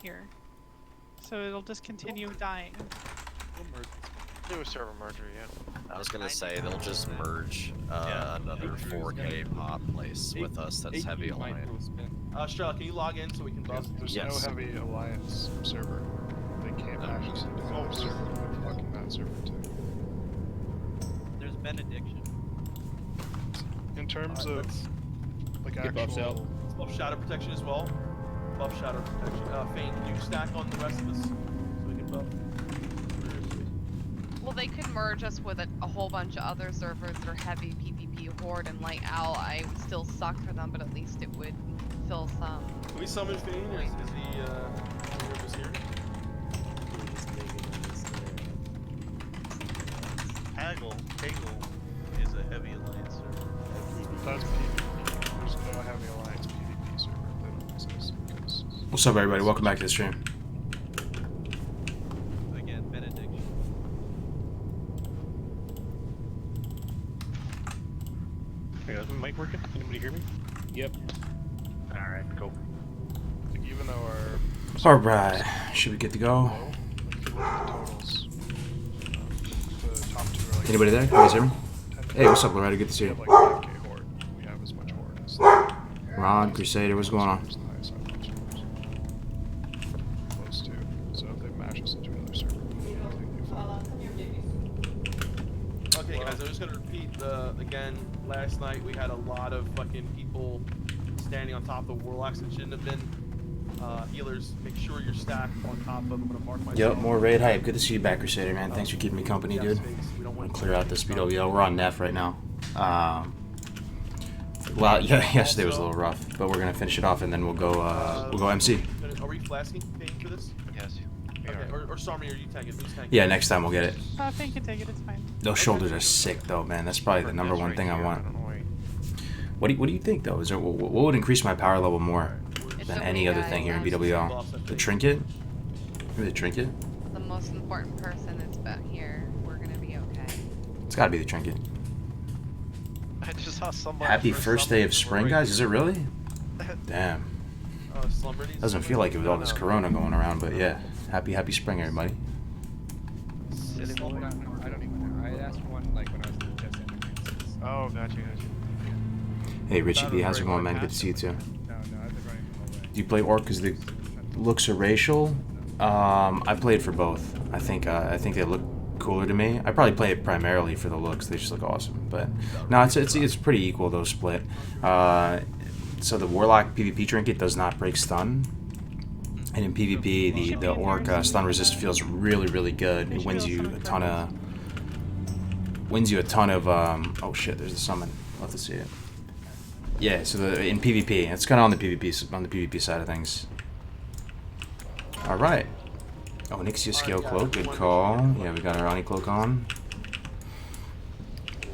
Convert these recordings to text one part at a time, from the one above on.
here. So it'll just continue dying. Do a server merger, yeah. I was gonna say they'll just merge another 4K pop place with us that's heavy alliance. Strela, can you log in so we can buff? There's Yes. no heavy alliance server. They can't access into the other server. They're fucking that server too. There's benediction. In terms of like Get buffs out. actual, Let's buff shadow protection as well. Buff shadow protection. Fane, can you stack on the rest of us so we can buff? Well, they could merge us with a whole bunch of other servers that are heavy PvP Horde and Light Owl. I would still suck for them, but at least it would fill some. Can we summon Fane? Is he was here? Haggle is a heavy alliance server. that's PvP. There's no heavy alliance PvP server. They don't exist because What's up, everybody? Welcome back to the stream. Again, benediction. hey, is my mic working? Anybody hear me? Yep. Alright, cool. Like, even though our Alright, should we get to go? low, like, if you look at the totals, the top two are like Anybody there? Can you guys hear me? 10. Hey, what's up, Loretta? Good to see We you. have like 5K horde. We have as much horde as Ron, Crusader, what's going on? the highest I've reached. Close to. So if they match us into another server, I think they fall. Okay, guys, I'm just gonna repeat again. Last night we had a lot of fucking people standing on top of Warlocks that shouldn't have been. Healers, make sure you're stacked on top of them. I'm gonna mark my. Yep, more raid hype. Good to see you back, Crusader, man. Thanks for keeping me company, dude. I'm gonna clear out this BWL. We're on Neff right now. Well, yeah, yesterday was a little rough, but we're gonna finish it off and then we'll go MC. Are we flasking Fane for this? Yes. Okay, or Stormy, are you tanking? Who's tanking? Yeah, next time we'll get it. Fane can take it, it's fine. Those shoulders are sick, though, man. That's probably the number one thing I want. What do you think, though? Is there what would increase my power level more than any other thing here in BWL? The trinket? Maybe the trinket? The most important person that's back here. We're gonna be okay. It's gotta be the trinket. I just saw somebody. Happy first day of spring, guys. Is it really? Damn. Doesn't feel like it with all this corona going around, but yeah. Happy spring, everybody. I don't even know. I asked one like when I was in the chest entrance. Oh, gotcha. Hey, Richie B, how's it going, man? Good to see you too. No, I've been running from away. Do you play Orc because the looks are racial? I played for both. I think they look cooler to me. I probably play it primarily for the looks. They just look awesome. But no, it's pretty equal though, split. So the Warlock PvP trinket does not break stun, and in PvP the Orc stun resist feels really good. It wins you a ton of oh shit, there's the summon. Love to see it. Yeah, so in PvP, it's kind of on the PvP side of things. All right. Oh, Nixia scale cloak, good call. Yeah, we got our Oni cloak on.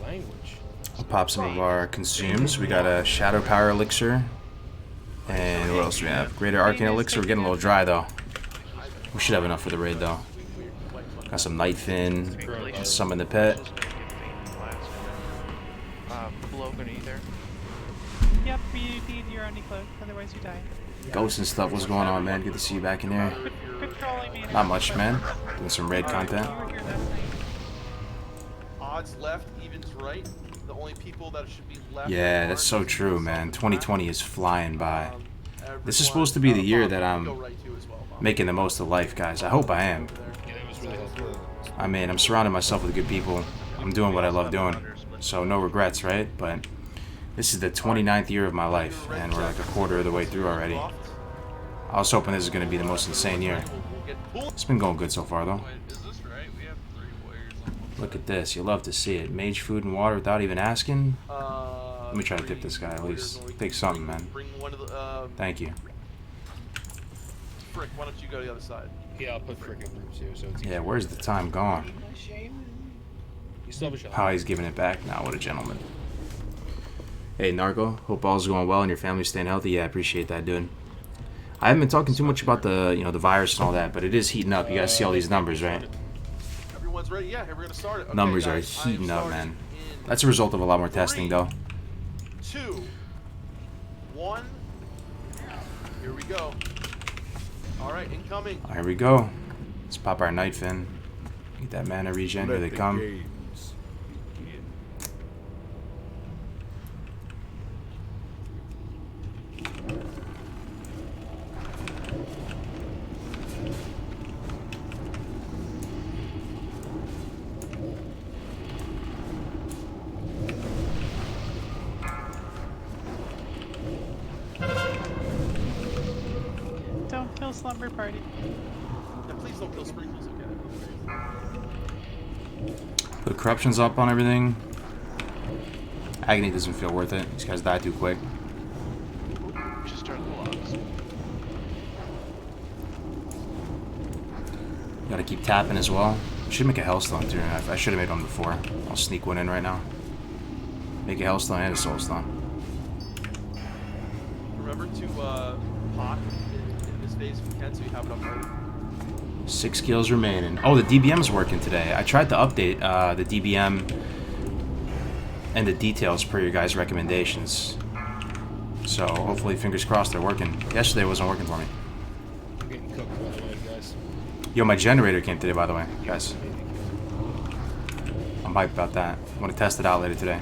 Language. I'll pop some of our consumes. We got a shadow power elixir, and what else do we have? Greater arcane elixir. We're getting a little dry though. We should have enough for the raid though. Got some night fin, and summon the pet. Logan either. Yep, we need your only cloak, otherwise you die. Ghosts and stuff. What's going on, man? Good to see you back in here. Patrolling me. Not much, man. Doing some raid content. You were here last night. Odds left, evens right. The only people that should be left. Yeah, that's so true, man. 2020 is flying by. This is supposed to be the year that I'm making the most of life, guys. I hope I am. I mean, I'm surrounding myself with good people. I'm doing what I love doing. So no regrets, right? But this is the 29th year of my life, and we're like a quarter of the way through already. I was hoping this is going to be the most insane year. It's been going good so far, though. Look at this. You love to see it. Mage food and water without even asking. Let me try to tip this guy at least. Take something, man. Thank you. Frick, why don't you go to the other side? Yeah, I'll put frickin' groups here, so it's Yeah, where's the time gone? You still have a shot. How he's giving it back now. What a gentleman. Hey, Narco. Hope all's going well and your family's staying healthy. Yeah, I appreciate that, dude. I haven't been talking too much about the, the virus and all that, but it is heating up. You guys see all these numbers, right? Everyone's ready. Yeah, we're gonna start it. Okay, Numbers are guys, heating up, man. That's a result of a lot more testing, though. 2, 1. Here we go. Alright, incoming. Here we go. Let's pop our Night Fin. Get that mana regen. Here they come. Don't kill Slumber Party. Yeah, please don't kill Sprinkles again. Put corruptions up on everything. Agony doesn't feel worth it. These guys die too quick. Just start the logs. Gotta keep tapping as well. Should make a Hellstone too. I should have made one before. I'll sneak one in right now. Make a Hellstone and a Soulstone. Remember to pot in this phase if you can, so you have it up early. 6 kills remaining. Oh, the DBM's working today. I tried to update the DBM and the details per your guys' recommendations. So hopefully, fingers crossed, they're working. Yesterday it wasn't working for me. I'm getting cooked by the way, guys. Yo, my generator came today, by the way, guys. I'm hyped about that. I'm gonna test it out later today.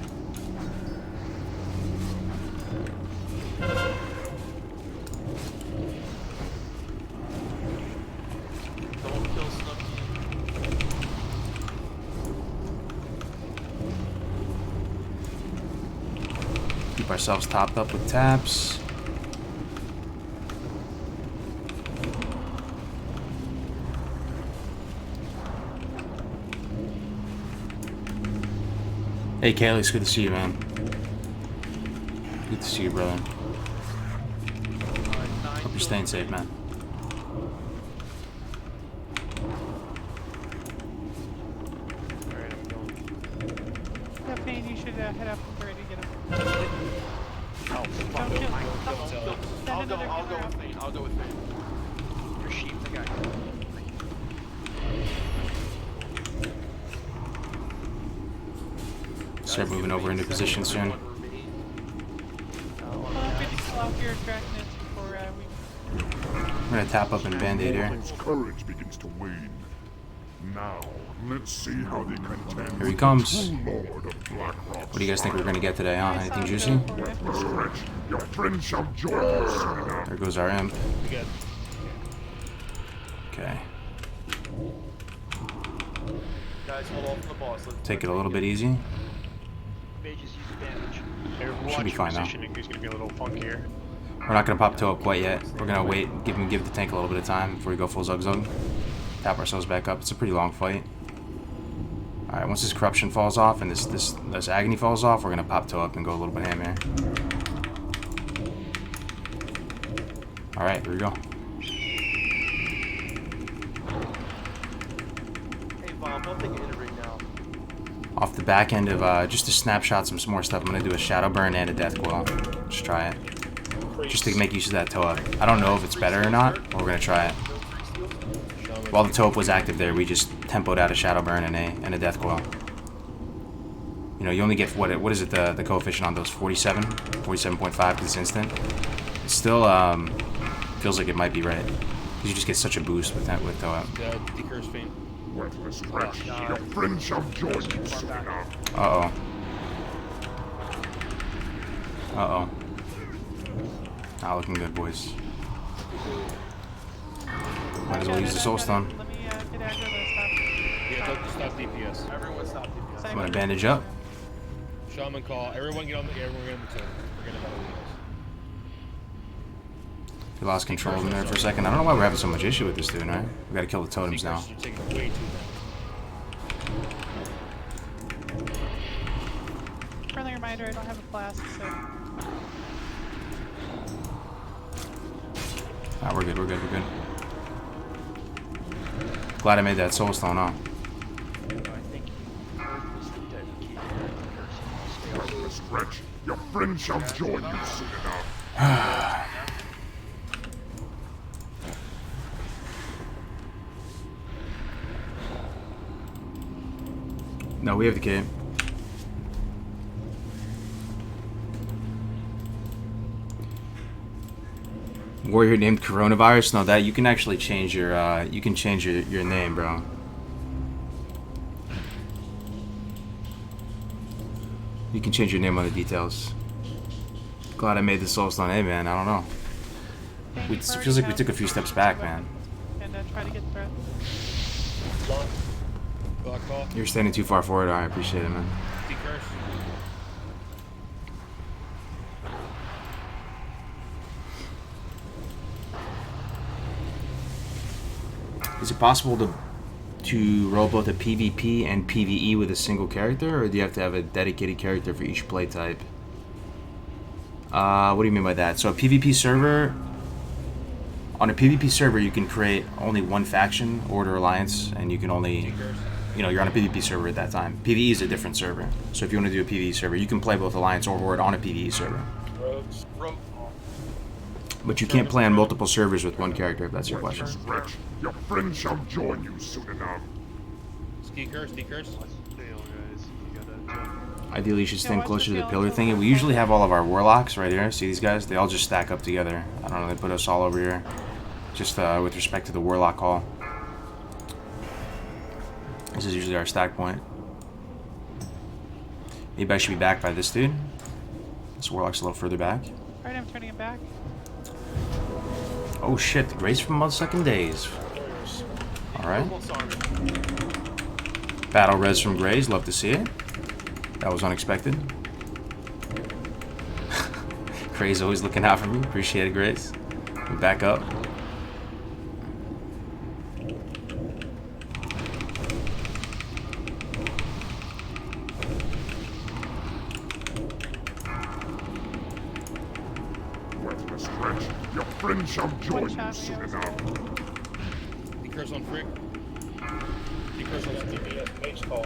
Don't kill Snooki. Keep ourselves topped up with taps. Hey, Kaylee, it's good to see you, man. Good to see you, brother. Hope you're staying safe, man. Alright, I'm going. Yeah, Payne, you should head up and ready to get him. Oh, fuck. Don't kill. Don't Send I'll another go killer with out. Fane. I'll go with Fane. Your sheep, the guy. Start moving over into position soon. Well, I'm good to kill off your Draconids before we... I'm gonna tap up and band-aid here. Warlock's courage begins to wane. Now, let's see how they contend. Here he comes. with the true Lord of Blackrock. What do you guys think we're gonna get today, huh? Anything juicy? Stretch, your friend shall join you soon enough. There goes our imp. We got Okay. Guys, hold off on the boss. Let's Take it a little bit easy. Mages use advantage. Should be fine now. positioning. He's gonna be a little funkier. We're not gonna pop toe up quite yet. We're gonna wait, give the tank a little bit of time before we go full Zug Zug. Tap ourselves back up. It's a pretty long fight. Alright, once this corruption falls off and this agony falls off, we're gonna pop toe up and go a little bit ham here. Alright, here we go. Hey, Bob, I'll take an iterate now. Off the back end of just to snapshot some more stuff, I'm gonna do a shadow burn and a death coil. Just try it. Just to make use of that toe up. I don't know if it's better or not, but we're gonna try it. While the toe up was active there, we just tempoed out a shadow burn and a death coil. You know, you only get what is it the coefficient on those 47, 47.5 because it's instant. It still feels like it might be right because you just get such a boost with toe up. Decurse Fane. Worthless wretch, your friend shall join you soon enough. Uh oh. Not looking good, boys. Might as well use the soul stone. Let me get aggro this Yeah, don't stop DPS. Everyone stop DPS. stuff. I'm gonna bandage up. Shaman call. Everyone get on the everyone get on the turn. We're gonna have We lost control in there for a second. I don't know why we're having so much issue with this dude, right? We gotta kill the totems now. You're taking way too long. Friendly reminder, I don't have a flask, so... Ah, we're good. Glad I made that soul stone, huh? Worthless wretch, your friend shall join you soon enough. No, we have the cape. Warrior named Coronavirus? No, that you can actually change your your name, bro. You can change your name on the details. Glad I made this Soulstone. Hey, man, I don't know. It feels like we took a few steps back, man. And try to get threat. You're standing too far forward. I appreciate it, man. Is it possible to roll both a PvP and PvE with a single character, or do you have to have a dedicated character for each play type? What do you mean by that? So a PvP server, on a PvP server you can create only one faction, Order Alliance, and you can only, you know, you're on a PvP server at that time. PvE is a different server. So if you want to do a PvE server, you can play both Alliance or Horde on a PvE server. But you can't play on multiple servers with one character, if that's your question. Your friend shall join you soon enough. Sneakers. Ideally, you should stand closer to the pillar thing. And we usually have all of our Warlocks right here. See these guys? They all just stack up together. I don't know, they put us all over here. Just with respect to the Warlock hall. This is usually our stack point. Maybe I should be back by this dude. This Warlock's a little further back. Alright, I'm turning him back. Oh shit, the Grace from Mud-Sucking Days. Alright. Battle res from Grays, love to see it. That was unexpected. Gray's always looking out for me. Appreciate it, Grace. We back up. Worthless wretch, your friend shall join you soon enough. Decurs on Frick. Decurs on DPS. Mage call.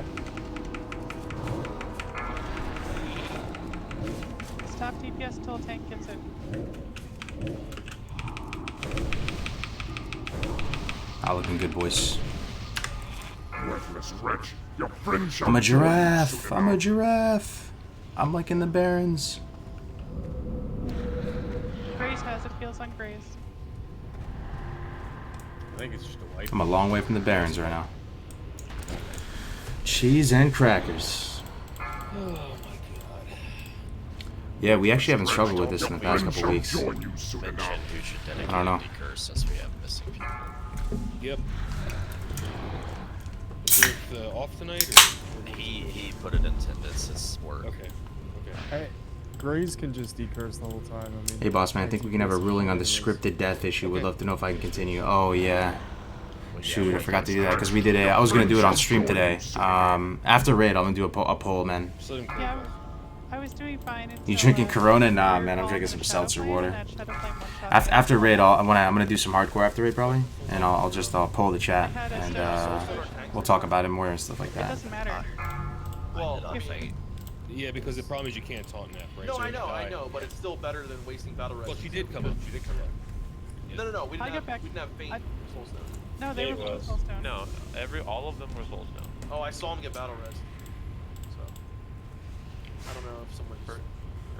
Stop DPS till tank gets it. Looking good, boys. Worthless wretch, your friend shall I'm a join you giraffe. soon I'm a enough. giraffe. I'm like in the Barrens. Grace has it, feels on Grace. I think it's just a wipe. I'm a long way from the Barrens right now. Cheese and crackers. Oh my god. Yeah, we actually haven't struggled with this in the past couple Shall weeks. join you soon Mention enough. who should dedicate I don't know. Decurs since we have missing people. Yep. Is Rick off tonight, or? He put it in attendance as work. Okay. Hey, Grays can just decurse the whole time. I mean, Hey, boss man, I think we can have a ruling on the scripted death issue. Would love to know if I can continue. Oh yeah. Shoot, I forgot to do that because we did it. I was gonna do it on stream today. After raid, I'm gonna do a poll, man. Yeah, I was doing fine. Until, You drinking Corona? Nah, man, I'm drinking some seltzer water. After raid, I'm gonna do some hardcore after raid probably, and I'll poll the chat and we'll talk about it more and stuff like It that. doesn't matter. Well, Yeah, because the problem is you can't taunt nap, right? no, So I if you know, die- but it's still better than wasting battle res. Well, she did come up. She did come up. No, we I'll didn't get back. we didn't have Faint Soulstone. No, they were both Soulstone. No, all of them were Soulstone. Oh, I saw him get battle res. So I don't know if someone For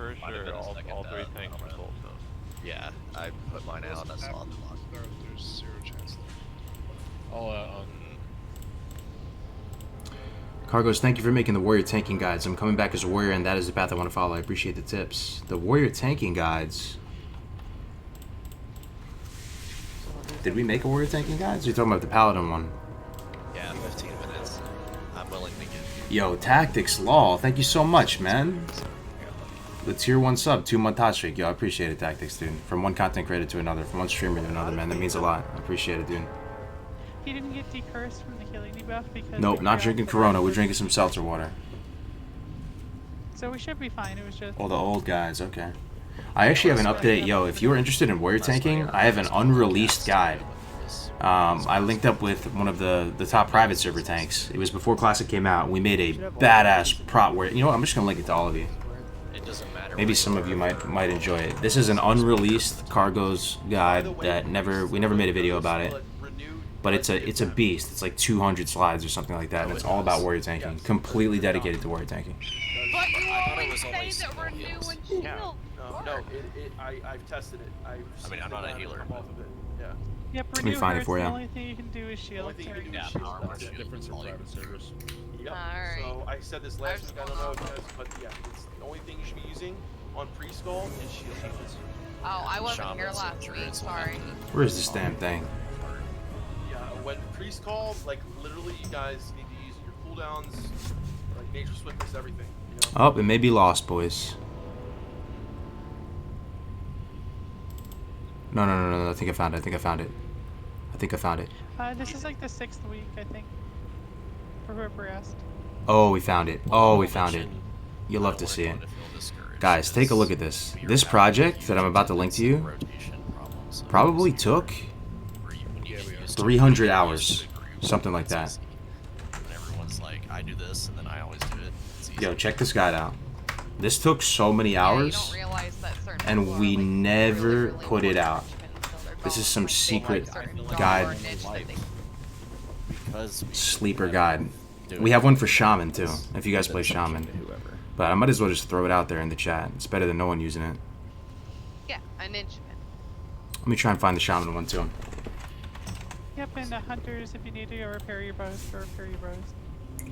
Might have sure, been a all second three death, tanks I were don't know. Soulstone. Yeah, I put mine out and I saw them on. There's zero chance. I'll Cargos, thank you for making the warrior tanking guides. I'm coming back as a warrior, and that is the path I want to follow. I appreciate the tips. The warrior tanking guides. Did we make a warrior tanking guides? You're talking about the paladin one. Yeah, 15 minutes. I'm willing to give Yo, Tactics Law, thank you so much, man. The tier 1 sub, 2-month hot streak. Yo, I appreciate it, Tactics, dude. From one content creator to another, from one streamer to another, man. That means a lot. I appreciate it, dude. He didn't get decursed from the healing debuff because. Nope, we not failed drinking the Corona. last We're one. drinking some seltzer water. So we should be fine. It was just. Oh, the old guys, okay. I actually have an update. Yo, if you are interested in warrior tanking, I have an unreleased guide. I linked up with one of the top private server tanks. It was before Classic came out. We made a badass prop warrior. You know what? I'm just gonna link it to all of you. It doesn't matter. Maybe some of you might enjoy it. This is an unreleased Cargos guide that we never made a video about it. but it's a beast. It's like 200 slides or something like that, and it's all about warrior tanking. Completely dedicated to warrior tanking. But you always only say that we're new heals. and shield. No, I've tested it. I mean, I'm not a healer. Off of it. Yeah. Yep, Let me renew find it hurts, for the ya. only thing you can do is shield. Only thing you can do is Yeah, shield. power That's shield. it. Difference in private servers. Yep. Alright. So I said this last week. I don't know if you guys, but yeah, it's the only thing you should be using on pre-skull is shield. Oh, I wasn't here Shamans last and week. druids will Sorry. have to- Where is this damn thing? Yeah, when pre-skull, like literally, you guys need to use your cooldowns, like nature swiftness, everything. You know? Oh, it may be lost, boys. No. I think I found it. I think I found it. This is like the 6th week, I think. For whoever asked. Oh, we found it. Oh, we found it. You'll love to see it. Guys, take a look at this. This project that I'm about to link to you probably took 300 hours. Something like that. And everyone's like, I do this, and then I always do it. It's easy. Yo, check this guide out. This took so many Yeah, you hours, don't realize that certain people and are, we like, never really put it out. linchpins, so they're This is going, some like, they secret have certain guide. genre niche that they- Because we Sleeper guide. We have one for Shaman, too, if you guys play Shaman. But I might as well just throw it out there in the chat. It's better than no one using it. Yeah, a ninja pin. Let me try and find the Shaman one, too. Yep, and hunters, if you need to repair your bows, go repair your bows. I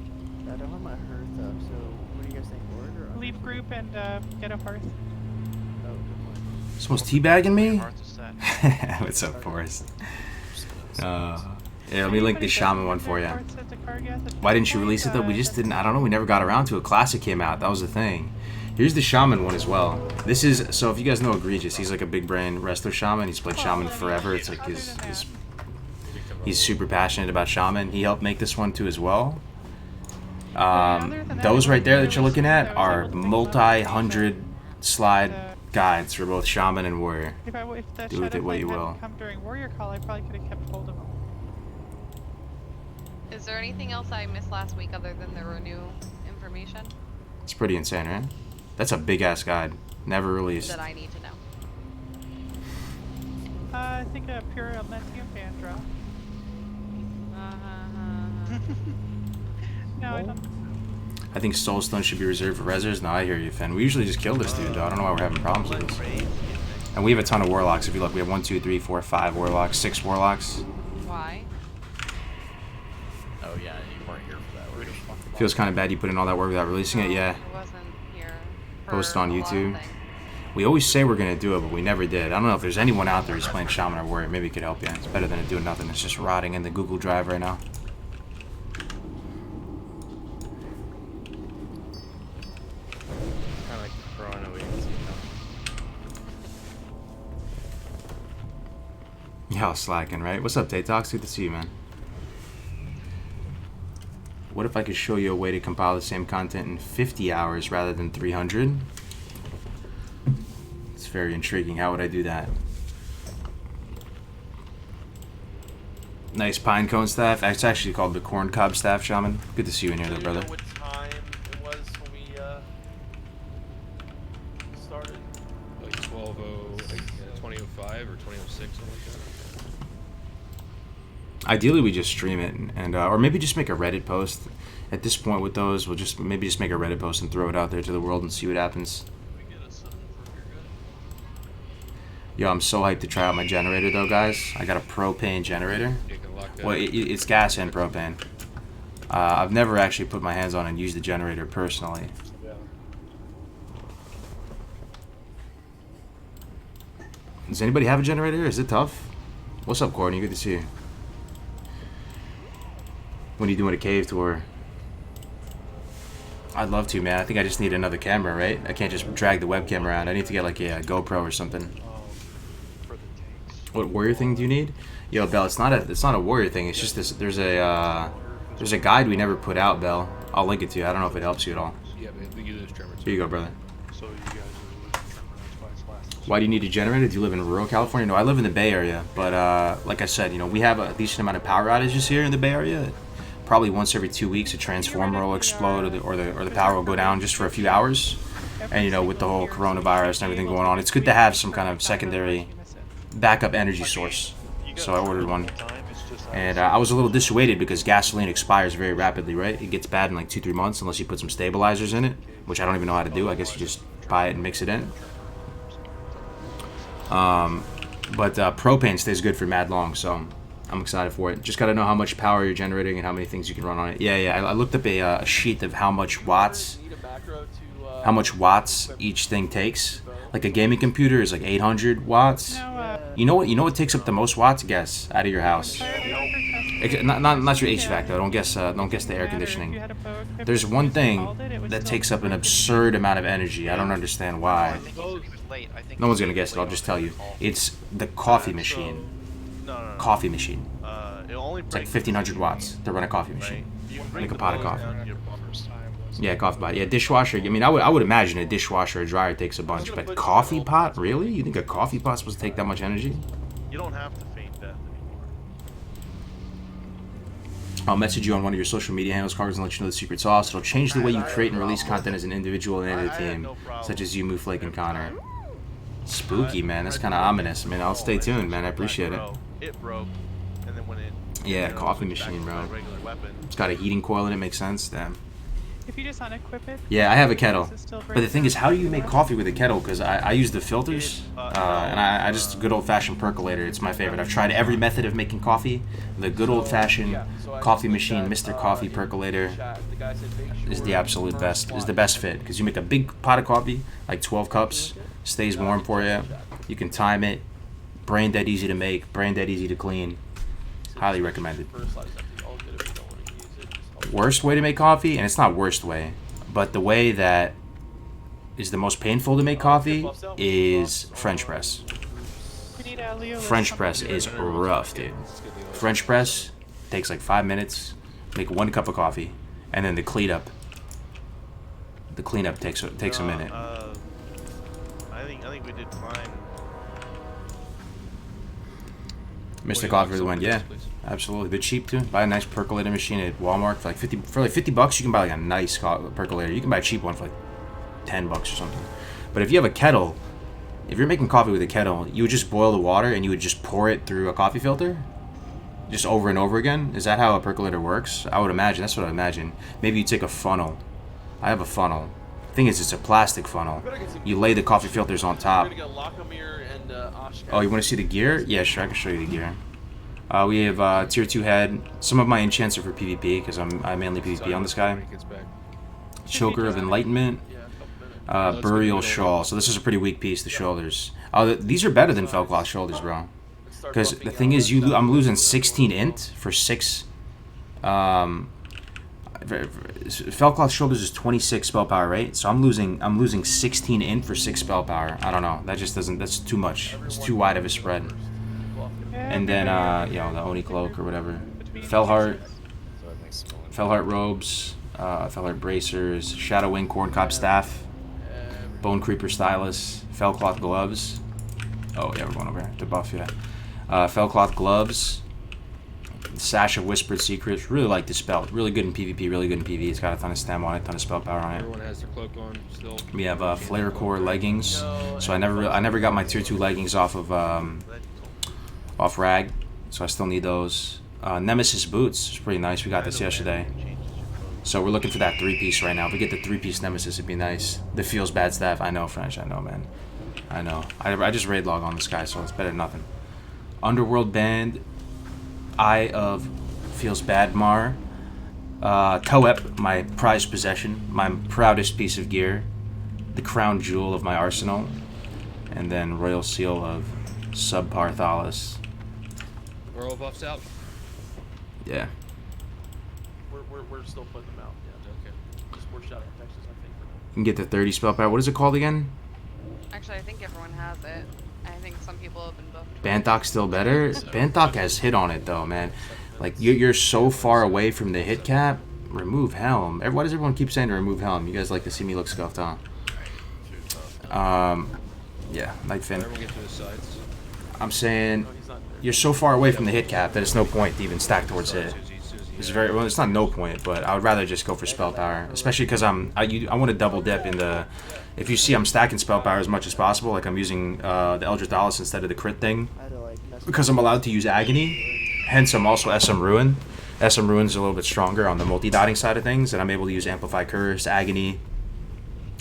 don't have my hearth up, so what do you guys think, Lord or under? Leave group and get a hearth. Oh, good one. Someone's teabagging me? Hearth is set. What's up, Forrest? Yeah, let me link the Shaman one for you. Why didn't you release it though? We just didn't. I don't know. We never got around to it. Classic came out. That was the thing. Here's the Shaman one as well. This is so. If you guys know Egregious, he's like a big brain wrestler Shaman. He's played Shaman forever. It's like his he's super passionate about Shaman. He helped make this one too as well. Those right there that you're looking at are multi-hundred slide guides for both Shaman and Warrior. If the Do with it what you will. hadn't come during Warrior Call, I probably could have kept hold of them. Is there anything else I missed last week other than the renew information It's pretty insane, right? That's a big ass guide. Never released. that I need to know? I think a pure Elementium fan drop. No, I don't. I think Soulstone should be reserved for Rezzers. No, I hear you, Finn. We usually just kill this dude, though. I don't know why we're having problems with this. And we have a ton of Warlocks. If you look, we have 1, 2, 3, 4, 5 Warlocks, 6 Warlocks. Why? Oh yeah, you weren't here for that. Were you? Feels kind of bad you put in all that work without releasing it. Yeah. I wasn't here. Post on for a lot of YouTube. things. We always say we're going to do it, but we never did. I don't know if there's anyone out there who's playing Shaman or Warrior. Maybe it could help you. It's better than it doing nothing. It's just rotting in the Google Drive right now. Kind of like Corona, we can see now. Y'all slacking, right? What's up, Tatox? Good to see you, man. What if I could show you a way to compile the same content in 50 hours rather than 300? It's very intriguing. How would I do that? Nice pine cone staff. It's actually called the corn cob staff, Shaman. Good to see you in here, though, brother. Do you know what time it was when we started? Like 2005 or 2006, something like that. Ideally, we just stream it, and or maybe just make a Reddit post. At this point with those, we'll just maybe just make a Reddit post and throw it out there to the world and see what happens. Yo, I'm so hyped to try out my generator, though, guys. I got a propane generator. You can lock that. Well, it's gas and propane. I've never actually put my hands on and used the generator personally. Does anybody have a generator? Is it tough? What's up, Courtney? Good to see you. When are you doing a cave tour? I'd love to, man. I think I just need another camera, right? I can't just drag the webcam around. I need to get like a GoPro or something. What warrior thing do you need? Yo, Bell, it's not a warrior thing. It's just this. There's a guide we never put out, Bell. I'll link it to you. I don't know if it helps you at all. Yeah, but we use tremors. Here you go, brother. So you guys are losing tremor, that's why it's lasting. Why do you need a generator? Do you live in rural California? No, I live in the Bay Area. But like I said, you know, we have a decent amount of power outages here in the Bay Area. Probably once every 2 weeks, a transformer will explode, or the power will go down just for a few hours. And you know, with the whole coronavirus and everything going on, it's good to have some kind of secondary backup energy source. So I ordered one. And I was a little dissuaded because gasoline expires very rapidly, right? It gets bad in like 2-3 months unless you put some stabilizers in it, which I don't even know how to do. I guess you just buy it and mix it in. But propane stays good for mad long, so I'm excited for it. Just got to know how much power you're generating and how many things you can run on it. Yeah. I looked up a sheet of how much watts each thing takes. Like a gaming computer is like 800 watts. You know what takes up the most watts? Guess out of your house. Not your HVAC though. Don't guess the air conditioning. There's one thing that takes up an absurd amount of energy. I don't understand why. No one's gonna guess it. I'll just tell you. It's the coffee machine. Coffee machine. It's like 1500 watts to run a coffee machine. Make a pot of coffee. Yeah, coffee pot. Yeah, dishwasher. I mean, I would imagine a dishwasher or dryer takes a bunch, but coffee pot? Really? You think a coffee pot's supposed to take that much energy? You don't have to feign death anymore. I'll message you on one of your social media handles, cards, and let you know the secret sauce. It'll change the way you create and release content as an individual and a team, such as you, Mooflake, and Connor. Spooky, man. That's kind of ominous. I mean, I'll stay tuned, man. I appreciate it. It broke, and then when it... Yeah, coffee machine, bro. It's got a heating coil in it. Makes sense. Damn. If you just unequip it. Yeah, I have a kettle. But the thing is, how do you make coffee with a kettle? Because I use the filters, and I just good old-fashioned percolator. It's my favorite. I've tried every method of making coffee. The good old-fashioned coffee machine, Mr. Coffee percolator, is the absolute best. Is the best fit because you make a big pot of coffee, like 12 cups, stays warm for you. You can time it. Brain dead easy to make. Brain dead easy to clean. Highly recommended. Worst way to make coffee, and it's not worst way, but the way that is the most painful to make coffee is French press. French press is rough, dude. French press takes like 5 minutes, make 1 cup of coffee, and then the cleanup takes a minute. I think we did fine. Mr. Coffee for the win, yeah. Absolutely, they're cheap too. Buy a nice percolator machine at Walmart for like 50 bucks. You can buy like a nice percolator. You can buy a cheap one for like 10 bucks or something. But if you have a kettle, if you're making coffee with a kettle, you would just boil the water and you would just pour it through a coffee filter, just over and over again. Is that how a percolator works? I would imagine. That's what I imagine. Maybe you take a funnel. I have a funnel. Thing is, it's a plastic funnel. You lay the coffee filters on top. Oh, you want to see the gear? Yeah, sure. I can show you the gear. We have tier 2 head. Some of my enchants are for PvP because I mainly PvP on this guy. Choker of Enlightenment. Burial Shawl. So this is a pretty weak piece, the shoulders. These are better than Fellcloth shoulders, bro. Because the thing is, I'm losing 16 int for 6. Fellcloth shoulders is 26 spell power, right? So I'm losing 16 int for 6 spell power. I don't know. That just doesn't. That's too much. It's too wide of a spread. And then, you know, the Oni cloak or whatever. Fellheart robes, Fellheart bracers, Shadow Wing corncob staff, Bone Creeper stylus, Fellcloth gloves. Oh yeah, we're going over here to buff, yeah. Fellcloth gloves, Sash of Whispered Secrets. Really like this spell. Really good in PvP. Really good in PvE. It's got a ton of stam on it, a ton of spell power on it. Everyone has their cloak on still. We have Flare Core leggings. So I never got my tier 2 leggings off of off rag, so I still need those. Nemesis boots. It's pretty nice. We got this yesterday. So we're looking for that 3-piece right now. If we get the 3-piece Nemesis, it'd be nice. The feels bad staff. I know, French. I know, man. I know. I just raid log on this guy, so it's better than nothing. Underworld band. Eye of feels bad Mar. Toep, my prized possession, my proudest piece of gear, the crown jewel of my arsenal, and then Royal Seal of Subpar Thalas. We're all buffs out. Yeah. We're still putting them out. Yeah. Okay. Just more shot at Texas, I think. You can get the 30 spell power. What is it called again? Actually, I think everyone has it. I think some people have been buffed. Bantok still better. Bantok has hit on it though, man. Like you're so far away from the hit cap. Remove helm. Why does everyone keep saying to remove helm? You guys like to see me look scuffed, huh? Yeah, Nightfin. Everyone get to the sides. I'm saying you're so far away from the hit cap that it's no point to even stack towards hit. It's well, it's not no point, but I would rather just go for spell power, especially because I want to double dip in the. If you see, I'm stacking spell power as much as possible. Like I'm using the Eldritch Dallas instead of the crit thing, because I'm allowed to use agony. Hence, I'm also SM Ruin. SM Ruin's a little bit stronger on the multi-dotting side of things, and I'm able to use Amplify Curse, Agony.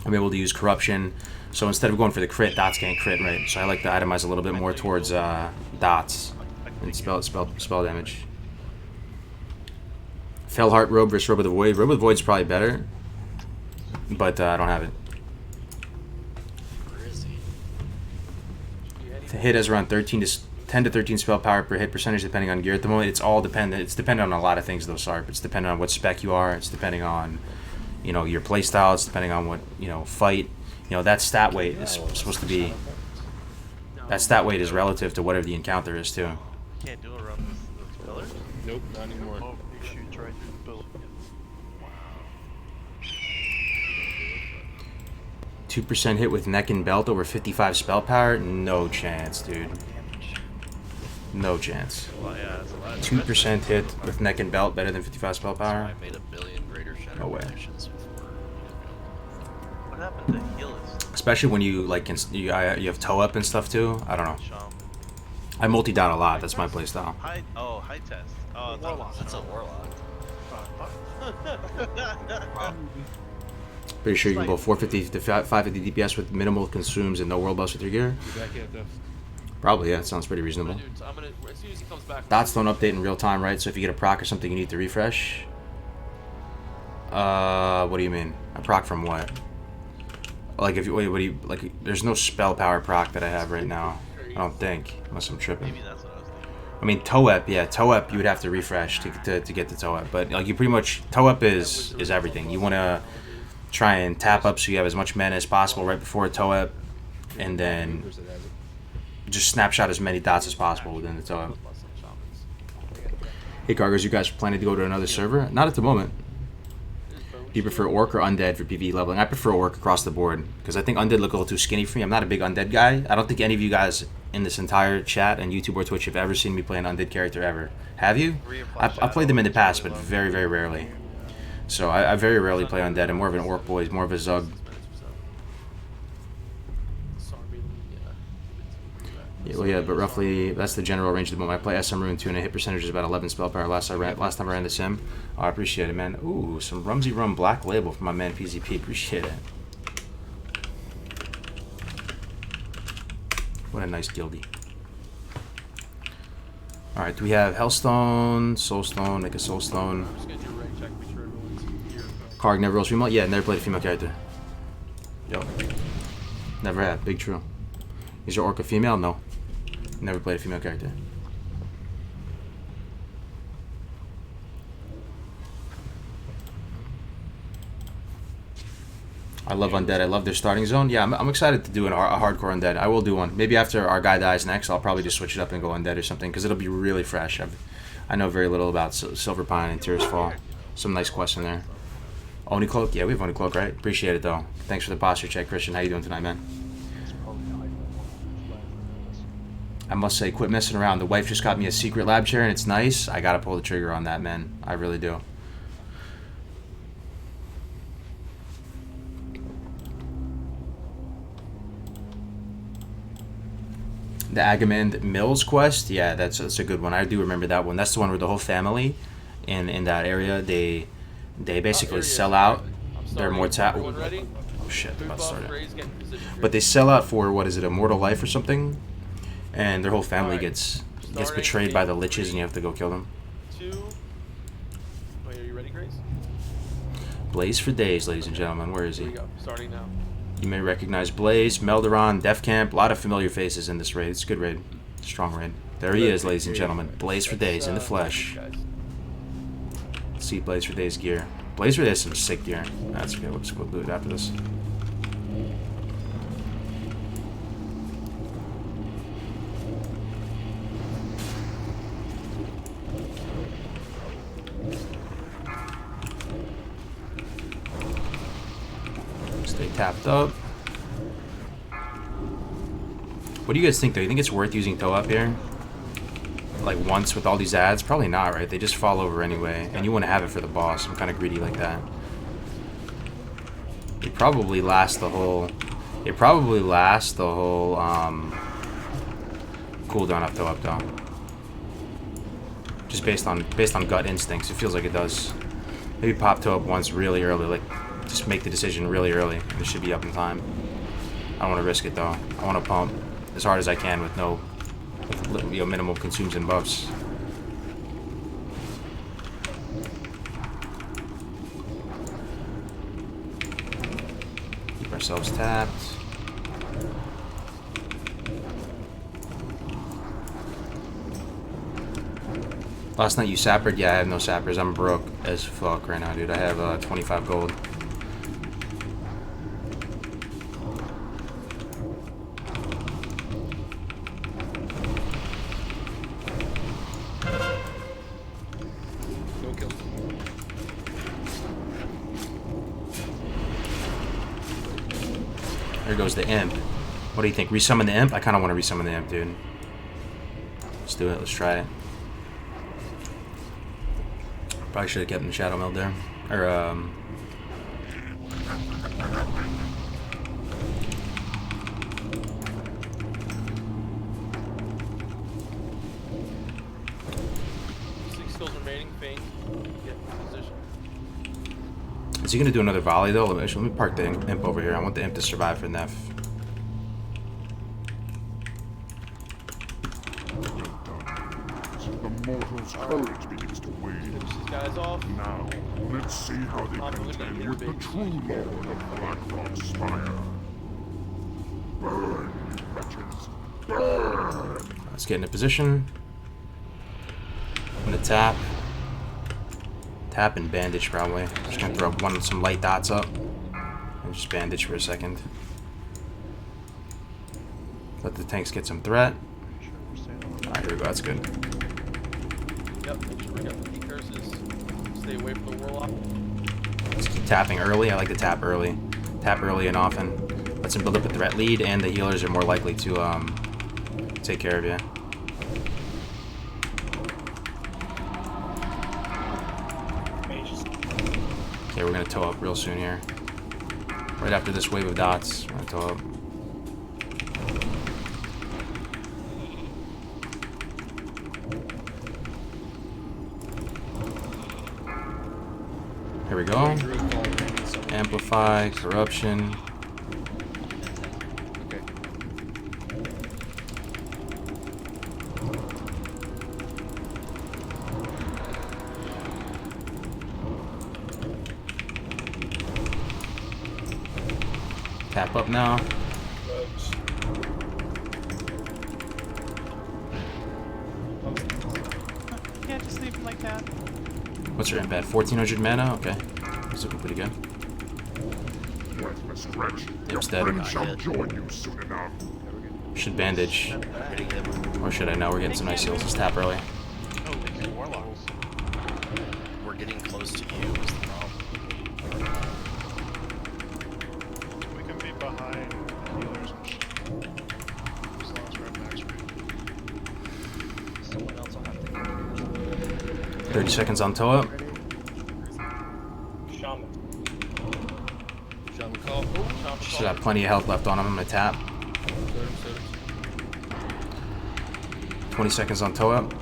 I'm able to use Corruption. So instead of going for the crit, dots can't crit, right? So I like to itemize a little bit more towards dots and spell damage. Fellheart Robe versus Robe of the Void. Robe of the Void's probably better, but I don't have it. The hit has around 10 to 13 spell power per hit percentage depending on gear. At the moment, it's all dependent. It's dependent on a lot of things, though, Sarp. It's dependent on what spec you are. It's depending on, you know, your playstyle. It's depending on what, you know, fight. You know, that stat weight is supposed to be... That stat weight is relative to whatever the encounter is, too. Can't do it around those pillars? Nope, not anymore. Oh, you shoot right through the pillar. 2% hit with neck and belt over 55 spell power? No chance, dude. No chance. Well, yeah, that's a lot. 2% hit with neck and belt better than 55 spell power? I made a billion greater shadow No way. protections before. What happened to heal us? Especially when you like you have toe up and stuff too. I don't know. I multi-dot a lot. That's my playstyle. High test. Oh, That's a warlock. Pretty sure you can go 450 to 550 DPS with minimal consumes and no world buffs with your gear. Probably, yeah. It sounds pretty reasonable. Dots don't update in real time, right? So if you get a proc or something, you need to refresh. What do you mean? A proc from what? Like if you wait, what do you like? There's no spell power proc that I have right now. I don't think, unless I'm tripping. Maybe that's what I was thinking. I mean, toe up, yeah, toe up. You would have to refresh to get the toe up, but like you pretty much toe up is everything. You want to try and tap up so you have as much mana as possible right before a toe up, and then just snapshot as many dots as possible within the toe up. Hey Gargers, you guys are planning to go to another server? Not at the moment. Do you prefer Orc or Undead for PvE leveling? I prefer Orc across the board, because I think Undead look a little too skinny for me. I'm not a big Undead guy. I don't think any of you guys in this entire chat and YouTube or Twitch have ever seen me play an Undead character ever. Have you? I played them in the past, but very, very rarely. So I very rarely play Undead. I'm more of an Orc boy, more of a Zug. Yeah, well, yeah, but roughly that's the general range of the moment. I play SM Rune 2 and a hit percentage is about 11 spell power. Last time I ran the sim. Oh, I appreciate it, man. Ooh, some Rumsey Rum Black Label from my man PZP. Appreciate it. What a nice guildie. Alright, do we have Hellstone, Soulstone, make a Soulstone. Karg never rolls female? Yeah, never played a female character. Yo. Never have. Big true. Is your Orc a female? No. Never played a female character. I love Undead. I love their starting zone. Yeah, I'm excited to do a hardcore Undead. I will do one. Maybe after our guy dies next, I'll probably just switch it up and go Undead or something, because it'll be really fresh. I know very little about Silver Pine and Tears Fall. Some nice quests in there. Oni Cloak? Yeah, we have Oni Cloak, right? Appreciate it, though. Thanks for the posture check, Christian. How you doing tonight, man? I must say, quit messing around. The wife just got me a secret lab chair, and it's nice. I gotta pull the trigger on that, man. I really do. The Agamand Mills quest, yeah, that's a good one. I do remember that one. That's the one where the whole family in that area, they basically sell out their mortality. Oh shit, I'm about to start it. But they sell out for, what is it, Immortal Life or something? And their whole family gets betrayed by the liches, and you have to go kill them. Wait, are you ready, Grace? Blaze for days, ladies and gentlemen. Where is he? Here we go. Starting now. You may recognize Blaze, Melderon, Def Camp. A lot of familiar faces in this raid. It's a good raid. Strong raid. There he is, ladies and gentlemen. Blaze for days in the flesh. Let's see Blaze for days gear. Blaze for days some sick gear. That's good. Let's go loot after this. Stay tapped up. What do you guys think, though? You think it's worth using toe up here? Like once with all these ads? Probably not, right? They just fall over anyway. And you want to have it for the boss. I'm kind of greedy like that. It probably lasts the whole... It probably lasts the whole cooldown of toe up, though. Just based on gut instincts, it feels like it does. Maybe pop toe up once really early, like just make the decision really early, and it should be up in time. I don't want to risk it though. I want to pump as hard as I can with no, minimal consumes and buffs. Keep ourselves tapped. Last night you sappered? Yeah, I have no sappers. I'm broke as fuck right now, dude. I have 25 gold. No kills. There goes the imp. What do you think? Resummon the imp? I kind of want to resummon the imp, dude. Let's do it. Let's try it. Probably should have kept him in Shadow Meld there. Or, 6 skills remaining. Feint. Get in position. is he going to do another volley, though? Let me park the imp over here. I want the imp to survive for Neff. The mortal's courage begins to wane. Finish these guys off. Now, let's see how they contend with the true lord of Blackrock's Spire. Burn, wretches, burn! Let's get in a position. I'm going to tap. Tap and bandage, probably. Just going to throw some light dots up. And just bandage for a second. Let the tanks get some threat. Alright, here we go. That's good. Yep, make sure we got the key curses. Stay away from the Warlock. Just keep tapping early. I like to tap early. Tap early and often. Lets them build up a threat lead, and the healers are more likely to take care of you. Okay, we're gonna toe up real soon here. Right after this wave of dots, we're gonna toe up. Here we go. Amplify, corruption. Okay. Tap up now. Yeah, just leave him like that. What's your imp at? 1400 mana? Okay. That's looking pretty good. Worthless stretch. Imp's Your dead. friend shall join you soon enough. Should bandage. Or should I? No, we're getting some nice heals. Let's tap early. Oh, it's Warlock. We're getting close to you is the problem. We can be behind healers and shit. As long as we're at max rate. Someone else will have to get 30 seconds on toe up. Shaman. Shaman call. Should have plenty of health left on him. I'm gonna tap. 20 seconds on toe up.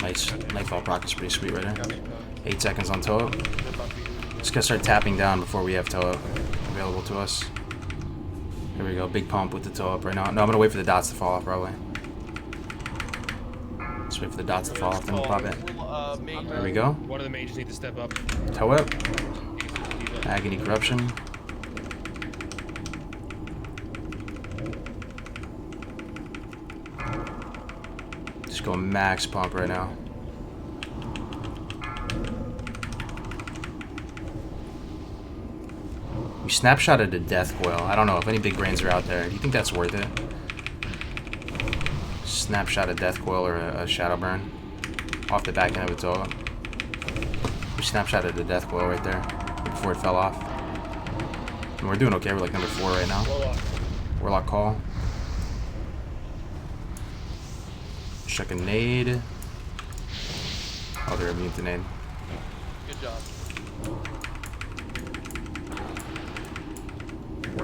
Nice. Nightfall proc is pretty sweet right there. 8 seconds on toe up. Just gotta start tapping down before we have toe up available to us. Here we go. Big pump with the toe up right now. No, I'm gonna wait for the dots to fall off probably. Just wait for the dots to fall off, then we'll pop it. There we go. One of the mages need to step up. Toe up. Agony corruption. Just go max pump right now. We snapshotted a death coil. I don't know if any big brains are out there. Do you think that's worth it? Snapshot a death coil or a shadow burn off the back end of its toe. We snapshotted the death coil right there before it fell off. And we're doing okay. We're like number 4 right now. Warlock call. Check a nade. Oh, they're immune to nade. Good job.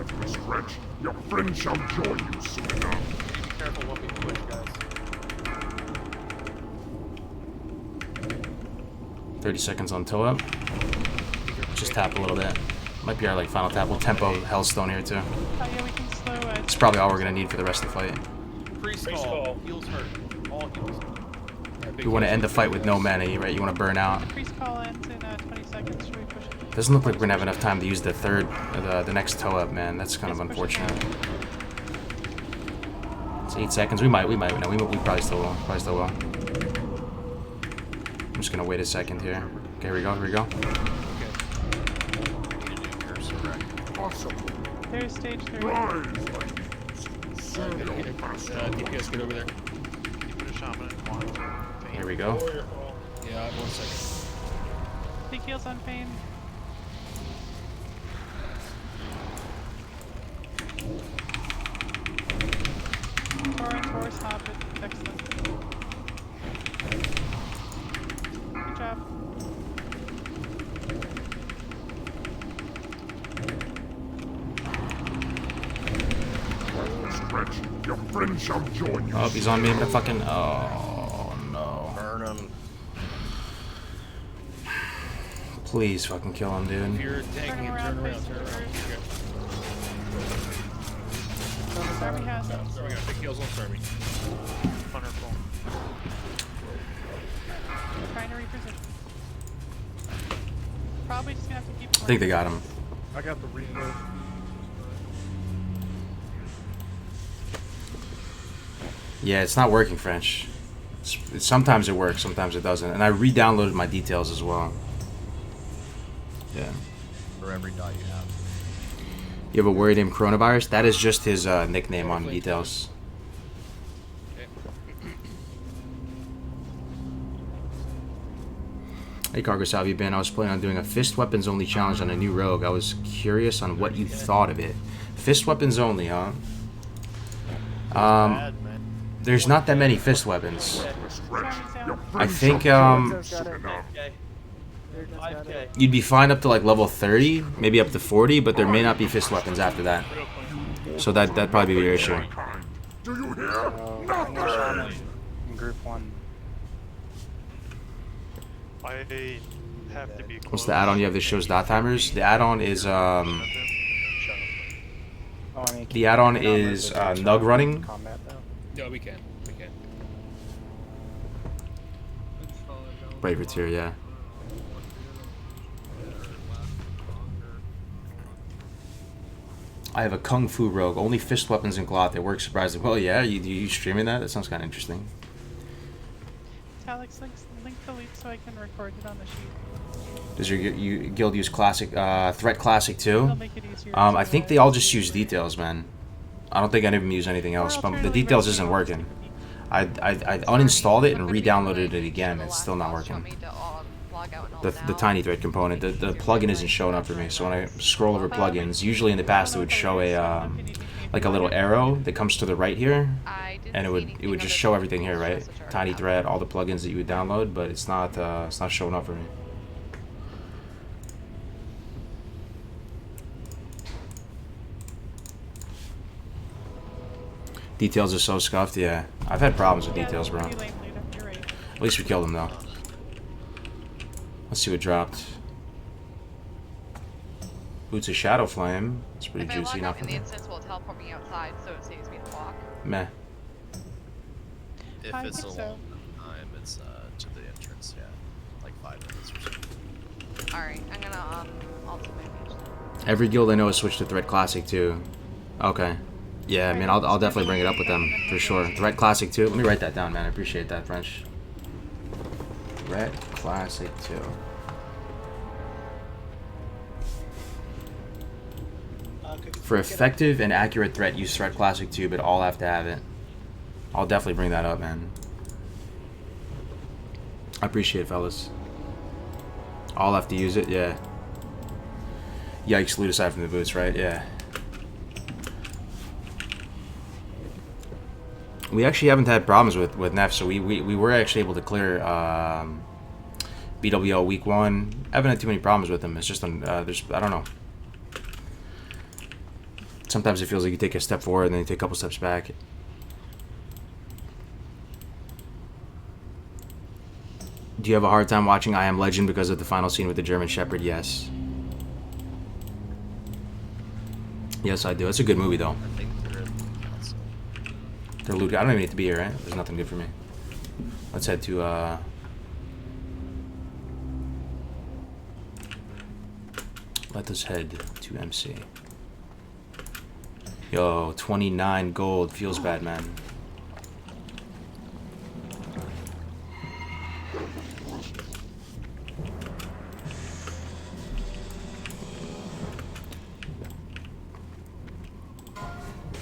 deathless wretch. Your friend shall join you soon enough. Be careful what we push, guys. 30 seconds on toe up. Just tap a little bit. Might be our like final tap. We'll tempo Hellstone here too. Oh yeah, we can slow it. It's probably all we're gonna need for the rest of the fight. Priest call. Heals hurt. All heals. You want to end the fight with no mana, right? You want to burn out. Priest call ends in 20 seconds. Should we push it? Doesn't look like we're gonna have enough time to use the the next toe up, man. That's kind of unfortunate. It's 8 seconds. We might. No, we probably still will. I'm just gonna wait a second here. Okay, here we go. Awesome. There's stage 3. DPS, get over there. You put a shaman in quant. Here we go. Yeah, 1 second. Big heals on Fane. Tor, stop it. Excellent. Good job. Wretch, your friend shall join you. Oh, he's on me. I'm gonna fucking. Oh no. Burn him. Please fucking kill him, If dude. you're tanking him, turn around. Army has it. We got big heals on Fermi. Wonderful. Trying to reposition. Probably just gonna have to keep. I think they got him. I got the reload. Yeah, it's not working, French. Sometimes it works, sometimes it doesn't. And I re-downloaded my details as well. Yeah. For every dot you have. You have a warrior named Coronavirus? That is just his nickname on details. Hey Cargos, how have you been? I was planning on doing a fist weapons only challenge on a new rogue. I was curious on what you thought of it. Fist weapons only, huh? There's not that many fist weapons. I think you'd be fine up to like level 30, maybe up to 40, but there may not be fist weapons after that. So that'd probably be your issue. Do you hear? In group 1. I have to be close. What's the add-on you have that shows dot timers? The add-on is the add-on is Nug running. No, we can. Braver tier, yeah. I have a Kung Fu rogue, only fist weapons and Glot. They work surprisingly well. Yeah, you streaming that? That sounds kind of interesting. Alex, link the leak so I can record it on the sheet. Does your guild use classic threat classic too? It'll make it easier I think they all just use details, man. I don't think any of them use anything else. But the details isn't working. I uninstalled it and re-downloaded it again. It's still not working. The tiny thread component, the plugin isn't showing up for me. So when I scroll over plugins, usually in the past it would show a like a little arrow that comes to the right here, and it would just show everything here, right? Tiny thread, all the plugins that you would download, but it's not showing up for me. Details are so scuffed, yeah. I've had problems with details, bro. At least we killed him, though. Let's see what dropped. Boots of Shadow Flame. It's pretty juicy. Not in the instance will teleport me outside, so it saves me the walk. Meh. If it's a long time, it's to the entrance, yeah. Like 5 minutes or so. Alright, I'm gonna alter my page. Every guild I know has switched to Threat Classic too. Okay. Yeah, I mean, I'll definitely bring it up with them, for sure. Threat Classic 2. Let me write that down, man. I appreciate that, French. Threat Classic 2. For effective and accurate threat, use Threat Classic 2, but all have to have it. I'll definitely bring that up, man. I appreciate it, fellas. All have to use it, yeah. Yikes, loot aside from the boots, right? Yeah. We actually haven't had problems with Neff, so we were actually able to clear BWL week 1. I haven't had too many problems with them. It's just there's I don't know. Sometimes it feels like you take a step forward and then you take a couple steps back. Do you have a hard time watching I Am Legend because of the final scene with the German Shepherd? Yes. Yes, I do. It's a good movie, though. I think they're in the council. They're looting. I don't even need to be here, right? There's nothing good for me. Let's head to, let us head to MC. Yo, 29 gold. Feels bad, man.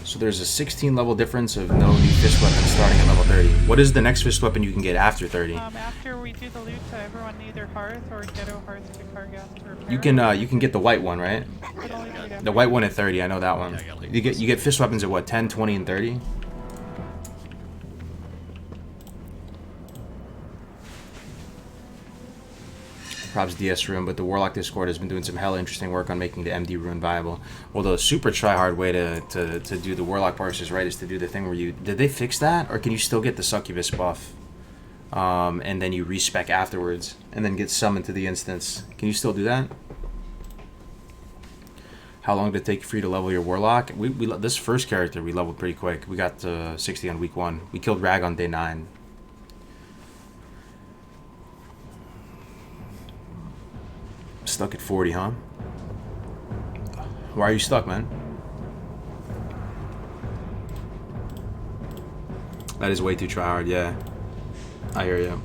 So there's a 16 level difference of no new fist weapon starting at level 30. What is the next fist weapon you can get after 30? After we do the loot, everyone either Hearth or Ghetto Hearth to Cargas to repair. You can get the white one, right? The white one at 30. I know that one. You get fist weapons at what? 10, 20, and 30. Props DS Rune, but the Warlock Discord has been doing some hella interesting work on making the MD Rune viable. Well, the super try-hard way to do the Warlock parses right is to do the thing where you... Did they fix that? Or can you still get the Succubus buff? And then you respec afterwards, and then get summoned to the instance. Can you still do that? How long did it take for you to level your Warlock? This first character, we leveled pretty quick. We got to 60 on week 1. We killed Rag on day 9. Stuck at 40, huh? Why are you stuck, man? That is way too tryhard, yeah. I hear you.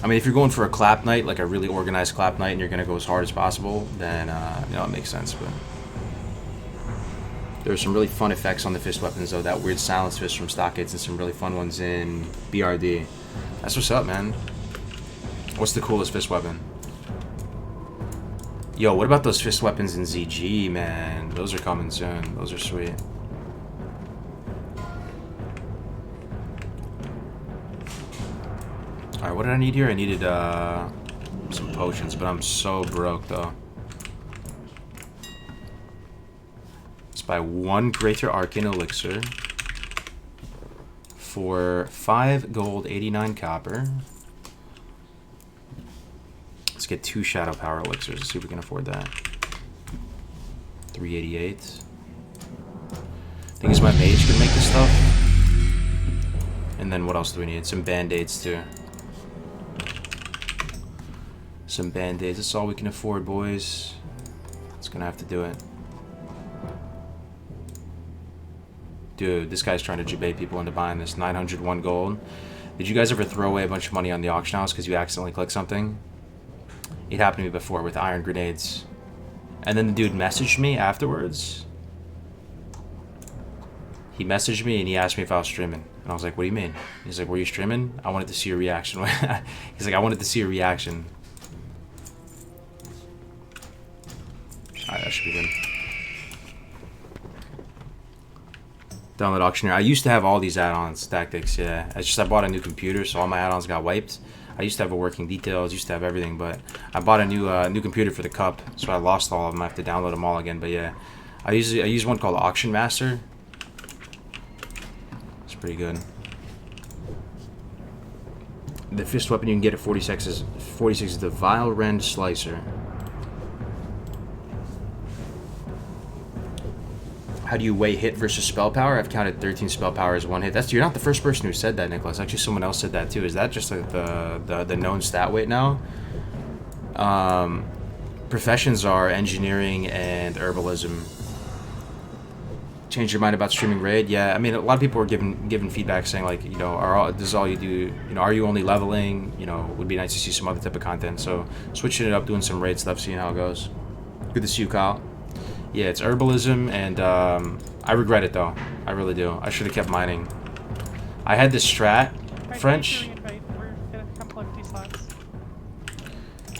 I mean, if you're going for a clap night, like a really organized clap night, and you're gonna go as hard as possible, then you know, it makes sense. But there are some really fun effects on the fist weapons, though. That weird silence fist from Stockades, and some really fun ones in BRD. That's what's up, man. What's the coolest fist weapon? Yo, what about those fist weapons in ZG, man? Those are coming soon. Those are sweet. Alright, what did I need here? I needed some potions, but I'm so broke, though. Let's buy 1 Greater Arcane Elixir for 5 gold, 89 copper. Let's get 2 Shadow Power Elixirs. Let's see if we can afford that. 388. Thing is, my mage can make this stuff. And then what else do we need? Some band-aids, too. Some band-aids. That's all we can afford, boys. It's gonna have to do it. Dude, this guy's trying to jabait people into buying this. 901 gold. Did you guys ever throw away a bunch of money on the auction house because you accidentally clicked something? It happened to me before with iron grenades. And then the dude messaged me afterwards. He messaged me and he asked me if I was streaming. And I was like, what do you mean? He's like, were you streaming? I wanted to see your reaction. He's like, I wanted to see a reaction. Alright, that should be good. Download Auctioneer. I used to have all these add-ons, tactics, yeah. It's just I bought a new computer, so all my add-ons got wiped. I used to have a working details, used to have everything, but I bought a new computer for the cup, so I lost all of them. I have to download them all again, but yeah. I use one called Auction Master. It's pretty good. The fist weapon you can get at 46 is the Vile Rend Slicer. How do you weigh hit versus spell power? I've counted 13 spell power as 1 hit. You're not the first person who said that, Nicholas. Actually, someone else said that too. Is that just like the known stat weight now? Professions are engineering and herbalism. Change your mind about streaming raid? Yeah, I mean, a lot of people were giving feedback saying like, you know, this is all you do? You know, are you only leveling? You know, would be nice to see some other type of content. So switching it up, doing some raid stuff, seeing how it goes. Good to see you, Kyle. Yeah, it's herbalism, and I regret it, though. I really do. I should have kept mining. I had this strat, French.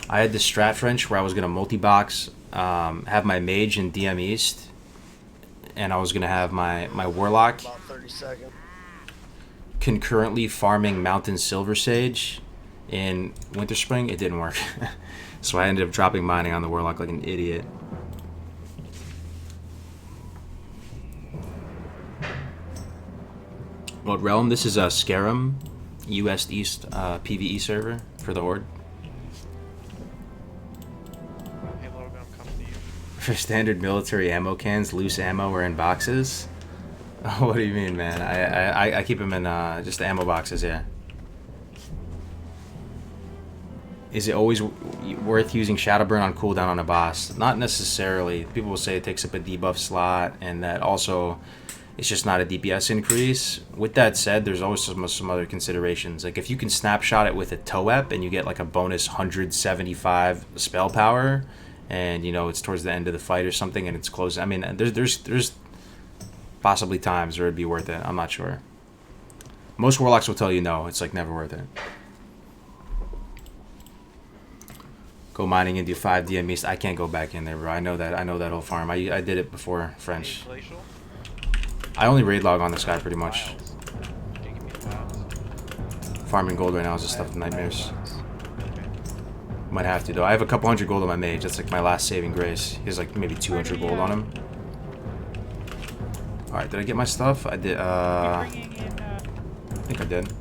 I had this strat, French, where I was going to multi-box, have my mage in DM East, and I was going to have my Warlock concurrently farming Mountain Silver Sage in Winter Spring. It didn't work. So I ended up dropping mining on the Warlock like an idiot. What realm? This is a Scarum, US East PvE server for the Horde. Hey Logan, I'm coming to you. For standard military ammo cans, loose ammo are in boxes. What do you mean, man? I keep them in just ammo boxes, yeah. Is it always worth using Shadowburn on cooldown on a boss? Not necessarily. People will say it takes up a debuff slot, and that also it's just not a DPS increase. With that said, there's always some other considerations. Like if you can snapshot it with a TOEP and you get like a bonus 175 spell power, and you know it's towards the end of the fight or something, and it's close. I mean, there's possibly times where it'd be worth it. I'm not sure. Most Warlocks will tell you no. It's like never worth it. Go mining and do 5 DM East. I can't go back in there, bro. I know that whole farm. I did it before, French. I only raid log on this guy pretty much. Farming gold right now is just stuff of nightmares. Might have to though. I have a couple hundred gold on my mage. That's like my last saving grace. He has like maybe 200 gold on him. Alright, did I get my stuff? I did, I think I did.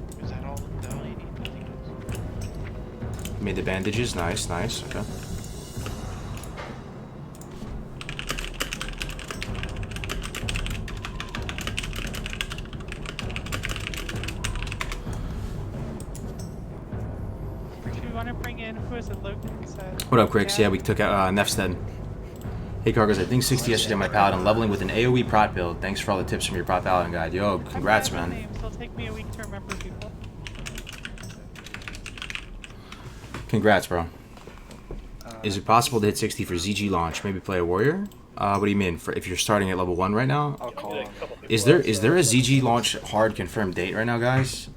Made the bandages. Nice, nice. Okay. What up, Cricks? Yeah, we took out Nefstead. Hey, Cargos, I think 60 yesterday on my Paladin, leveling with an AoE prot build. Thanks for all the tips from your prot Paladin guide. Yo, congrats, man. It'll take me a week to remember people. Congrats, bro. Is it possible to hit 60 for ZG launch? Maybe play a warrior? What do you mean? For if you're starting at level 1 right now? I'll call him. Is there a ZG launch hard confirmed date right now, guys?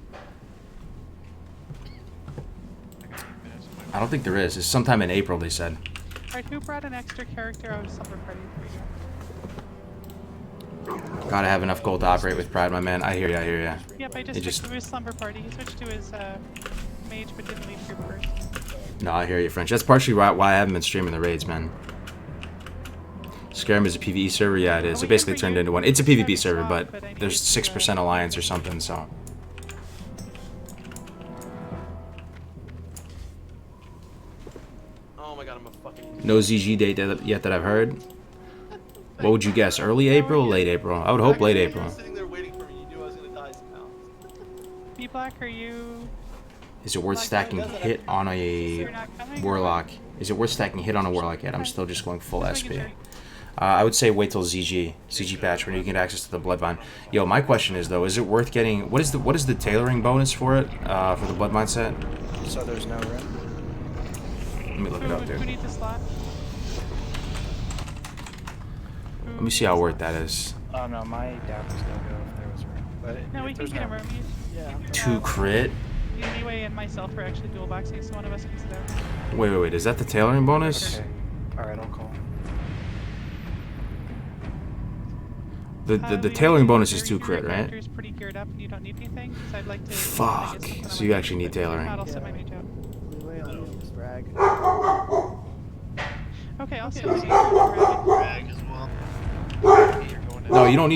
I don't think there is. It's sometime in April, they said. Alright, who brought an extra character out of Slumber Party for you? Gotta have enough gold to operate with Pride, my man. I hear ya, I hear ya. Yep, I just switched to his Slumber Party. He switched to his mage, but didn't leave group first. No, I hear you, French. That's partially why I haven't been streaming the raids, man. Scarum is a PvE server? Yeah, it is. It basically turned into one. It's a PvP server, but there's 6% alliance or something, so... No ZG date yet that I've heard. What would you guess? Early April or late April? I would hope late April. B-Black, are you... Is it worth stacking hit on a Warlock? Is it worth stacking hit on a Warlock yet? I'm still just going full SP. I would say wait till ZG patch when you get access to the Bloodvine. Yo, my question is though, is it worth getting... What is the tailoring bonus for it? For the Bloodvine set? So there's no rip. Let me look it up, dude. Who needs a slot? Let me see how worth that is. Oh no, my dad was gonna go if there was room. But No, we can get a room. Yeah. 2 crit? Anyway, and myself are actually dual boxing, so one of us can sit out. Wait. Is that the tailoring bonus? Okay. Alright, I'll call. The tailoring bonus is 2 crit, right? Pretty geared up and you don't need anything, so I'd like to... Fuck. So you actually need tailoring. I'll set my mage out. Okay, I'll set my mage out. No, you don't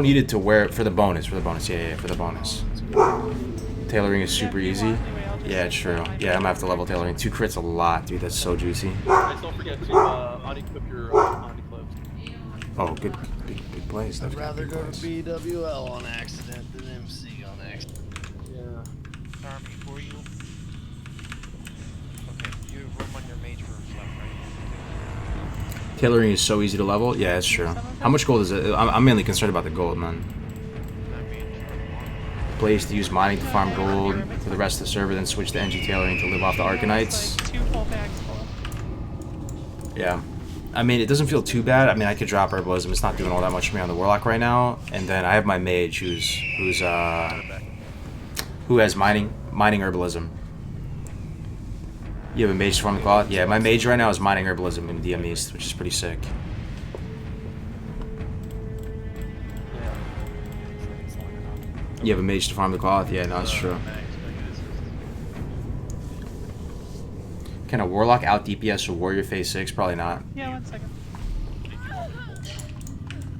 need it to wear it for the bonus. Yeah, for the bonus. Tailoring is super easy. Yeah, it's true. Yeah, I'm gonna have to level tailoring. 2 crits a lot, dude. That's so juicy. Guys, don't forget to unequip your unequipped. Oh, good plays. I'd rather go to BWL on accident than MC on accident. Yeah. Army for you. Okay, you have room on your mage rooms left, right? Tailoring is so easy to level. Yeah, it's true. How much gold is it? I'm mainly concerned about the gold, man. Place to use mining to farm gold for the rest of the server, then switch to NG tailoring to live off the Arcanites. Yeah. I mean, it doesn't feel too bad. I mean, I could drop Herbalism. It's not doing all that much for me on the Warlock right now. And then I have my mage who has mining Herbalism. You have a mage to farm the cloth? Yeah, my mage right now is mining Herbalism in DM East, which is pretty sick. You have a mage to farm the cloth? Yeah, no, that's true. Can a Warlock out DPS a Warrior phase 6? Probably not. Yeah, 1 second.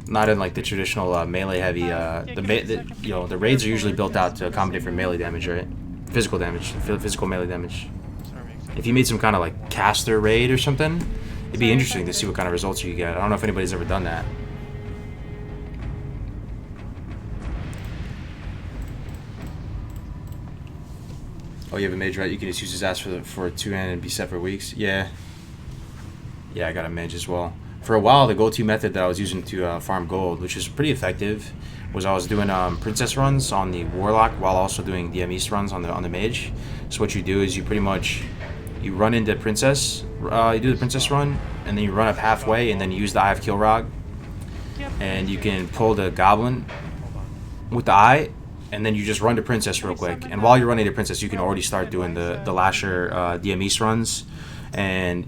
Not in like the traditional melee heavy. The raids are usually built out to accommodate for melee damage, right? Physical damage, physical melee damage. If you made some kind of like caster raid or something, it'd be interesting to see what kind of results you get. I don't know if anybody's ever done that. Oh, you have a mage, right? You can just use his ass for a 2-hand and be set for weeks. Yeah. Yeah, I got a mage as well. For a while, the go-to method that I was using to farm gold, which is pretty effective, was I was doing princess runs on the warlock while also doing DM East runs on the mage. So what you do is you pretty much run into princess, you do the princess run, and then you run up halfway, and then you use the Eye of Kilrog, and you can pull the goblin with the eye. And then you just run to princess real quick. And while you're running to princess, you can already start doing the Lasher DM East runs. And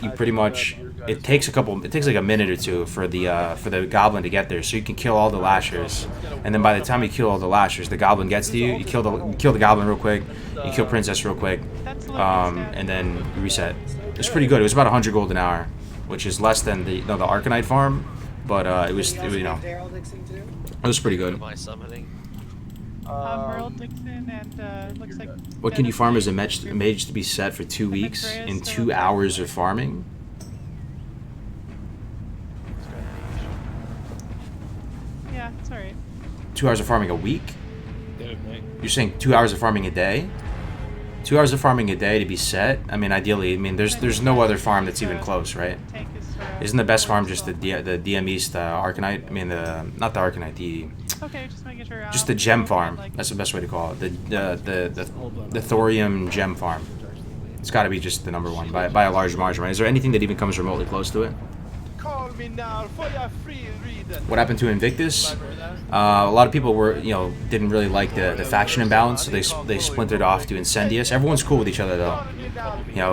you pretty much, it takes like a minute or two for the goblin to get there. So you can kill all the Lashers. And then by the time you kill all the Lashers, the goblin gets to you. You kill the goblin real quick. You kill princess real quick. And then you reset. It's pretty good. It was about 100 gold an hour, which is less than the Arcanite farm. But it was pretty good. Merle Dixon and looks like. What can you farm as a mage to be set for 2 weeks in 2 hours of farming? Yeah, it's alright. 2 hours of farming a week? You're saying 2 hours of farming a day? 2 hours of farming a day to be set? I mean, ideally, there's no other farm that's even close, right? Isn't the best farm just the DM East Arcanite? I mean, not the Arcanite, okay, just making sure. Just the gem farm. That's the best way to call it. The thorium gem farm. It's got to be just the number one by a large margin, right? Is there anything that even comes remotely close to it? What happened to Invictus? A lot of people didn't really like the faction imbalance, so they splintered off to Incendius. Everyone's cool with each other though,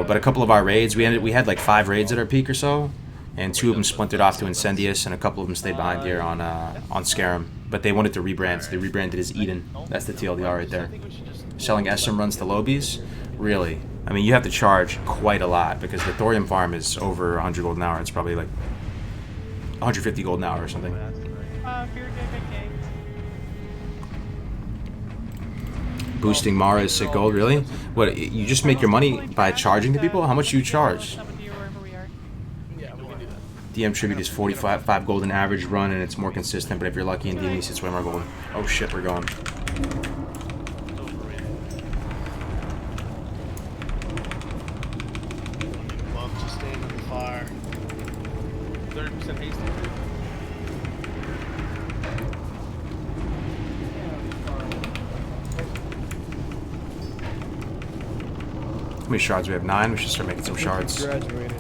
but a couple of our raids, we had like 5 raids at our peak or so, and 2 of them splintered off to Incendius, and a couple of them stayed behind here on Scarum. But they wanted to rebrand, so they rebranded as Eden. That's the TLDR right there. Selling SM runs to Lobies? Really? I mean, you have to charge quite a lot, because the thorium farm is over 100 gold an hour. It's probably like 150 gold an hour or something. Boosting Mara is sick gold, really? What, you just make your money by charging to people? How much do you charge? DM Tribute is 45 gold an average run, and it's more consistent, but if you're lucky in DM East, it's way more gold. Oh shit, we're going. Love to stand in the fire. 30% haste. How many shards we have? 9? We should start making some shards. Graduated.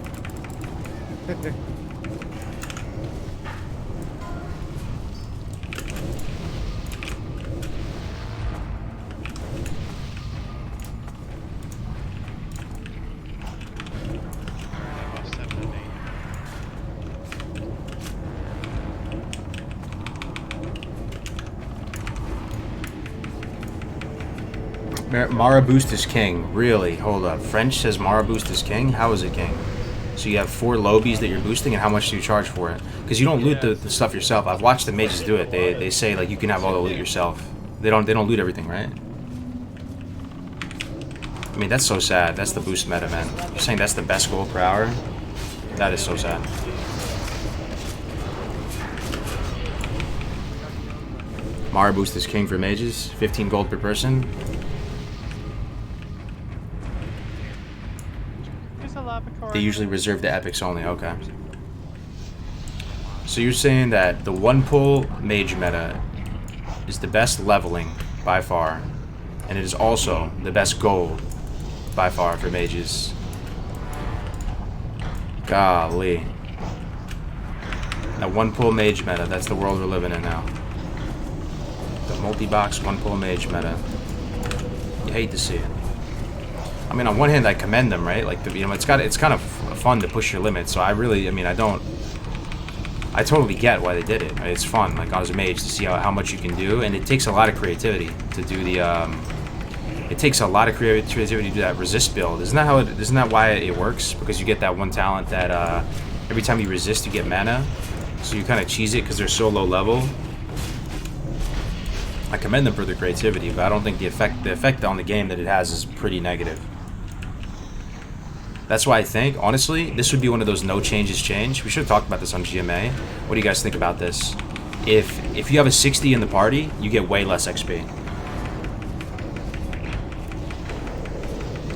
Mara boost is king. Really? Hold up. French says Mara boost is king? How is it king? So you have 4 lobies that you're boosting, and how much do you charge for it? Because you don't loot the stuff yourself. I've watched the mages do it. They say like you can have all the loot yourself. They don't loot everything, right? I mean, that's so sad. That's the boost meta, man. You're saying that's the best gold per hour? That is so sad. Mara boost is king for mages. 15 gold per person. They usually reserve the epics only. Okay. So you're saying that the 1-pull mage meta is the best leveling by far, and it is also the best gold by far for mages. Golly. That 1-pull mage meta, that's the world we're living in now. The multi-box 1-pull mage meta. You hate to see it. I mean, on one hand, I commend them, right? Like, it's kind of fun to push your limits. So I totally get why they did it. Right? It's fun, like as a mage, to see how much you can do, and it takes a lot of creativity to do the. It takes a lot of creativity to do that resist build. Isn't that why it works? Because you get that one talent that every time you resist, you get mana. So you kind of cheese it because they're so low level. I commend them for their creativity, but I don't think the effect on the game that it has is pretty negative. That's why I think, honestly, this would be one of those no changes change. We should have talked about this on GMA. What do you guys think about this? If you have a 60 in the party, you get way less XP.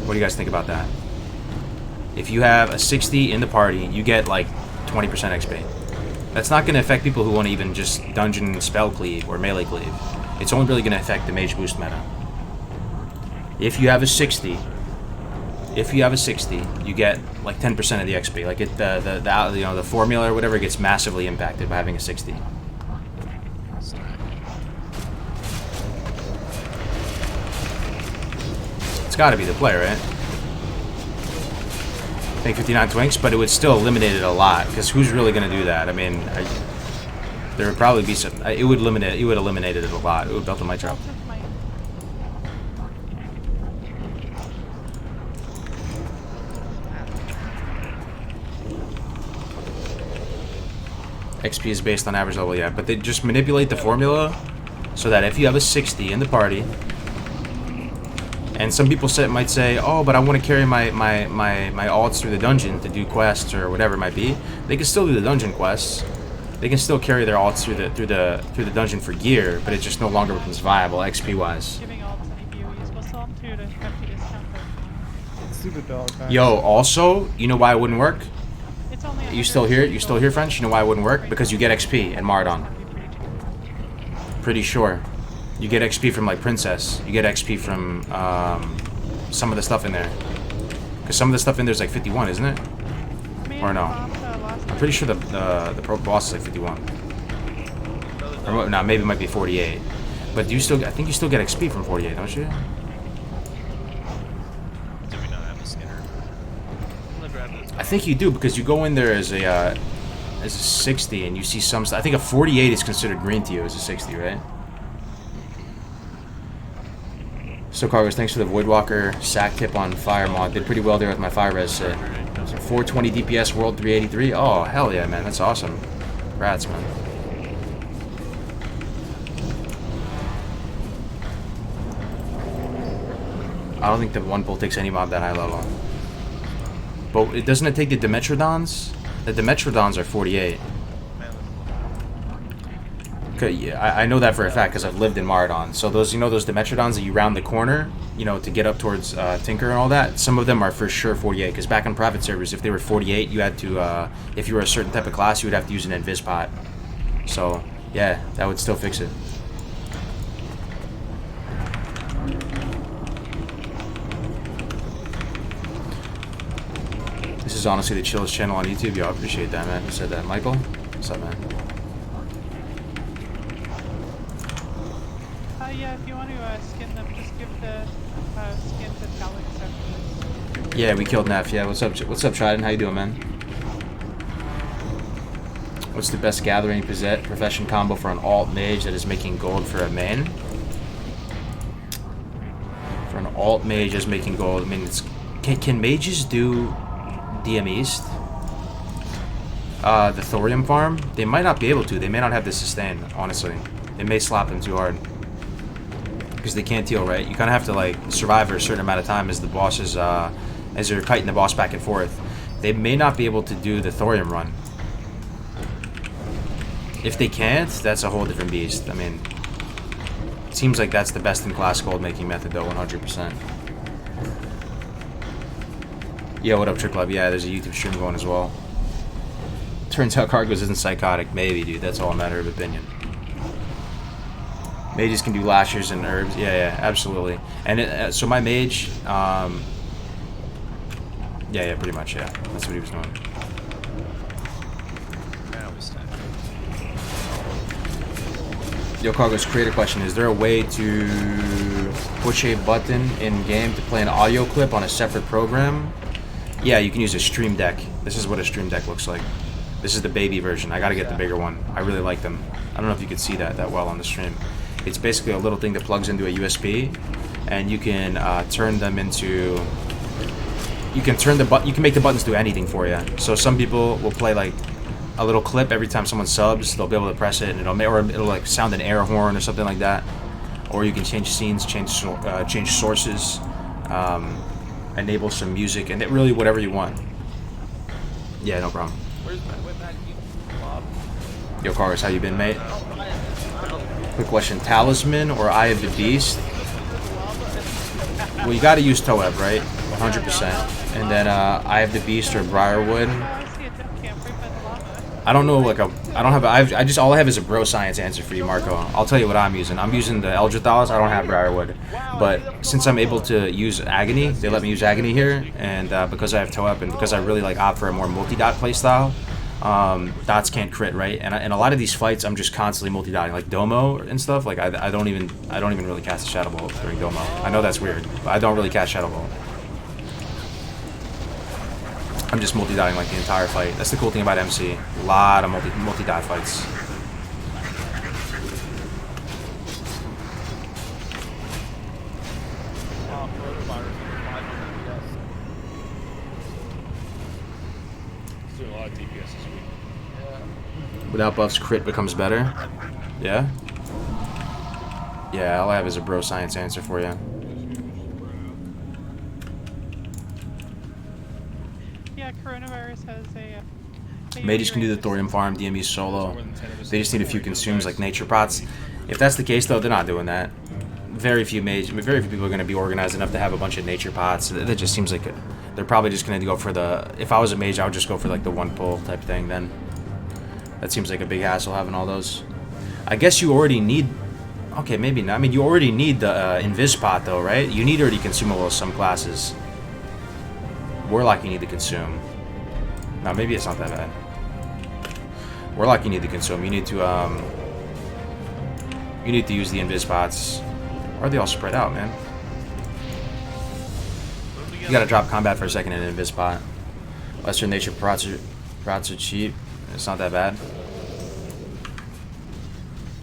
What do you guys think about that? If you have a 60 in the party, you get like 20% XP. That's not going to affect people who want to even just dungeon spell cleave or melee cleave. It's only really going to affect the mage boost meta. If you have a 60, you get like 10% of the XP. Like the formula or whatever gets massively impacted by having a 60. It's got to be the play, right? I think 59 twinks, but it would still eliminate it a lot. Because who's really going to do that? I mean, there would probably be some. It would eliminate it a lot. It would belt the might drop. XP is based on average level, yeah. But they just manipulate the formula so that if you have a 60 in the party. And some people might say, oh, but I want to carry my alts through the dungeon to do quests or whatever it might be. They can still do the dungeon quests. They can still carry their alts through the dungeon for gear, but it just no longer becomes viable XP wise. Yo, also, you know why it wouldn't work? You still here? You still here, French? You know why it wouldn't work? Because you get XP in Marathon. Pretty sure. You get XP from like Princess. You get XP from some of the stuff in there. Because some of the stuff in there is like 51, isn't it? Or no? I'm pretty sure the pro boss is like 51. Or no, maybe it might be 48. But do you still? I think you still get XP from 48, don't you? I think you do because you go in there as a 60 and you see some stuff. I think a 48 is considered green to you as a 60, right? So Carlos, thanks for the Voidwalker sack tip on fire mod. Did pretty well there with my fire res set. 420 DPS world 383. Oh hell yeah, man, that's awesome. Congrats, man. I don't think the one pull takes any mob that high level. But doesn't it take the Dimetrodons? The Dimetrodons are 48. Yeah, I know that for a fact because I've lived in Marathon. So those, those Dimetrodons that you round the corner, to get up towards Tinker and all that, some of them are for sure 48. Because back on private servers, if they were 48, you had to, if you were a certain type of class, you would have to use an invis pot. So yeah, that would still fix it. This is honestly the chillest channel on YouTube. Yo, I appreciate that, man. Who said that? Michael? What's up, man? Yeah, if you want to skin them, just give the skin to Alex. Yeah, we killed Neff. Yeah, what's up? What's up, Trident? How you doing, man? What's the best gathering profession combo for an alt mage that is making gold for a main? For an alt mage is making gold. I mean, can mages do DM East? The thorium farm? They might not be able to. They may not have the sustain, honestly. It may slap them too hard. Because they can't heal, right? You kind of have to like survive for a certain amount of time as the bosses, as they're kiting the boss back and forth. They may not be able to do the thorium run. If they can't, that's a whole different beast. I mean, it seems like that's the best in class gold making method though, 100%. Yo, what up, Trick Club? Yeah, there's a YouTube stream going as well. Turns out Cargos isn't psychotic. Maybe, dude. That's all a matter of opinion. Mages can do lashers and herbs. Yeah, absolutely. And so my mage, yeah, pretty much, yeah. That's what he was doing. Yo, Cargos, create a question. Is there a way to push a button in game to play an audio clip on a separate program? Yeah, you can use a stream deck. This is what a stream deck looks like. This is the baby version. I gotta get the bigger one. I really like them. I don't know if you could see that well on the stream. It's basically a little thing that plugs into a USB, and you can turn them into. You can make the buttons do anything for you. So some people will play like a little clip every time someone subs. They'll be able to press it, and it'll like sound an air horn or something like that. Or you can change scenes, change sources, enable some music, and really whatever you want. Yeah, no problem. Where's Matt? Bob? Yo, Cars, how you been, mate? Quick question: Talisman or Eye of the Beast? Well, you got to use Toeb, right? 100%. And then Eye of the Beast or Briarwood. I don't know, like all I have is a bro science answer for you, Marco. I'll tell you what I'm using. I'm using the Eldrithalis. I don't have Briarwood, but since I'm able to use Agony, they let me use Agony here, and because I have Toep and because I really like opt for a more multi-dot playstyle, dots can't crit, right? And in a lot of these fights, I'm just constantly multi-dotting, like Domo and stuff. Like I don't even really cast a Shadow Bolt during Domo. I know that's weird, but I don't really cast Shadow Bolt. I'm just multi-dotting like the entire fight. That's the cool thing about MC. A lot of multi-dot fights. He's doing a lot of DPS this week. Without buffs, crit becomes better. Yeah? Yeah, all I have is a bro science answer for you. Coronavirus has a Mages can do the thorium farm, DME solo. They just need a few consumes like nature pots. If that's the case, though, they're not doing that. Very few people are going to be organized enough to have a bunch of nature pots. That just seems like they're probably just going to go for the. If I was a mage, I would just go for like the one pull type thing. Then that seems like a big hassle having all those. I guess you already need. Okay, maybe not. I mean, you already need the invis pot though, right? You need already consumables some classes. Warlock, you need to consume. No, maybe it's not that bad. Warlock, you need to consume. You need to use the invis pots. Or are they all spread out, man? You gotta drop combat for a second in an invis pot. Lesser nature prots are cheap. It's not that bad.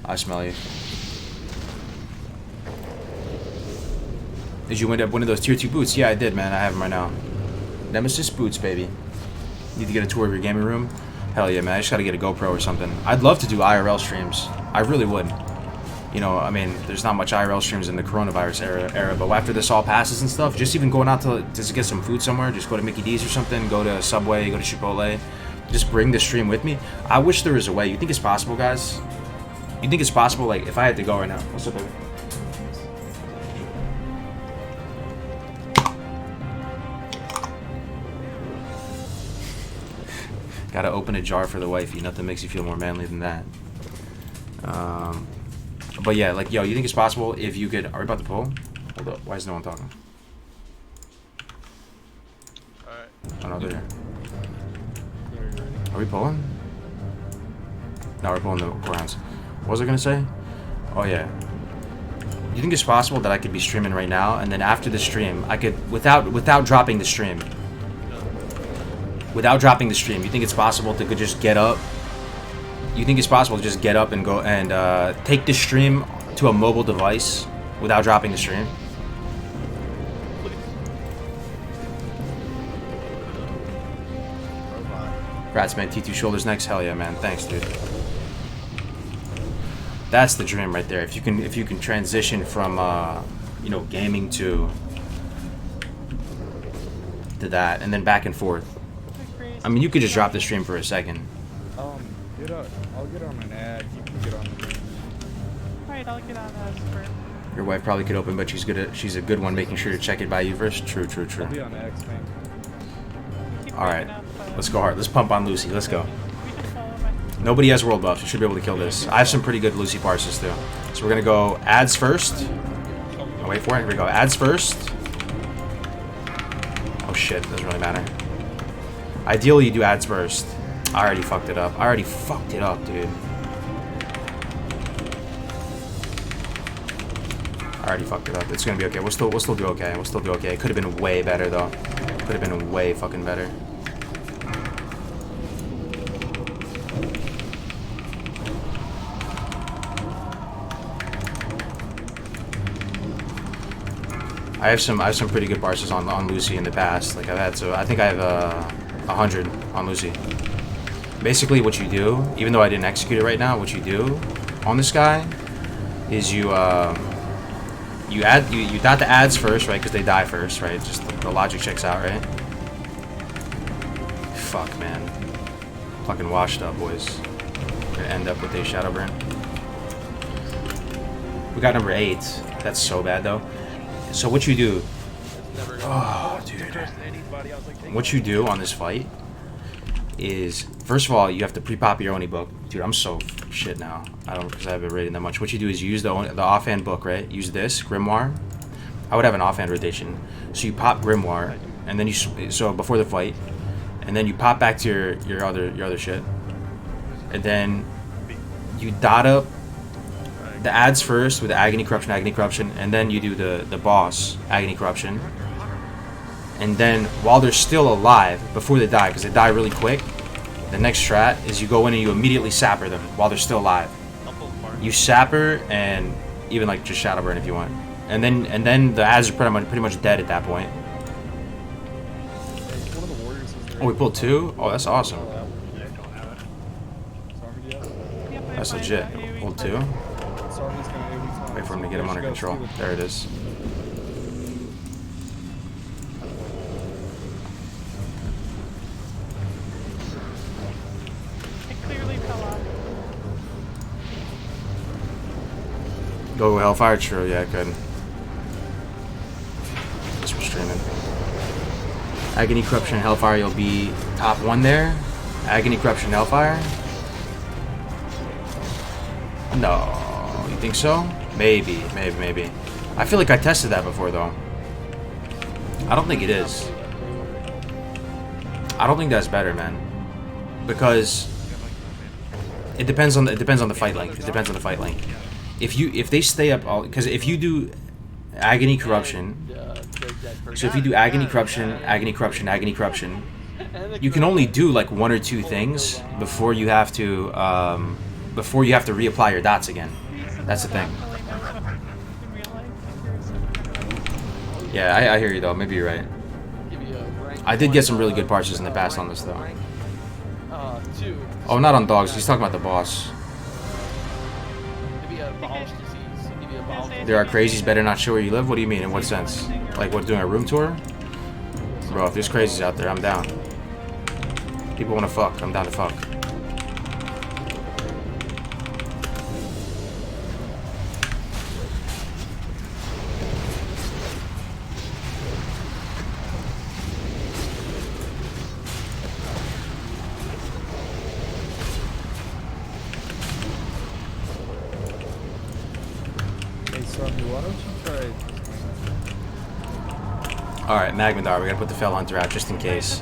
I smell you. Did you wind up one of those tier 2 boots? Yeah, I did, man. I have them right now. Nemesis boots, baby. Need to get a tour of your gaming room? Hell yeah, man. I just gotta get a GoPro or something. I'd love to do IRL streams. I really would. You know, I mean, there's not much IRL streams in the coronavirus era, but after this all passes and stuff, just even going out to just get some food somewhere, just go to Mickey D's or something, go to Subway, go to Chipotle, just bring the stream with me. I wish there was a way. You think it's possible, guys? You think it's possible, like, if I had to go right now? What's up, baby? Gotta open a jar for the wifey. Nothing makes you feel more manly than that. But yeah, like, yo, you think it's possible if you could... Are we about to pull? Hold up. Why is no one talking? Alright. Oh, no, they're here. Are we pulling? No, we're pulling the core rounds. What was I gonna say? Oh, yeah. You think it's possible that I could be streaming right now, and then after the stream, I could... Without dropping the stream... Without dropping the stream, you think it's possible to just get up? You think it's possible to just get up and go and take the stream to a mobile device without dropping the stream? Congrats, man. T2 shoulders next. Hell yeah, man. Thanks, dude. That's the dream right there. If you can transition from you know, gaming to that, and then back and forth. I mean, you could just drop the stream for a second. I'll get on an ad. You can get on the stream. Alright, I'll get on as for... Your wife probably could open, but she's a good one making sure to check it by you first. True. I'll be on X, man. Alright, let's go hard. Let's pump on Lucy. Let's go. Nobody has world buffs. You should be able to kill this. I have some pretty good Lucy parses too. So we're gonna go ads first. Oh, wait for it. Here we go. Ads first. Oh shit, doesn't really matter. Ideally, you do ads first. I already fucked it up. Dude. I already fucked it up. It's gonna be okay. We'll still do okay. It could have been way better though. Could have been way fucking better. I have some pretty good parses on Lucy in the past. Like I think I have 100 on Lucy. basically what you do, even though I didn't execute it right now, what you do on this guy is you dot the ads first, right? Because they die first, right? Just the logic checks out, right? Fuck, man. Fucking washed up, boys. We're gonna end up with a shadow burn. We got number 8. That's so bad, though. So what you do... Oh, dude. What you do on this fight is, first of all, you have to pre-pop your Oni book. Dude, I'm so shit now. I don't, because I haven't rated that much. What you do is you use the offhand book, right? Use this, Grimoire. I would have an offhand rotation. So you pop Grimoire, and then you, so before the fight, and then you pop back to your other shit. And then you dot up the ads first with Agony Corruption, and then you do the boss, Agony Corruption. And then, while they're still alive, before they die, because they die really quick, the next strat is you go in and you immediately sapper them while they're still alive. You sapper and even like just shadow burn if you want. And then the ads are pretty much dead at that point. Oh, we pulled 2? Oh, that's awesome. That's legit. Pulled 2. Wait for him to get him under control. There it is. Go Hellfire, true, yeah, good. Guess we're streaming. Agony, Corruption, Hellfire, you'll be top 1 there. Agony, Corruption, Hellfire. No, you think so? Maybe. I feel like I tested that before, though. I don't think it is. I don't think that's better, man. Because it depends on the fight length. It depends on the fight length. If they stay up all, because if you do Agony Corruption, so if you do Agony Corruption, you can only do like 1 or 2 things before you have to reapply your dots again. That's the thing. Yeah, I hear you though. Maybe you're right. I did get some really good parses in the past on this though. Oh, not on dogs. He's talking about the boss. There are crazies better not sure where you live? What do you mean? In what sense? Like what, doing a room tour? Bro, if there's crazies out there, I'm down. People want to fuck. I'm down to fuck. Alright, Magmadar, we gotta put the Fell Hunter out just in case.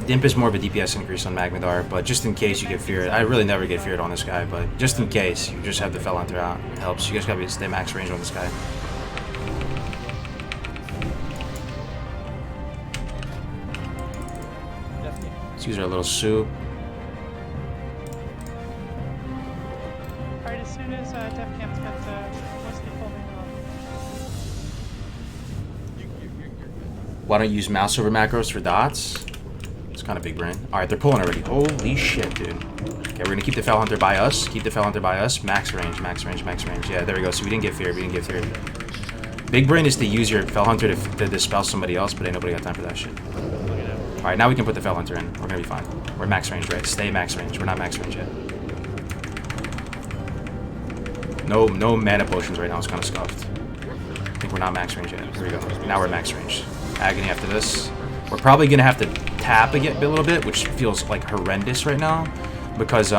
Dimp is more of a DPS increase on Magmadar, but just in case you get feared. I really never get feared on this guy, but just in case, you just have the Fell Hunter out. It helps. You guys gotta stay max range on this guy. Let's use our little soup. Alright, as soon as Def Camp's got mostly folding off. Why don't you use mouse over macros for dots? It's kind of big brain. Alright, they're pulling already. Holy shit, dude. Okay, we're gonna keep the Fell Hunter by us. Max range. Yeah, there we go. So we didn't get feared. Big brain is to use your Fell Hunter to dispel somebody else, but ain't nobody got time for that shit. Alright, now we can put the Fell Hunter in. We're gonna be fine. We're max range, right? Stay max range. We're not max range yet. No mana potions right now. It's kind of scuffed. I think we're not max range yet. Here we go. Now we're max range. Agony after this. We're probably gonna have to tap a little bit, which feels like horrendous right now, because we're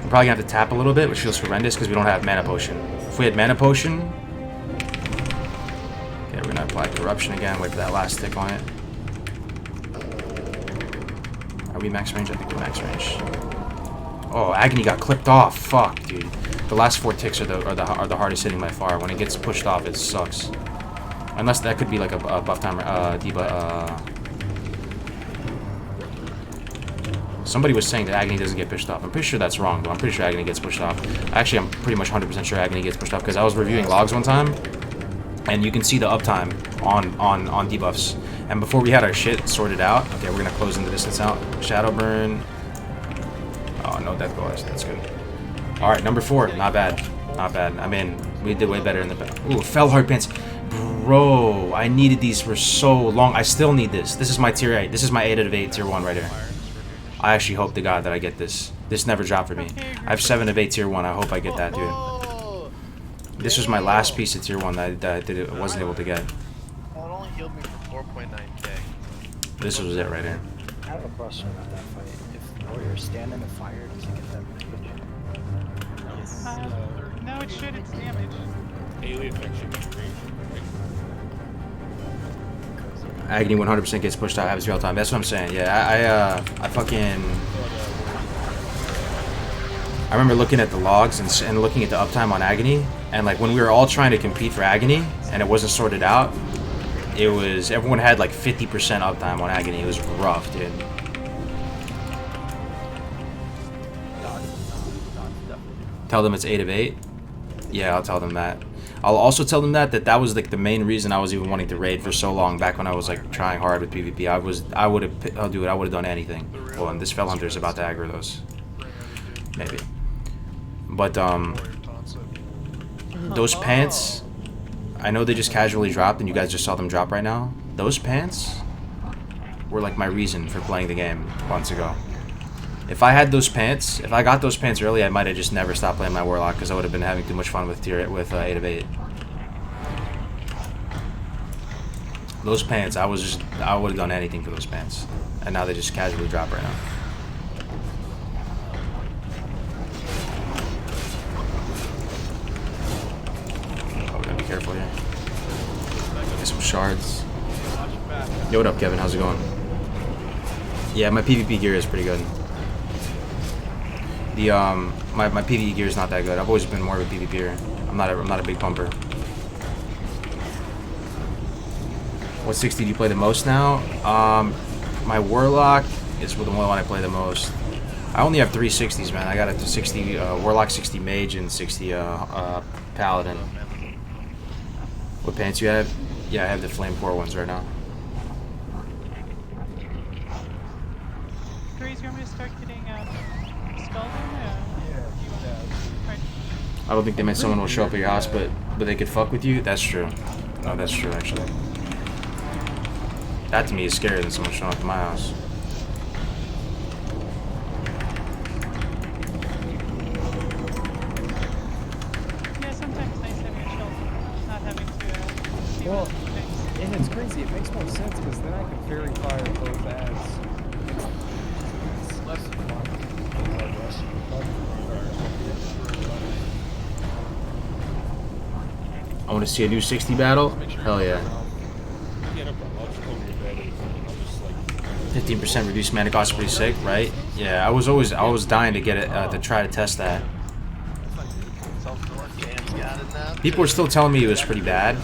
probably gonna have to tap a little bit, which feels horrendous because we don't have mana potion. If we had mana potion, okay, we're gonna apply corruption again. Wait for that last tick on it. Are we max range? I think we're max range. Oh, Agony got clipped off. Fuck, dude. The last 4 ticks are the hardest hitting by far. When it gets pushed off, it sucks. Unless that could be like a buff timer, somebody was saying that Agony doesn't get pushed off. I'm pretty sure that's wrong, though. I'm pretty sure Agony gets pushed off. Actually, I'm pretty much 100% sure Agony gets pushed off, because I was reviewing logs one time, and you can see the uptime on debuffs. And before we had our shit sorted out, okay, we're gonna close into distance out. Shadow burn. no death goals. That's good. All right, number 4. Not bad. Not bad. I mean, we did way better in the back. Ooh, Felhard pants. Bro, I needed these for so long. I still need this. This is my tier 8. This is my 8 out of 8 tier 1 right here. I actually hope to God that I get this. This never dropped for me. I have 7 of 8 tier 1. I hope I get that, dude. This was my last piece of tier 1 that I wasn't able to get. Well, it only healed me for 4.9k. This was it right here. I have a question about that fight. If the warriors stand in the fire, does it get them rage? No, it should. It's damage. Alien infection. Agony 100% gets pushed out happens all the time. That's what I'm saying. Yeah, I fucking... I remember looking at the logs and looking at the uptime on Agony, and like when we were all trying to compete for Agony and it wasn't sorted out, it was... Everyone had like 50% uptime on Agony. It was rough, dude. Tell them it's 8 of 8? Yeah, I'll tell them that. I'll also tell them that was like the main reason I was even wanting to raid for so long back when I was like trying hard with PvP. I would have done anything. Well, and this Fell Hunter is about to aggro those. Maybe. But those pants, I know they just casually dropped and you guys just saw them drop right now. Those pants were like my reason for playing the game months ago. If I had those pants, if I got those pants early, I might have just never stopped playing my Warlock because I would have been having too much fun with 8 of 8. Those pants, I would have done anything for those pants, and now they just casually drop right now. Oh, we gotta be careful here. Get some shards. Yo, what up, Kevin? How's it going? Yeah, my PvP gear is pretty good. The my PvE gear is not that good. I've always been more of a PvPer. I'm not a big pumper. What 60 do you play the most now? My Warlock is the one I play the most. I only have 3 60s, man. I got a 60 Warlock, 60 Mage, and 60 Paladin. What pants you have? Yeah, I have the Flame Core ones right now. Grace, you want me to start getting I don't think they meant someone will show up at your house, but they could fuck with you. That's true. No, that's true actually. That to me is scarier than someone showing up at my house. Yeah, sometimes it's nice having a shelter, not having to. Well, and it's crazy. It makes more sense because then I can fairy fire both as. It's less than fun. I want to see a new 60 battle. Hell yeah. 15% reduced mana cost is pretty sick, right? Yeah, I was dying to get it to try to test that. People were still telling me it was pretty bad.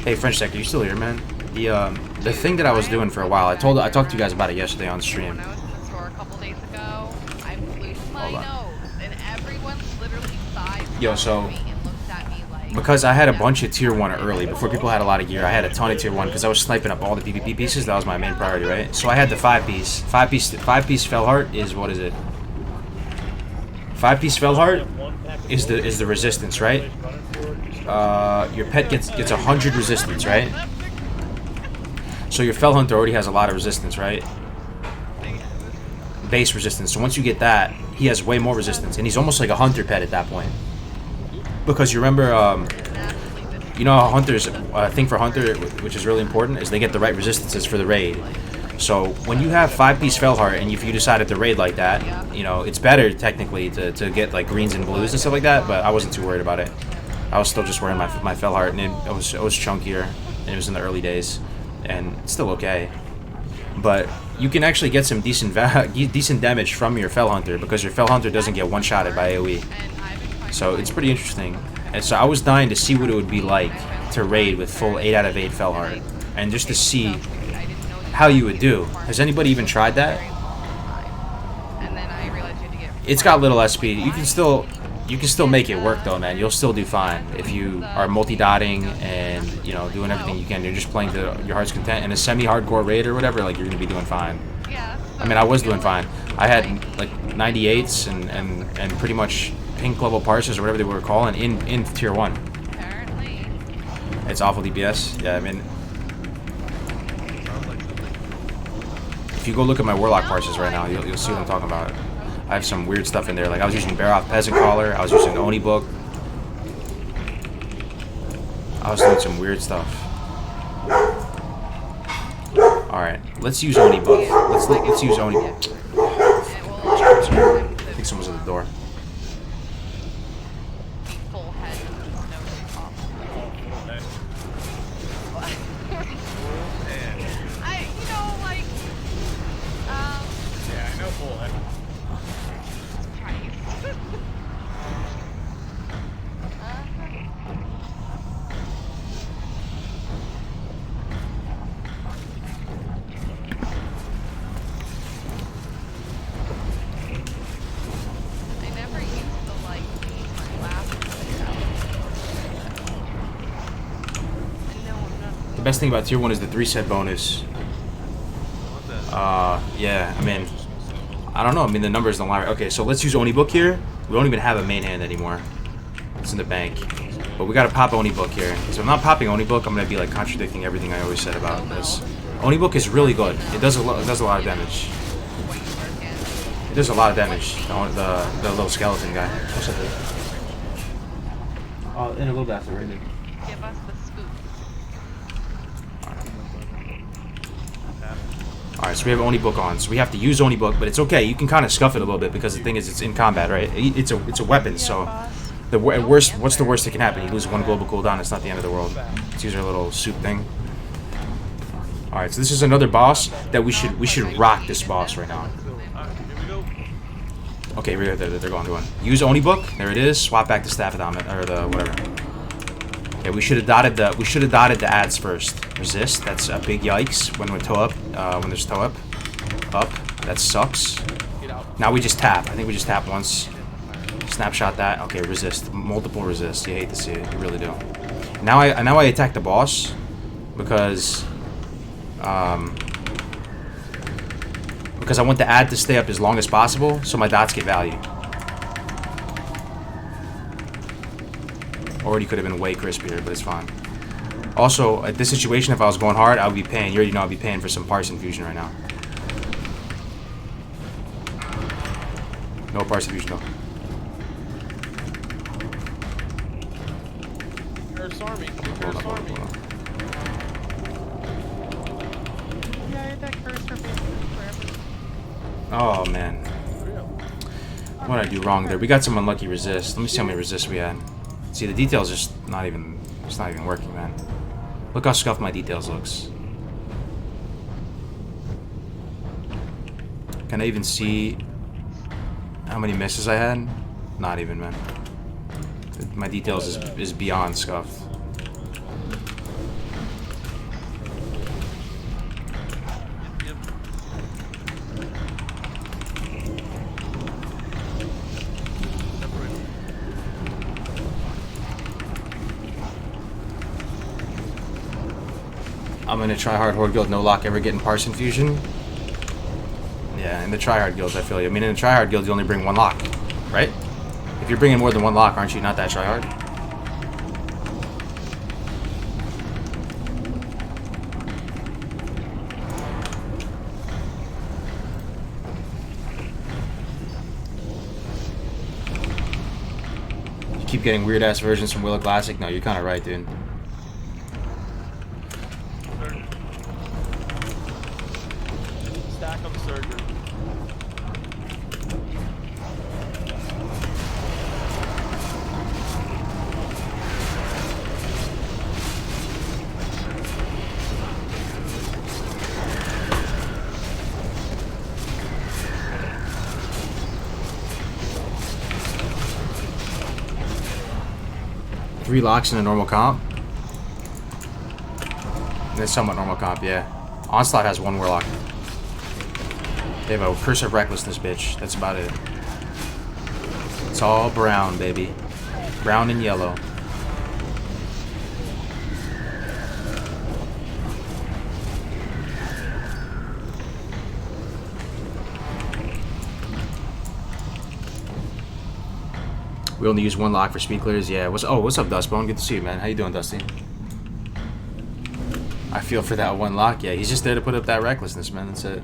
Hey, French Sector, you still here, man? The thing that I was doing for a while, I talked to you guys about it yesterday on stream. When I was in the store a couple days ago, I blew my nose, and everyone literally sighed. Yo, so because I had a bunch of tier 1 early, before people had a lot of gear, I had a ton of tier 1 because I was sniping up all the PvP pieces. That was my main priority, right? So I had the 5-piece. 5-piece Felheart is, what is it? 5-piece Felheart is the resistance, right? Your pet gets 100 resistance, right? So your Fell Hunter already has a lot of resistance, right? Base resistance. So once you get that, he has way more resistance, and he's almost like a hunter pet at that point. Because you remember, you know how hunters, thing for hunter, which is really important, is they get the right resistances for the raid. So when you have 5-piece Felheart, and if you decided to raid like that, you know, it's better technically to get like greens and blues and stuff like that, but I wasn't too worried about it. I was still just wearing my Felheart, and it was chunkier, and it was in the early days, and it's still okay. But you can actually get some decent damage from your Fell Hunter because your Fell Hunter doesn't get one-shotted by AoE. So it's pretty interesting. And so I was dying to see what it would be like to raid with full 8 out of 8 Felheart, and just to see how you would do. Has anybody even tried that? It's got little SP. You can still make it work though, man. You'll still do fine if you are multi-dotting and, you know, doing everything you can. You're just playing to your heart's content. In a semi-hardcore raid or whatever, like, you're gonna be doing fine. I mean, I was doing fine. I had like 98s and pretty much pink level parsers or whatever they were calling in tier 1. Apparently. It's awful DPS. Yeah, I mean, if you go look at my Warlock parsers right now, you'll see what I'm talking about. I have some weird stuff in there. Like I was using Baroth Peasant Caller. I was using Oni Book. I was doing some weird stuff. All right, let's use Oni Book. Let's use Oni Book. I think someone's at the door. Full head with no top. You know, like, Yeah, I know full head. Christ. I never used to like use my glasses. No, I'm not. The best thing about tier 1 is the 3-set bonus. Yeah, I mean, I don't know. I mean, the numbers don't lie. Okay, so let's use Oni Book here. We don't even have a main hand anymore. It's in the bank. But we gotta pop Oni Book here. So if I'm not popping Oni Book, I'm gonna be like contradicting everything I always said about this. Oni Book is really good. It does a lot of damage. It does a lot of damage. The little skeleton guy. What's up, dude? Oh, in a little bit after, right? Give us the scoop. Alright, so we have Oni Book on. So we have to use Oni Book, but it's okay. You can kind of scuff it a little bit because the thing is it's in combat, right? It's a weapon, so at worst, what's the worst that can happen? You lose 1 global cooldown, it's not the end of the world. Let's use our little soup thing. Alright, so this is another boss that we should rock this boss right now. Okay, they're going. Use Oni Book. There it is. Swap back to Staff of Dominant or the whatever. Okay, we should have dotted the ads first. Resist. That's a big yikes when we're toe up. When there's toe up. Up. That sucks. Now we just tap. I think we just tap once. Snapshot that. Okay, resist. Multiple resist. You hate to see it. You really do. Now I attack the boss because I want the ad to stay up as long as possible so my dots get value. Already could have been way crispier, but it's fine. Also, at this situation, if I was going hard, I would be paying. You already know I'd be paying for some Parse Infusion right now. No Parse Infusion, though. Curse Army. Curse Army. Yeah, I had that cursor basically forever. Oh, man. What did I do wrong there? We got some unlucky resist. Let me see how many resists we had. See, the details just not even... It's not even working, man. Look how scuffed my details looks. Can I even see how many misses I had? Not even, man. My details is beyond scuffed. I'm in a tryhard horde guild, no lock ever getting Parse Infusion. Yeah, in the tryhard guilds, I feel you. I mean, in the tryhard guild, you only bring 1 lock, right? If you're bringing more than 1 lock, aren't you not that tryhard? You keep getting weird ass versions from WoW Classic. No, you're kind of right, dude. Stack on the surgery. Three locks in a normal comp. It's somewhat normal comp, yeah. Onslaught has 1 Warlock. They have a Curse of Recklessness, bitch. That's about it. It's all brown, baby. Brown and yellow. We only use one lock for speed clears. Yeah. What's up, Dustbone? Good to see you, man. How you doing, Dusty? I feel for that one lock. Yeah, he's just there to put up that recklessness, man. That's it.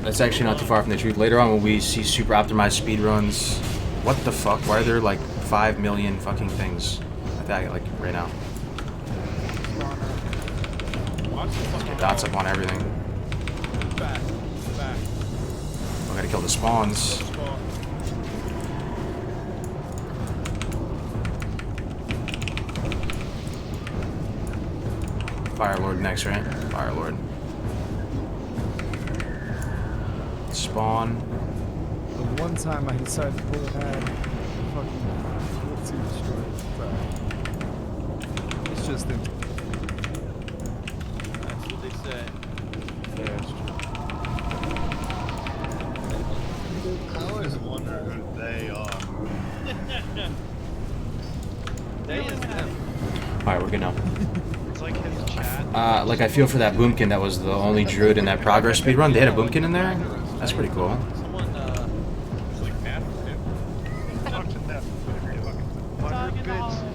That's actually not too far from the truth. Later on when we see super optimized speed runs, what the fuck? Why are there like 5 million fucking things like right now? Get dots up on everything. I gotta kill the spawns. Firelord next, right? Firelord. Spawn. The one time I decided to pull a pad, fucking let's see destroyed. It's just in. That's what they say. Yeah, it's true. I always wonder who they are. They is them. Alright, we're good now. It's like his chat. Like I feel for that Boomkin that was the only druid in that progress speedrun. They had a Boomkin in there? That's pretty cool. Someone, It's like Matt. Talk to Matt. Dog in the hallway.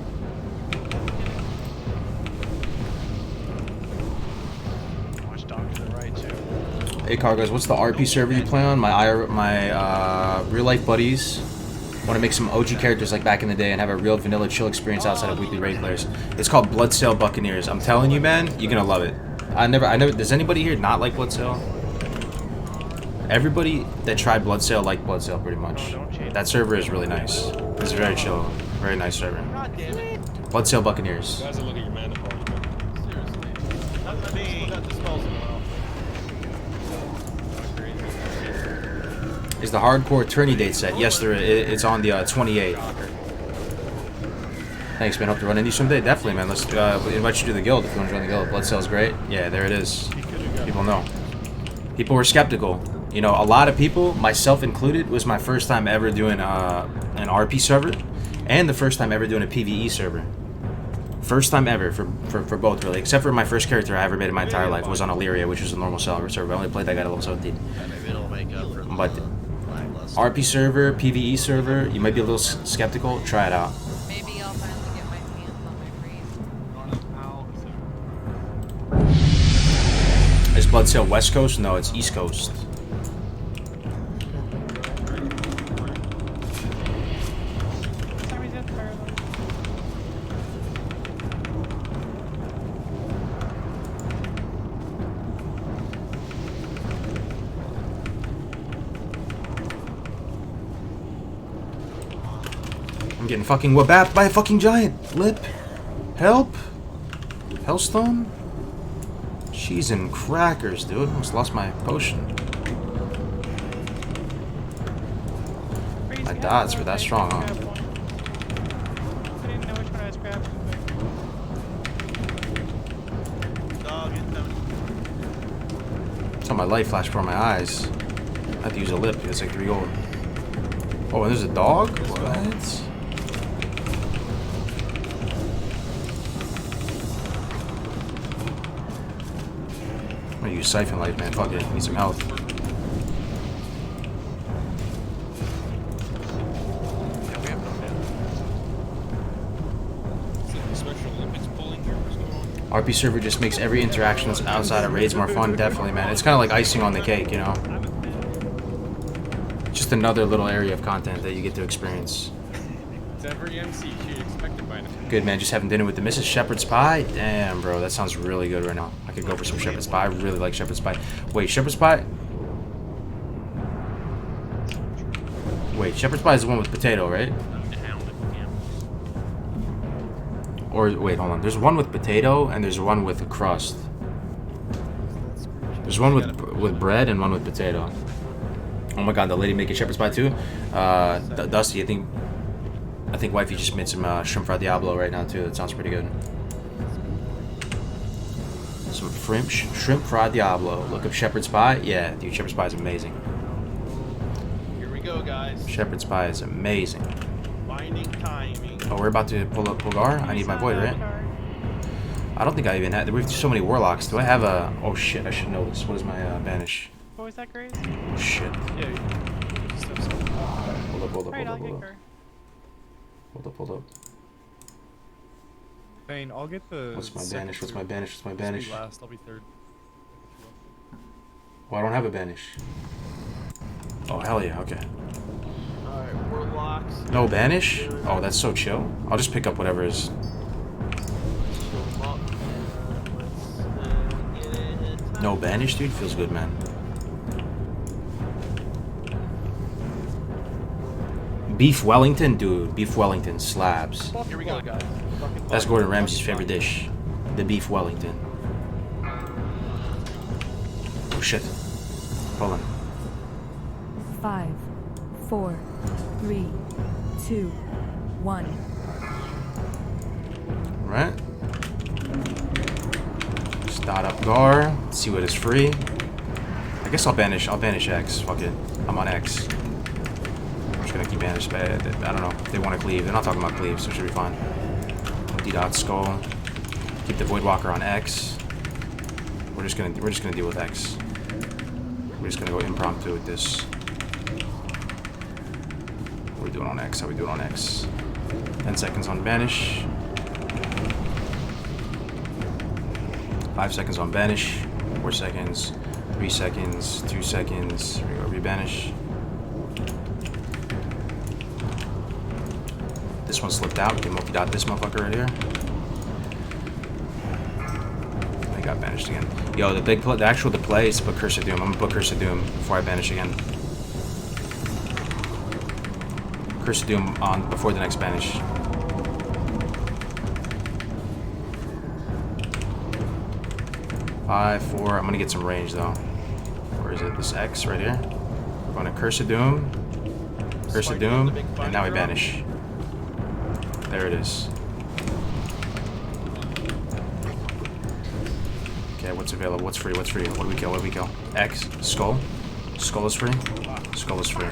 Watch dog to the right too. Hey Cargos, what's the RP server you play on? My real life buddies want to make some OG characters like back in the day and have a real vanilla chill experience outside of weekly raid players. It's called Bloodsail Buccaneers. I'm telling you, man, you're gonna love it. I never. Does anybody here not like Bloodsail? Everybody that tried Bloodsail liked Bloodsail pretty much. That server is really nice. It's very chill, very nice server. God damn it. Bloodsail Buccaneers. Guys are looking at your mana bar. Seriously. That's me. That dispels it well. Is the hardcore tourney date set? Yes, there is. It's on the 28th. Thanks, man. Hope to run into you someday. Definitely, man. Let's invite you to the guild if you want to join the guild. Bloodsail's great. Yeah, there it is. People know. People were skeptical. You know, a lot of people, myself included, was my first time ever doing an RP server, and the first time ever doing a PvE server. First time ever for both, really. Except for my first character I ever made in my entire life was on Illyria, which was a normal server. I only played that guy at level 17. Yeah, maybe it'll make up for But lackluster. RP server, PvE server, you might be a little skeptical. Try it out. Maybe I'll finally get my hands on my freeze. Is Bloodsail West Coast? No, it's East Coast. Somebody's at the fire lord. I'm getting fucking whabapped by a fucking giant. Lip. Help. Hellstone? Cheese and crackers, dude. Almost lost my potion. My dots were that strong, huh? I didn't know which one I was grabbing. Dog in them. Saw my light flash before my eyes. I have to use a lip. It's like 3 gold. Oh, and there's a dog? What? I'm gonna use Siphon Light, man. Fuck it. Need some health. Yeah, we have no damage. Is it the Special Olympics pulling here? What's going on? RP server just makes every interaction that's outside of raids more fun. Definitely, man. It's kind of like icing on the cake, you know? Just another little area of content that you get to experience. It's every MC you'd expect it by now. Good, man. Just having dinner with the Mrs. Shepherd's Pie. Damn, bro. That sounds really good right now. I could go for some Shepherd's Pie. I really like Shepherd's Pie. Wait, Shepherd's Pie? Wait, Shepherd's Pie is the one with potato, right? Or, wait, hold on. There's one with potato, and there's one with a crust. There's one with bread and one with potato. Oh my god, the lady making Shepherd's Pie too? Dusty, I think wifey just made some shrimp fried Diablo right now too. That sounds pretty good. Some shrimp fried Diablo. Look up Shepherd's Pie. Yeah, dude, Shepherd's Pie is amazing. Here we go, guys. Shepherd's Pie is amazing. Binding timing. Oh, we're about to pull up Pulgar. I need my void, right? I don't think I even had. We have so many warlocks. Do I have a? Oh shit! I should know this. What is my banish? What was that, Grace? Oh shit! Yeah. Hold up! Hold up! Alright, I'll Hold get up! her. Hold up! Hold up! Thane, I'll get the. What's my second banish? What's two. my banish? What's my Just be banish? last. I'll be third. Oh, I don't have a banish. Oh hell yeah! Okay. Alright, warlocks. No banish? Oh, that's so chill. I'll just pick up whatever is. No banish, dude? Feels good, man. Beef Wellington? Dude, beef Wellington slabs. Here we go, guys. That's Gordon Ramsay's favorite dish. The beef Wellington. Oh shit. Hold on. 5, 4, 3, 2, 1. Right. Start up Gar. Let's see what is free. I guess I'll banish X. Fuck it. I'm on X. I'm just gonna keep banish bad. I don't know. If they want to cleave. They're not talking about cleave, so it should be fine. D-dot skull. Keep the Voidwalker on X. We're just gonna deal with X. We're just gonna go impromptu with this. What are we doing on X? How are we doing on X? 10 seconds on banish. 5 seconds on banish. 4 seconds. 3 seconds. 2 seconds. Here we go. Rebanish. This one slipped out. We can multi-dot this motherfucker right here. I got banished again. Yo, the play is to book Curse of Doom. I'm gonna book Curse of Doom before I banish again. Curse of Doom on before the next banish. Five, 4. I'm gonna get some range though. Where is it? This X right here. We're going to Curse of Doom. Curse of Doom, and now we banish. There it is. Okay, what's available? What's free? What's free? What do we kill? What do we kill? X. Skull. Skull is free. Skull is free.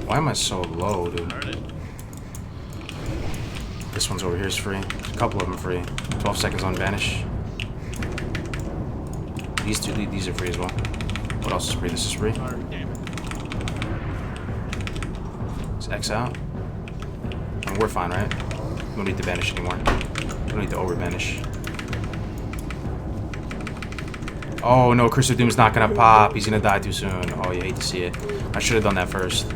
Why am I so low, dude? This one's over here is free. A couple of them free. 12 seconds on banish. These are free as well. What else is free? This is free. Is X out? I mean, we're fine, right? We don't need to banish anymore. We don't need to over banish. Oh no, Curse of Doom's not gonna pop. He's gonna die too soon. Oh, you hate to see it. I should have done that first.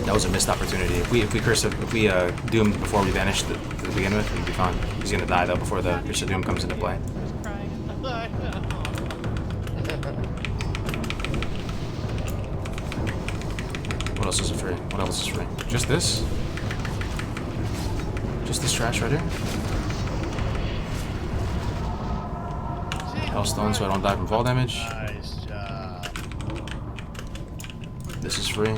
That was a missed opportunity. If we doomed before we vanished to begin with, we'd be fine. He's gonna die though before the Curse of Doom comes into play. What else is free? What else is free? Just this? Just this trash right here? Hellstone so I don't die from fall damage. Nice job. This is free.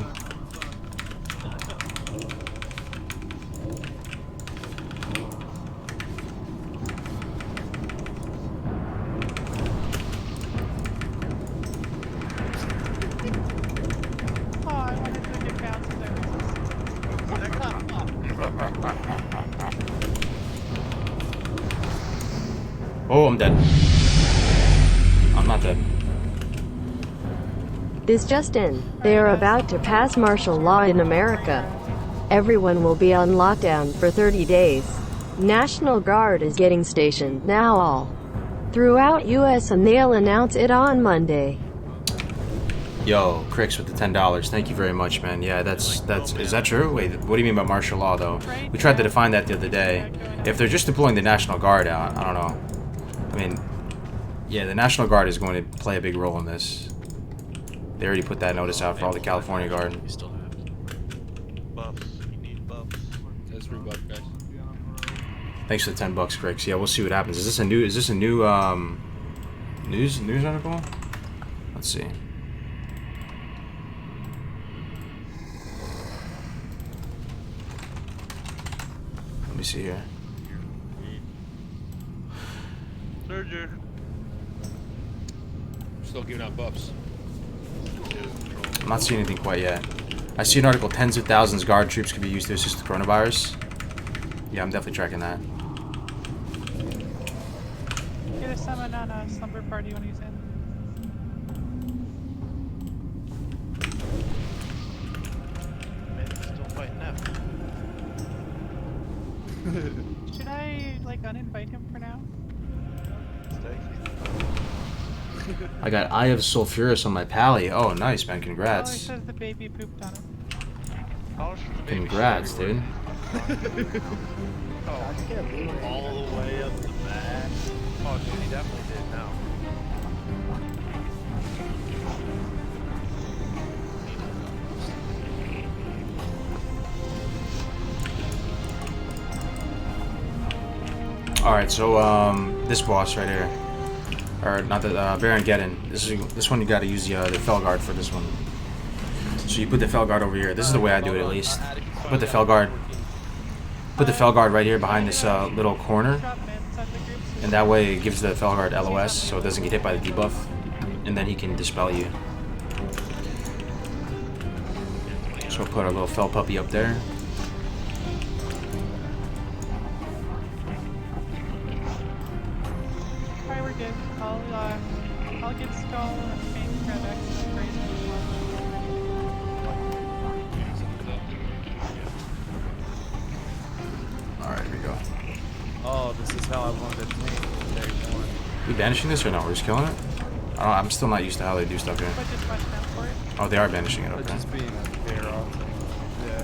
Oh, I'm dead. I'm not dead. This just in. They are about to pass martial law in America. Everyone will be on lockdown for 30 days. National Guard is getting stationed now all throughout US and they'll announce it on Monday. Yo, Crix with the $10. Thank you very much, man. Yeah, that's is that true? Wait, what do you mean by martial law though? We tried to define that the other day. If they're just deploying the National Guard out, I don't know. I mean, yeah, the National Guard is going to play a big role in this. They already put that notice out for all the California Guard. We still have buffs. You need buffs. That's rebuff, guys. Thanks for the $10, Crix. Yeah, we'll see what happens. Is this a new news article? Let's see. Let me see here. Surger. Still giving out buffs. I'm not seeing anything quite yet. I see an article, tens of thousands guard troops could be used to assist the coronavirus. Yeah, I'm definitely tracking that. Get a summon on a slumber party when he's in. Man, he's still fighting F. Should I, like, uninvite him for now? Stay. I got Eye of Sulphurus on my pally. Oh, nice, man. Oh, he Congrats. says the baby pooped on him. How should the baby Congrats, show dude. Oh, all the way up the back. Oh, dude, he definitely did now. Alright, so, this boss right here. Or, not the, Baron Geddon. This one you gotta use the Felguard for this one. So you put the Felguard over here. This is the way I do it, at least. Put the Felguard right here behind this little corner. And that way it gives the Felguard LOS, so it doesn't get hit by the debuff. And then he can dispel you. So we'll put our little Fel Puppy up there. Alright, we're good. I'll get Skull and Fame grab X and Grace as well. Alright, here we go. Oh, this is how I wanted to tank day one. We banishing this or no? We're just killing it? I'm still not used to how they do stuff here. But just watch out for it. Oh, they are banishing it, But okay. just being a fair off thing. Yeah.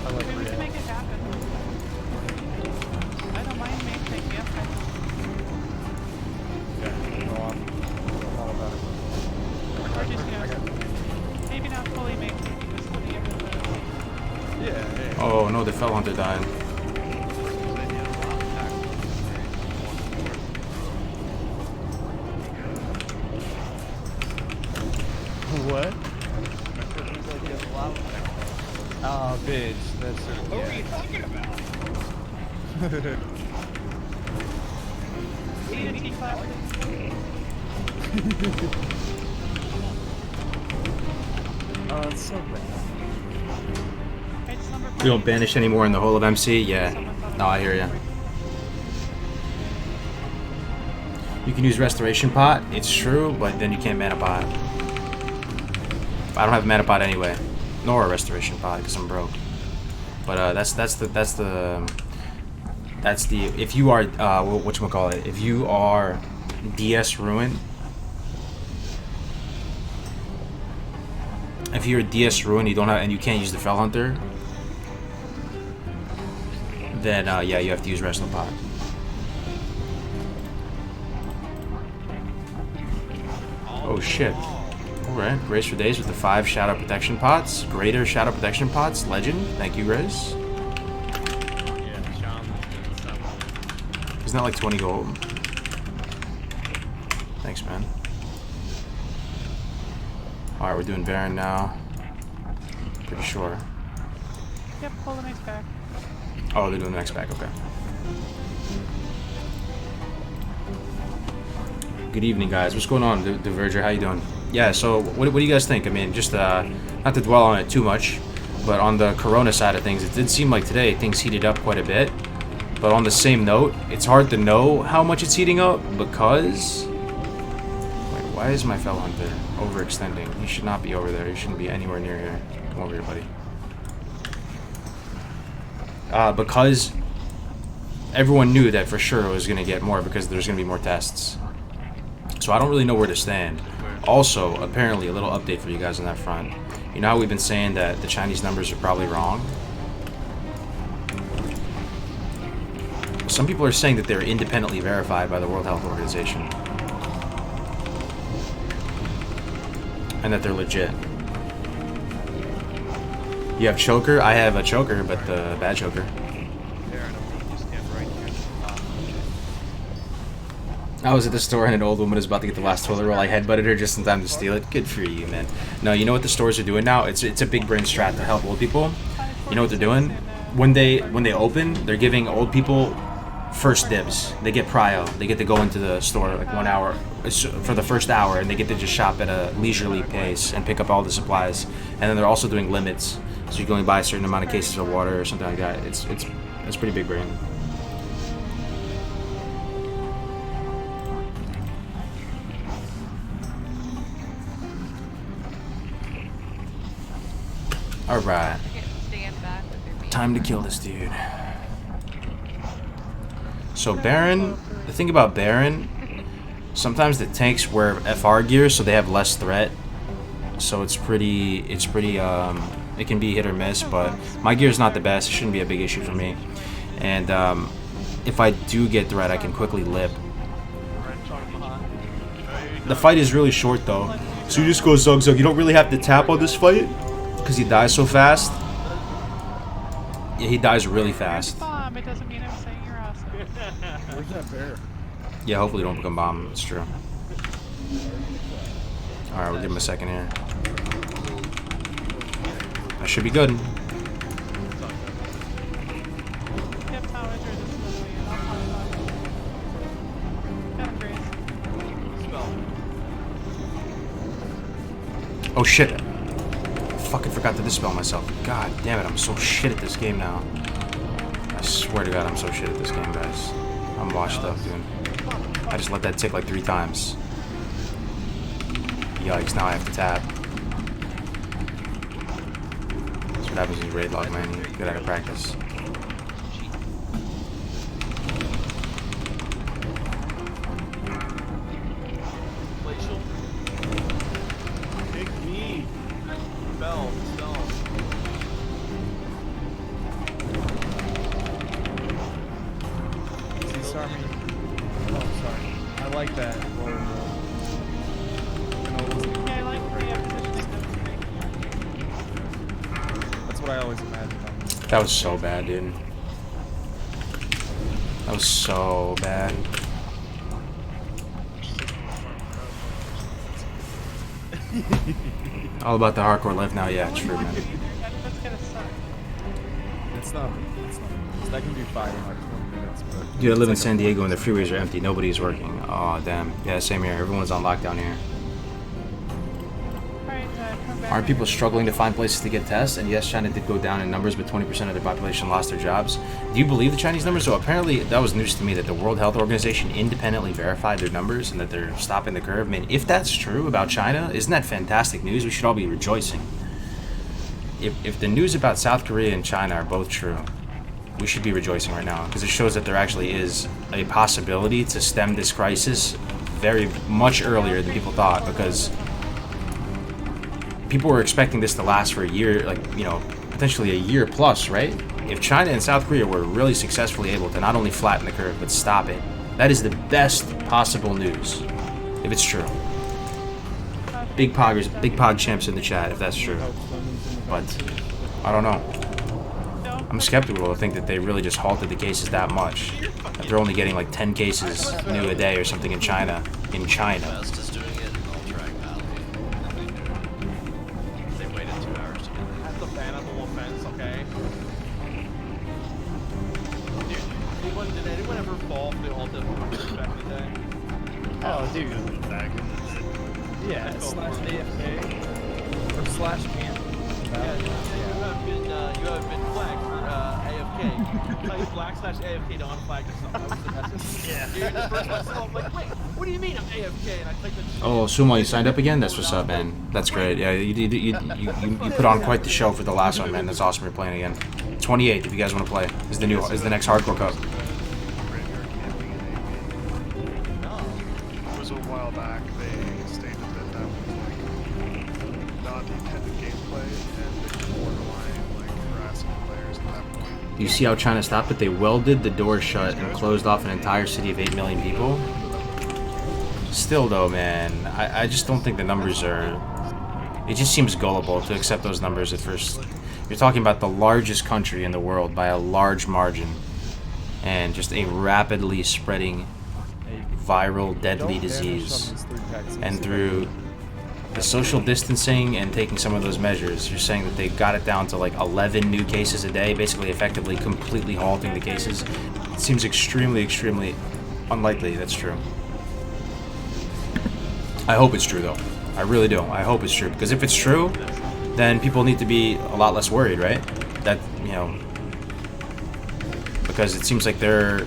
I like Maybe we can make it happen. I don't mind main taking it. Yeah, no, I'm all about it. Or just, you know, maybe not fully main taking, just putting it in the... Yeah. Oh no, the Fel Hunter died. What? Oh, bitch. That's so What are you talking about? Need a T-class. Oh, it's so bad. We don't banish anymore in the whole of MC? Yeah. No, I hear ya. You can use Restoration Pot, it's true, but then you can't Mana Pot. I don't have a Mana Pot anyway, nor a Restoration Pot because I'm broke. But that's the if you are whatchamacallit, if you are DS Ruin, if you're a DS Ruin, you don't have and you can't use the Fel Hunter, then yeah, you have to use Resto Pot. Oh shit. Alright, Grace for Days with the 5 Shadow Protection Pots. Greater Shadow Protection Pots. Legend. Thank you, Grace. Isn't that like 20 gold? Thanks, man. Alright, we're doing Baron now. Pretty sure. Yep, pull the next back. Oh, they're doing the next back, okay. Good evening, guys. What's going on, Diverger? How you doing? Yeah, so what do you guys think? I mean, just not to dwell on it too much, but on the Corona side of things, it did seem like today things heated up quite a bit. But on the same note, it's hard to know how much it's heating up because... Wait, why is my Fel Hunter overextending? He should not be over there. He shouldn't be anywhere near here. Come over here, buddy. Because everyone knew that for sure it was going to get more because there's going to be more tests. So I don't really know where to stand. Also, apparently, a little update for you guys on that front. You know how we've been saying that the Chinese numbers are probably wrong? Some people are saying that they're independently verified by the World Health Organization. And that they're legit. You have Choker? I have a Choker, but the bad Choker. I was at the store and an old woman was about to get the last toilet roll. I headbutted her just in time to steal it. Good for you, man. No, you know what the stores are doing now? It's a big brain strat to help old people. You know what they're doing? When they open, they're giving old people first dibs. They get prio. They get to go into the store like 1 hour for the first hour, and they get to just shop at a leisurely pace and pick up all the supplies. And then they're also doing limits, so you can only buy a certain amount of cases of water or something like that. It's pretty big brain. Alright. Stand back with your beam. Time to kill this dude. So Baron, the thing about Baron, sometimes the tanks wear FR gear, so they have less threat. So it can be hit or miss, but my gear's not the best. It shouldn't be a big issue for me. And if I do get threat, I can quickly lip. The fight is really short though, so you just go Zug Zug. You don't really have to tap on this fight because he dies so fast. Yeah, he dies really fast. Bomb, it doesn't mean I'm saying you're awesome. Where's that bear? Yeah, hopefully don't become bomb. It's true. Alright, we'll give him a second here. That should be good. Yep, I'll enter this literally and I'll pop it. Got him, Grace. Oh shit. Fucking forgot to dispel myself. God damn it, I'm so shit at this game now. I swear to God, I'm so shit at this game, guys. I'm washed up, dude. I just let that tick like 3 times. Yikes, now I have to tap. That's what happens in raid log, man. You get out of practice. Glacial. Pick me. Spell. Army. Oh, sorry. I like that. Yeah, I like the positioning. That's what I always imagined. That was so bad, dude. That was so bad. All about the hardcore life now, yeah, true, man. That's gonna suck. It's not. That can do 5 in like 20 minutes. But Dude, I live in San Diego and the freeways are empty. Nobody's working. Oh, damn. Yeah, same here. Everyone's on lockdown here. Aren't people struggling to find places to get tests? And yes, China did go down in numbers, but 20% of their population lost their jobs. Do you believe the Chinese numbers? So apparently, that was news to me that the World Health Organization independently verified their numbers and that they're stopping the curve. Man, if that's true about China, isn't that fantastic news? We should all be rejoicing. If the news about South Korea and China are both true, we should be rejoicing right now because it shows that there actually is a possibility to stem this crisis very much earlier than people thought, because people were expecting this to last for a year, like, you know, potentially a year plus, right? If China and South Korea were really successfully able to not only flatten the curve but stop it, that is the best possible news if it's true. Big Pog champs in the chat if that's true, but I don't know. I'm skeptical to think that they really just halted the cases that much. That they're only getting like 10 cases new a day or something in China. In China. West is doing it in Ultrac Valley. They waited 2 hours to get there. That's a bannable offense, okay? Did anyone ever fall for the Ulta back in the day? Oh, dude. Yeah, slash AFK. Or slash camp. Yeah, you have been flagged for AFK. Type /AFK to unflag yourself. That was the message. Yeah. Dude, the first one, I'm like, wait, what do you mean I'm AFK? And I typed that shit. Oh, Sumo, you signed up again? That's what's up, man. That's great. Yeah, you put on quite the show for the last one, man. That's awesome. You're playing again. 28, if you guys want to play, is the next hardcore cup. It was a while back. They stated that was like not the intended gameplay and borderline like harassing players at that point. You see how China stopped it? They welded the door shut and closed off an entire city of 8 million people. Still though, man, I just don't think the numbers are... It just seems gullible to accept those numbers at first. You're talking about the largest country in the world by a large margin, and just a rapidly spreading viral deadly disease. And through the social distancing and taking some of those measures, you're saying that they got it down to like 11 new cases a day, basically effectively completely halting the cases. It seems extremely, extremely unlikely that's true. I hope it's true though. I really do. I hope it's true, because if it's true, then people need to be a lot less worried, right? That, you know, because it seems like they're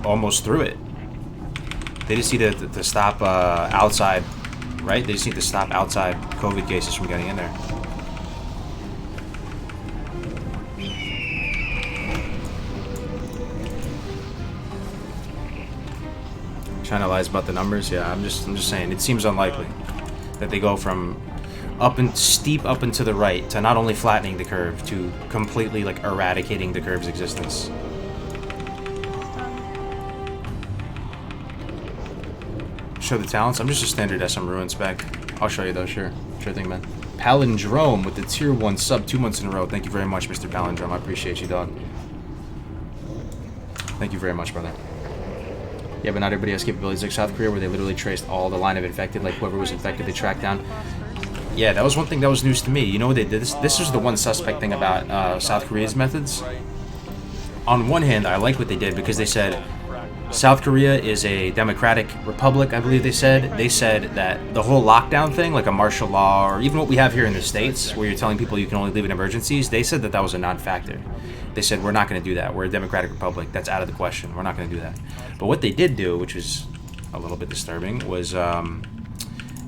almost through it. They just need to stop outside, right? They just need to stop outside COVID cases from getting in there. China lies about the numbers. Yeah, I'm just saying it seems unlikely that they go from steep up and to the right to not only flattening the curve to completely like eradicating the curve's existence. Show the talents. I'm just a standard SM Ruin spec. I'll show you though. Sure thing, man. Palindrome with the tier 1 sub 2 months in a row. Thank you very much, Mr. Palindrome. I appreciate you, dog. Thank you very much, brother. Yeah, but not everybody has capabilities like South Korea, where they literally traced all the line of infected, like whoever was infected, they tracked down. Yeah, that was one thing that was news to me. You know what they did? This was the one suspect thing about South Korea's methods. On one hand, I like what they did because they said South Korea is a democratic republic, I believe they said. They said that the whole lockdown thing, like a martial law, or even what we have here in the States, where you're telling people you can only leave in emergencies, they said that that was a non-factor. They said, we're not going to do that. We're a democratic republic. That's out of the question. We're not going to do that. But what they did do, which was a little bit disturbing, was we're going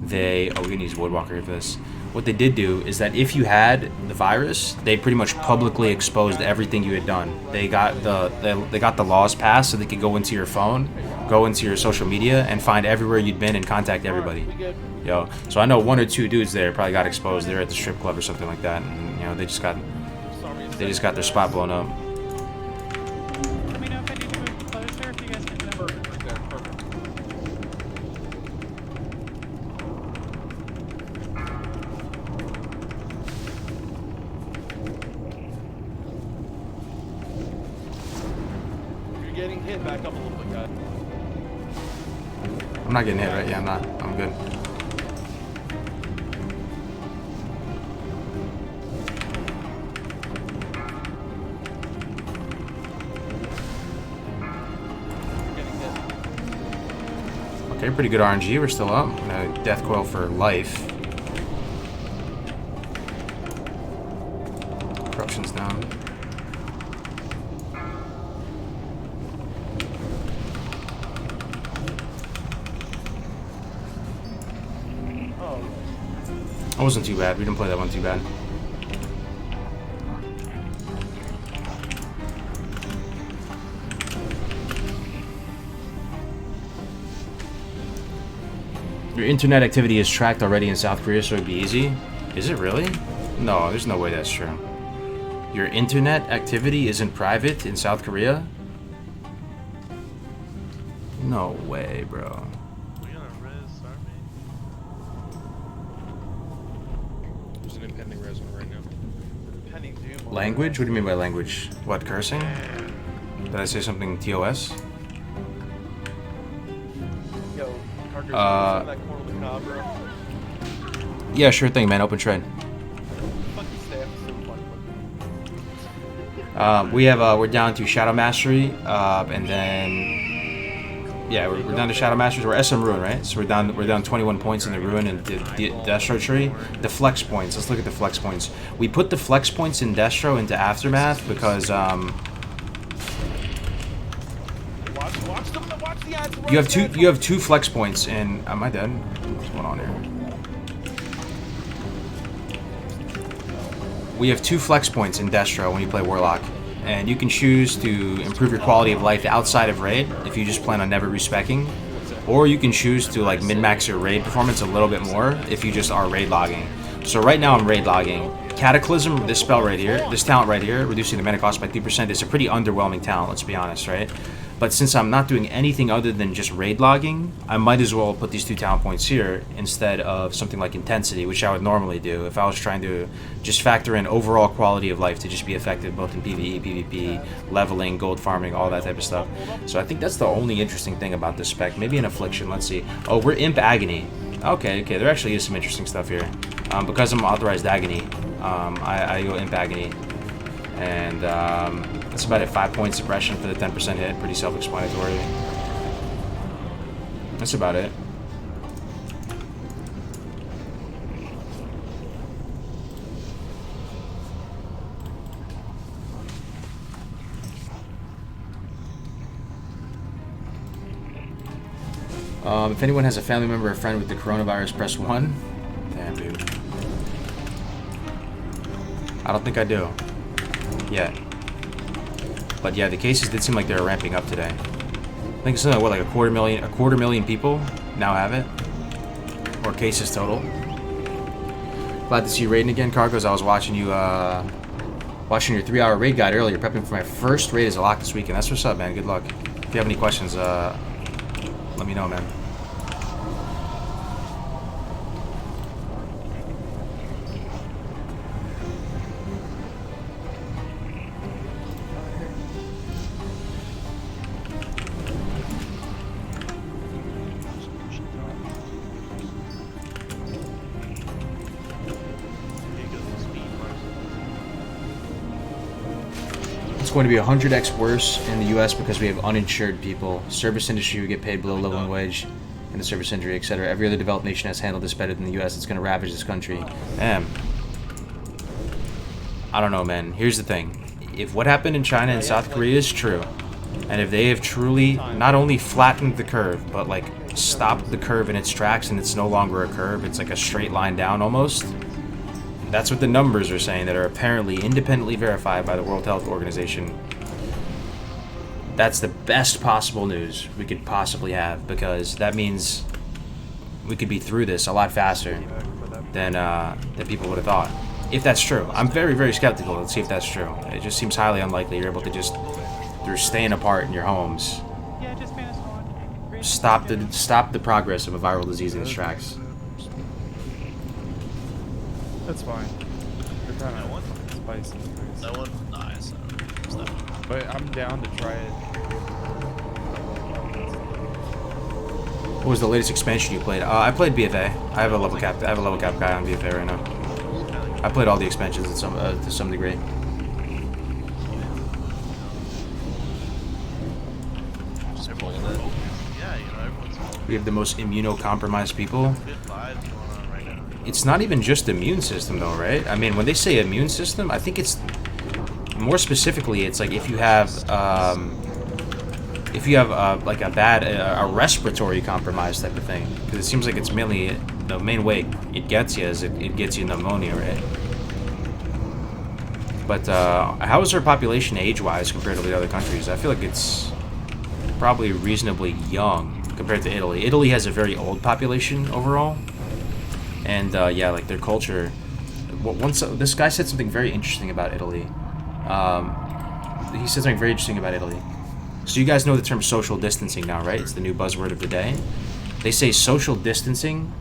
to use Woodwalker here for this. What they did do is that if you had the virus, they pretty much publicly exposed everything you had done. They got the laws passed so they could go into your phone, go into your social media, and find everywhere you'd been and contact everybody. Yo, so I know 1 or 2 dudes there probably got exposed. They're at the strip club or something like that, and you know they just got their spot blown up. Let me know if I need to move closer, if you guys can jump. Right there, perfect. If you're getting hit, back up a little bit, guys. I'm not getting hit, right? Yeah, I'm not. I'm good. Okay, pretty good RNG. We're still up. Death coil for life. Corruption's down. That wasn't too bad. We didn't play that one too bad. Your internet activity is tracked already in South Korea, so it'd be easy. Is it really? No, there's no way that's true. Your internet activity isn't private in South Korea? No way, bro. There's an impending res one right now. Language? What do you mean by language? What, cursing? Did I say something TOS? Yeah, sure thing, man. Open trade. We're down to Shadow Mastery, and then yeah, we're down to Shadow Masters. We're SM Ruin, right? So we're down 21 points in the Ruin and the Destro tree. The flex points. Let's look at the flex points. We put the flex points in Destro into Aftermath because you have two flex points in. Am I dead? What's going on here? We have 2 flex points in Destro when you play Warlock, and you can choose to improve your quality of life outside of raid if you just plan on never respeccing, or you can choose to like min-max your raid performance a little bit more if you just are raid logging. So right now I'm raid logging. Cataclysm, this spell right here, this talent right here, reducing the mana cost by 3%, is a pretty underwhelming talent, let's be honest, right? But since I'm not doing anything other than just raid logging, I might as well put these 2 talent points here instead of something like Intensity, which I would normally do if I was trying to just factor in overall quality of life to just be effective both in PvE, PvP, leveling, gold farming, all that type of stuff. So I think that's the only interesting thing about this spec. Maybe an Affliction, let's see. Oh, we're Imp Agony. Okay, there actually is some interesting stuff here. Because I'm authorized Agony, I go Imp Agony. And that's about it. 5 point suppression for the 10% hit. Pretty self-explanatory. That's about it. If anyone has a family member or friend with the coronavirus, press 1. Damn, dude. I don't think I do. Yet. But yeah, the cases did seem like they were ramping up today. think it's something like what, like a quarter million people now have it, or cases total. Glad to see you raiding again, Cargos. I was watching you, watching your 3-hour raid guide earlier, prepping for my first raid as a lock this weekend. That's what's up, man. Good luck. If you have any questions, let me know, man. Going to be 100x worse in the U.S. because we have uninsured people. Service industry, we get paid below living wage in the service industry, etc. Every other developed nation has handled this better than the U.S. It's going to ravage this country. Damn. I don't know, man. Here's the thing. If what happened in China and South Korea is true, and if they have truly not only flattened the curve, but like stopped the curve in its tracks and it's no longer a curve, it's like a straight line down almost. That's what the numbers are saying that are apparently independently verified by the World Health Organization. That's the best possible news we could possibly have, because that means we could be through this a lot faster than people would have thought. If that's true. I'm very, very skeptical. Let's see if that's true. It just seems highly unlikely you're able to just, through staying apart in your homes, stop the progress of a viral disease in its tracks. That's fine. They're kind of spicy. No one dies, so but I'm down to try it. What was the latest expansion you played? I played BFA. I have a level cap guy on BFA right now. I played all the expansions to some degree. We have the most immunocompromised people. It's not even just immune system though, right? I mean, when they say immune system, I think it's more specifically, it's like if you have like a respiratory compromise type of thing, because it seems like it's mainly the main way it gets you is it gets you pneumonia, right? But how is our population age-wise compared to the other countries? I feel like it's probably reasonably young compared to Italy. Italy has a very old population overall. And yeah, like their culture. This guy said something very interesting about Italy. He said something very interesting about Italy. So you guys know the term social distancing now, right? It's the new buzzword of the day. They say social distancing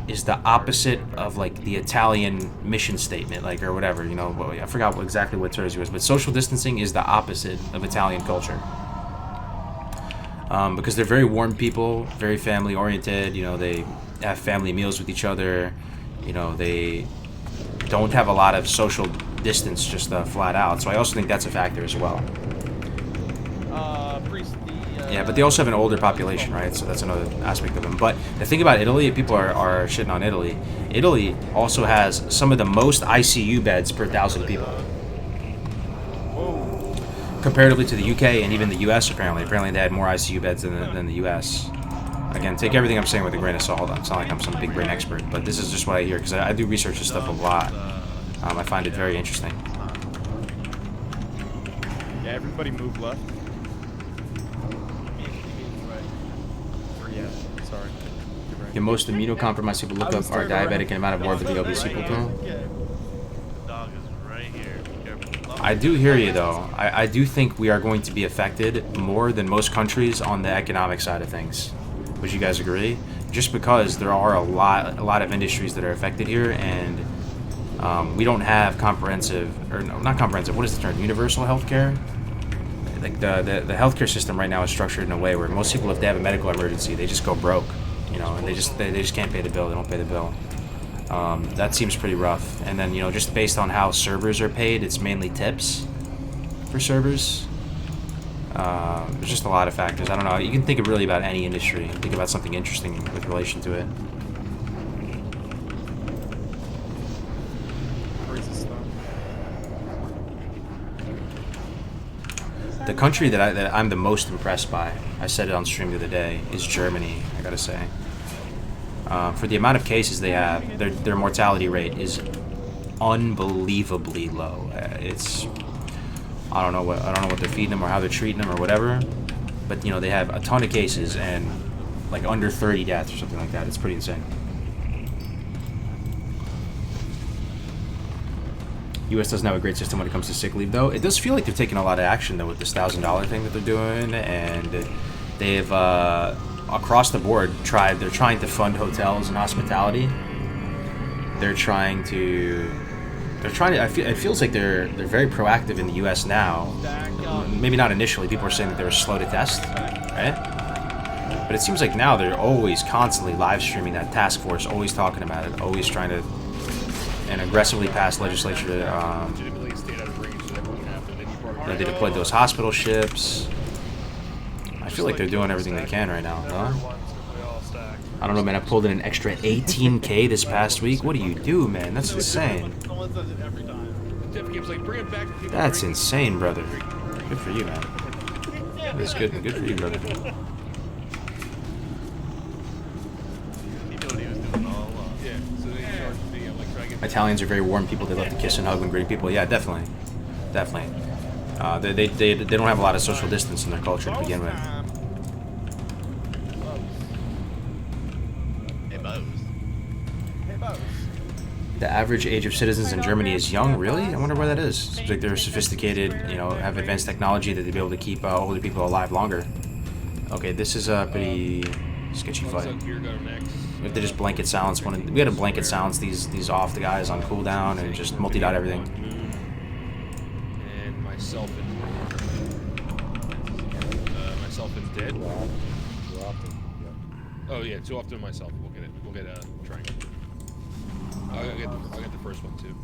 is the opposite of like the Italian mission statement, like, or whatever. You know, I forgot exactly what terms it was, but social distancing is the opposite of Italian culture. Because they're very warm people, very family oriented. You know, they have family meals with each other. You know, they don't have a lot of social distance, just flat out. So I also think that's a factor as well. Yeah, but they also have an older population, right? So that's another aspect of them. But the thing about Italy, people are shitting on Italy. Italy also has some of the most ICU beds per 1,000 people. Comparatively to the UK and even the US, apparently. Apparently they had more ICU beds than the US. Again, take everything I'm saying with a grain of salt. It's not like I'm some big brain expert, but this is just what I hear, because I do research this stuff a lot. I find it very interesting. Yeah, everybody move left. Yeah, sorry. The most immunocompromised people look up are diabetic and amount of morbidly obese people too. I do hear you though. I do think we are going to be affected more than most countries on the economic side of things. Would you guys agree? Just because there are a lot of industries that are affected here, and we don't have comprehensive, or no, not comprehensive. What is the term? Universal healthcare. Like the healthcare system right now is structured in a way where most people, if they have a medical emergency, they just go broke, you know, and they just can't pay the bill. They don't pay the bill. That seems pretty rough. And then, you know, just based on how servers are paid, it's mainly tips for servers. There's just a lot of factors. I don't know. You can think of really about any industry. Think about something interesting with relation to it. The country that I'm the most impressed by, I said it on stream the other day, is Germany, I gotta say. For the amount of cases they have, their mortality rate is unbelievably low. I don't know what they're feeding them or how they're treating them or whatever, but you know they have a ton of cases and like under 30 deaths or something like that. It's pretty insane. US doesn't have a great system when it comes to sick leave, though. It does feel like they're taking a lot of action, though, with this $1,000 thing that they're doing, and they've across the board they're trying to fund hotels and hospitality. It feels like they're very proactive in the US now. Maybe not initially. People were saying that they were slow to test, right? But it seems like now they're always constantly live streaming that task force, always talking about it, always trying to and aggressively pass legislature to they deployed those hospital ships. I feel like they're doing everything they can right now, huh? I don't know, man. I pulled in an extra 18K this past week. What do you do, man? That's insane. That's insane, brother. Good for you, man. That's good. Good for you, brother. Italians are very warm people. They love to kiss and hug and greet people. Yeah, definitely. Definitely. They don't have a lot of social distance in their culture to begin with. The average age of citizens in Germany is young. Really? I wonder why that is. Seems like they're sophisticated, you know, have advanced technology that they'd be able to keep older people alive longer. Okay, this is a pretty sketchy fight. We have to just blanket silence we had to blanket silence these off the guys on cooldown and just multi-dot everything. And myself and dead. Oh yeah, too often myself. We'll get a triangle. I'll get the first one too.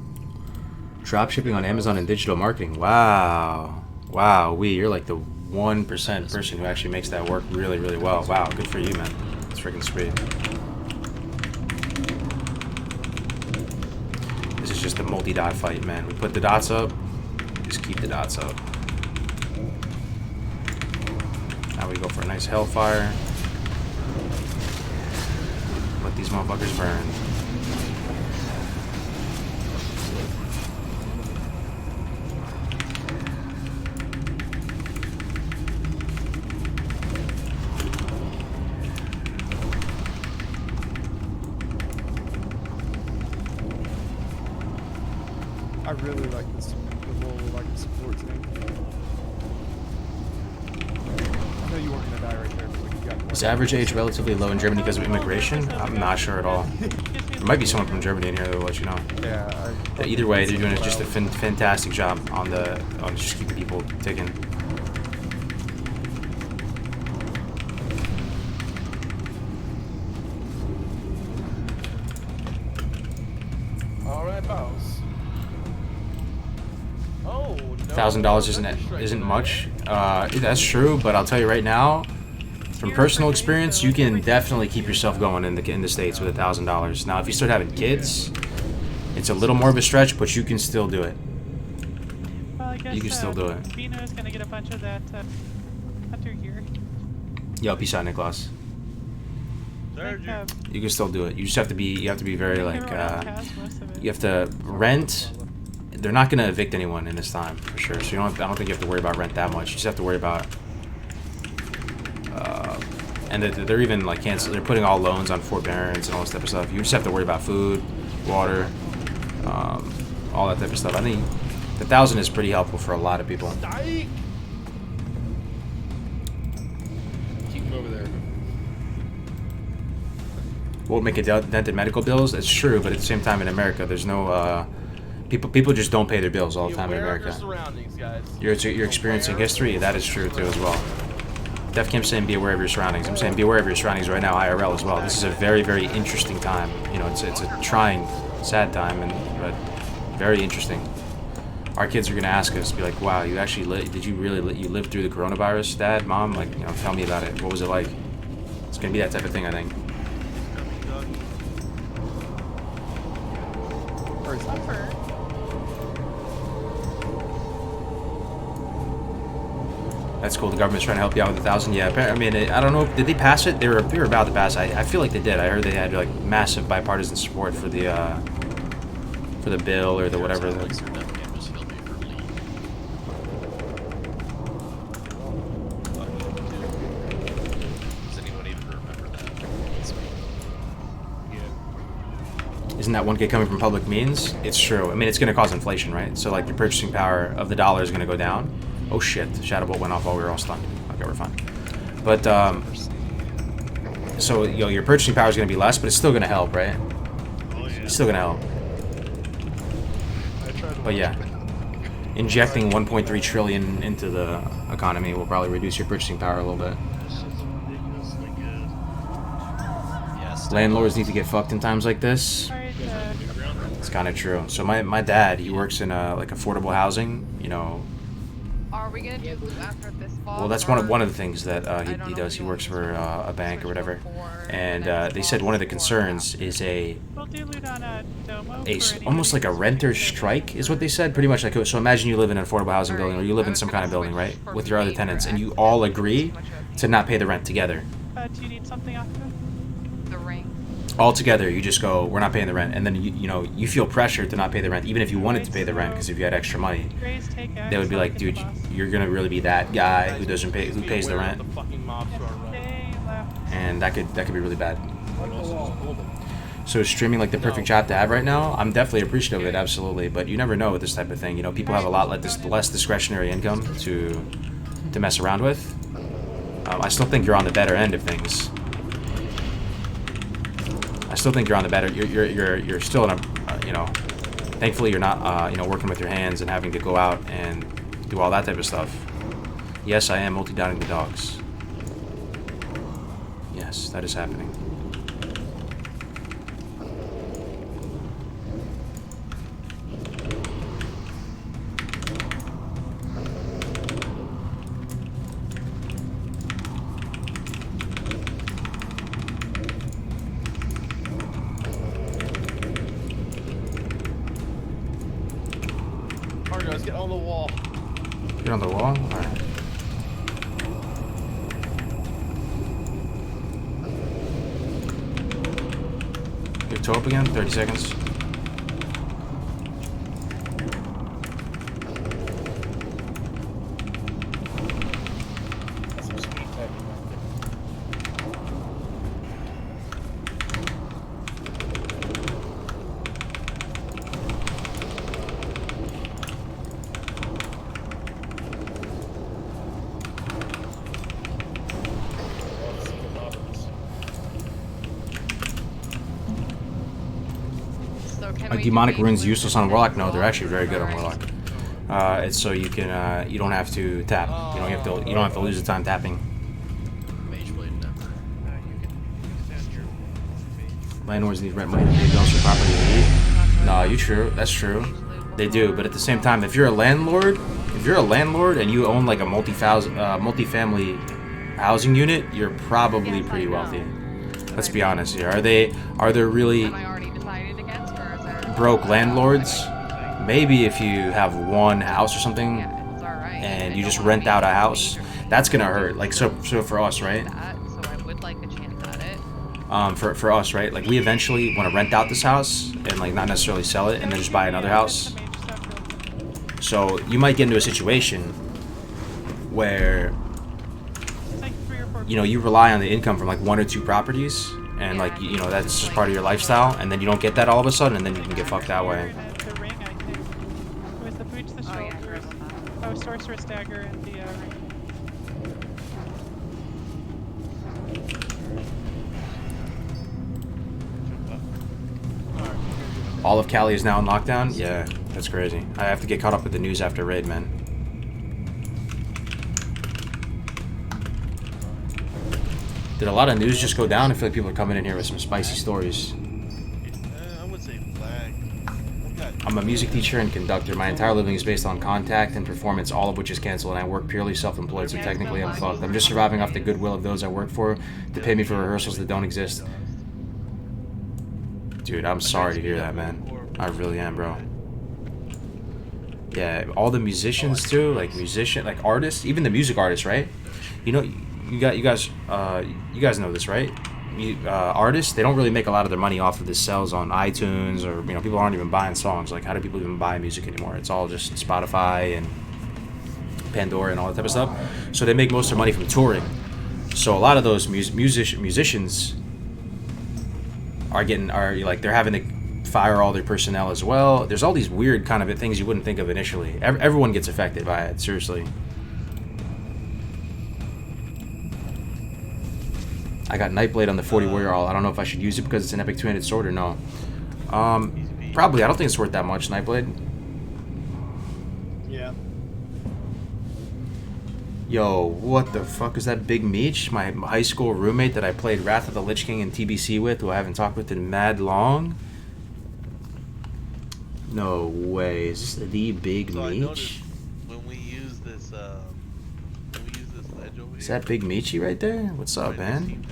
Drop shipping on Amazon and digital marketing. Wow. Wow, you're like the 1% person who actually makes that work really, really well. Wow, good for you, man. That's freaking sweet. This is just a multi-dot fight, man. We put the dots up, just keep the dots up. Now we go for a nice hellfire. Let these motherfuckers burn. I really like the whole support thing. I know you weren't gonna die right there, but you got. Is average age relatively low in Germany because of immigration? I'm not sure at all. There might be someone from Germany in here that will let you know. Yeah. Either way, they're doing just a fantastic job on just keeping people ticking. All right, boss. $1,000 isn't much. That's true, but I'll tell you right now, from personal experience, you can definitely keep yourself going in the States with $1,000. Now, if you start having kids, it's a little more of a stretch, but you can still do it. Well, I guess you can still do it. Bino is gonna get a bunch of that hunter gear. Yo, peace out, Nicholas. You can still do it. You just have to be. You have to be very like. You have to rent. They're not going to evict anyone in this time for sure. So I don't think you have to worry about rent that much. You just have to worry about. And they're even like they're putting all loans on forbearance and all this type of stuff. You just have to worry about food, water, all that type of stuff. I think the 1,000 is pretty helpful for a lot of people. Keep them over there. Won't make a dent in medical bills. It's true, but at the same time in America, there's no. People just don't pay their bills all the time in America. You're experiencing history. That is true too as well. Def Kim's saying be aware of your surroundings. I'm saying be aware of your surroundings right now, IRL as well. This is a very, very interesting time. You know, it's a trying, sad time, but very interesting. Our kids are gonna ask us, be like, "Wow, you actually did you really you lived through the coronavirus, Dad, Mom? Like, you know, tell me about it. What was it like?" It's gonna be that type of thing, I think. That's cool. The government's trying to help you out with 1,000. Yeah, I mean, I don't know. Did they pass it? They were about to pass it. I feel like they did. I heard they had like massive bipartisan support for the bill or the whatever. isn't that 1K coming from public means? It's true. I mean, it's going to cause inflation, right? So, like, the purchasing power of the dollar is going to go down. Oh, shit. The Shadow Bolt went off while we were all stunned. Okay, we're fine. But, so, you know, your purchasing power is going to be less, but it's still going to help, right? It's still going to help. But, yeah. Injecting 1.3 trillion into the economy will probably reduce your purchasing power a little bit. Landlords need to get fucked in times like this. It's kind of true. So my dad, he works in like affordable housing, you know. Are we gonna do loot after this fall? Well, that's one of the things that he does. He works for a bank or whatever, and they said one of the concerns is almost like a renter strike is what they said. Pretty much like, so imagine you live in an affordable housing building, or you live in some kind of building, right, with your other tenants, and you all agree to not pay the rent together. Do you need something after? The ring. All together, you just go, we're not paying the rent, and then you know you feel pressure to not pay the rent, even if you wanted to pay the rent, because if you had extra money, they would be like, dude, you're gonna really be that guy who doesn't pay, who pays the rent, and that could be really bad. So streaming like the perfect job to have right now, I'm definitely appreciative of it, absolutely, but you never know with this type of thing. You know, people have a lot less discretionary income to mess around with. I still think you're on the better end of things. I still think you're on the better. You're still in a, you know, thankfully you're not, you know, working with your hands and having to go out and do all that type of stuff. Yes, I am multi-downing the dogs. Yes, that is happening. Get on the wall. Get on the wall? Alright. Give toe up again, 30 seconds. Are demonic runes useless on Warlock? No, they're actually very good on Warlock. It's so you can you don't have to tap. You don't have to lose the time tapping. Landlords need rent money to pay bills for property to eat. No, that's true. They do, but at the same time, if you're a landlord and you own like a multi-family housing unit, you're probably pretty wealthy. Let's be honest here. Are there really broke landlords? Maybe if you have one house or something and you just rent out a house, that's gonna hurt. Like so for us, right? For us, right? Like we eventually want to rent out this house and like not necessarily sell it and then just buy another house. So you might get into a situation where you know you rely on the income from like 1 or 2 properties. And like, you know, that's just part of your lifestyle, and then you don't get that all of a sudden, and then you can get fucked that way. The ring, I think. It was the boots, the shoulders. Oh, sorcerer's dagger and the ring. All of Cali is now in lockdown? Yeah, that's crazy. I have to get caught up with the news after raid, man. Did a lot of news just go down? I feel like people are coming in here with some spicy stories. I would say flag. I'm a music teacher and conductor. My entire living is based on contact and performance, all of which is canceled, and I work purely self-employed, so technically I'm fucked. I'm just surviving off the goodwill of those I work for to pay me for rehearsals that don't exist. Dude, I'm sorry to hear that, man. I really am, bro. Yeah, all the musicians too, like artists, even the music artists, right? You know, you guys know this, right? Artists, they don't really make a lot of their money off of the sales on iTunes, or you know, people aren't even buying songs. Like, how do people even buy music anymore? It's all just Spotify and Pandora and all that type of stuff. So they make most of their money from touring. So a lot of those musicians are having to fire all their personnel as well. There's all these weird kind of things you wouldn't think of initially. Everyone gets affected by it, seriously. I got Nightblade on the 40 Warrior All. I don't know if I should use it because it's an epic two-handed sword or no. Probably. I don't think it's worth that much, Nightblade. Yeah. Yo, what the fuck is that Big Meech? My high school roommate that I played Wrath of the Lich King and TBC with, who I haven't talked with in mad long? No way. Is this the Big Meech? When we use this ledge over here. Is that Big Meechy right there? What's up, man?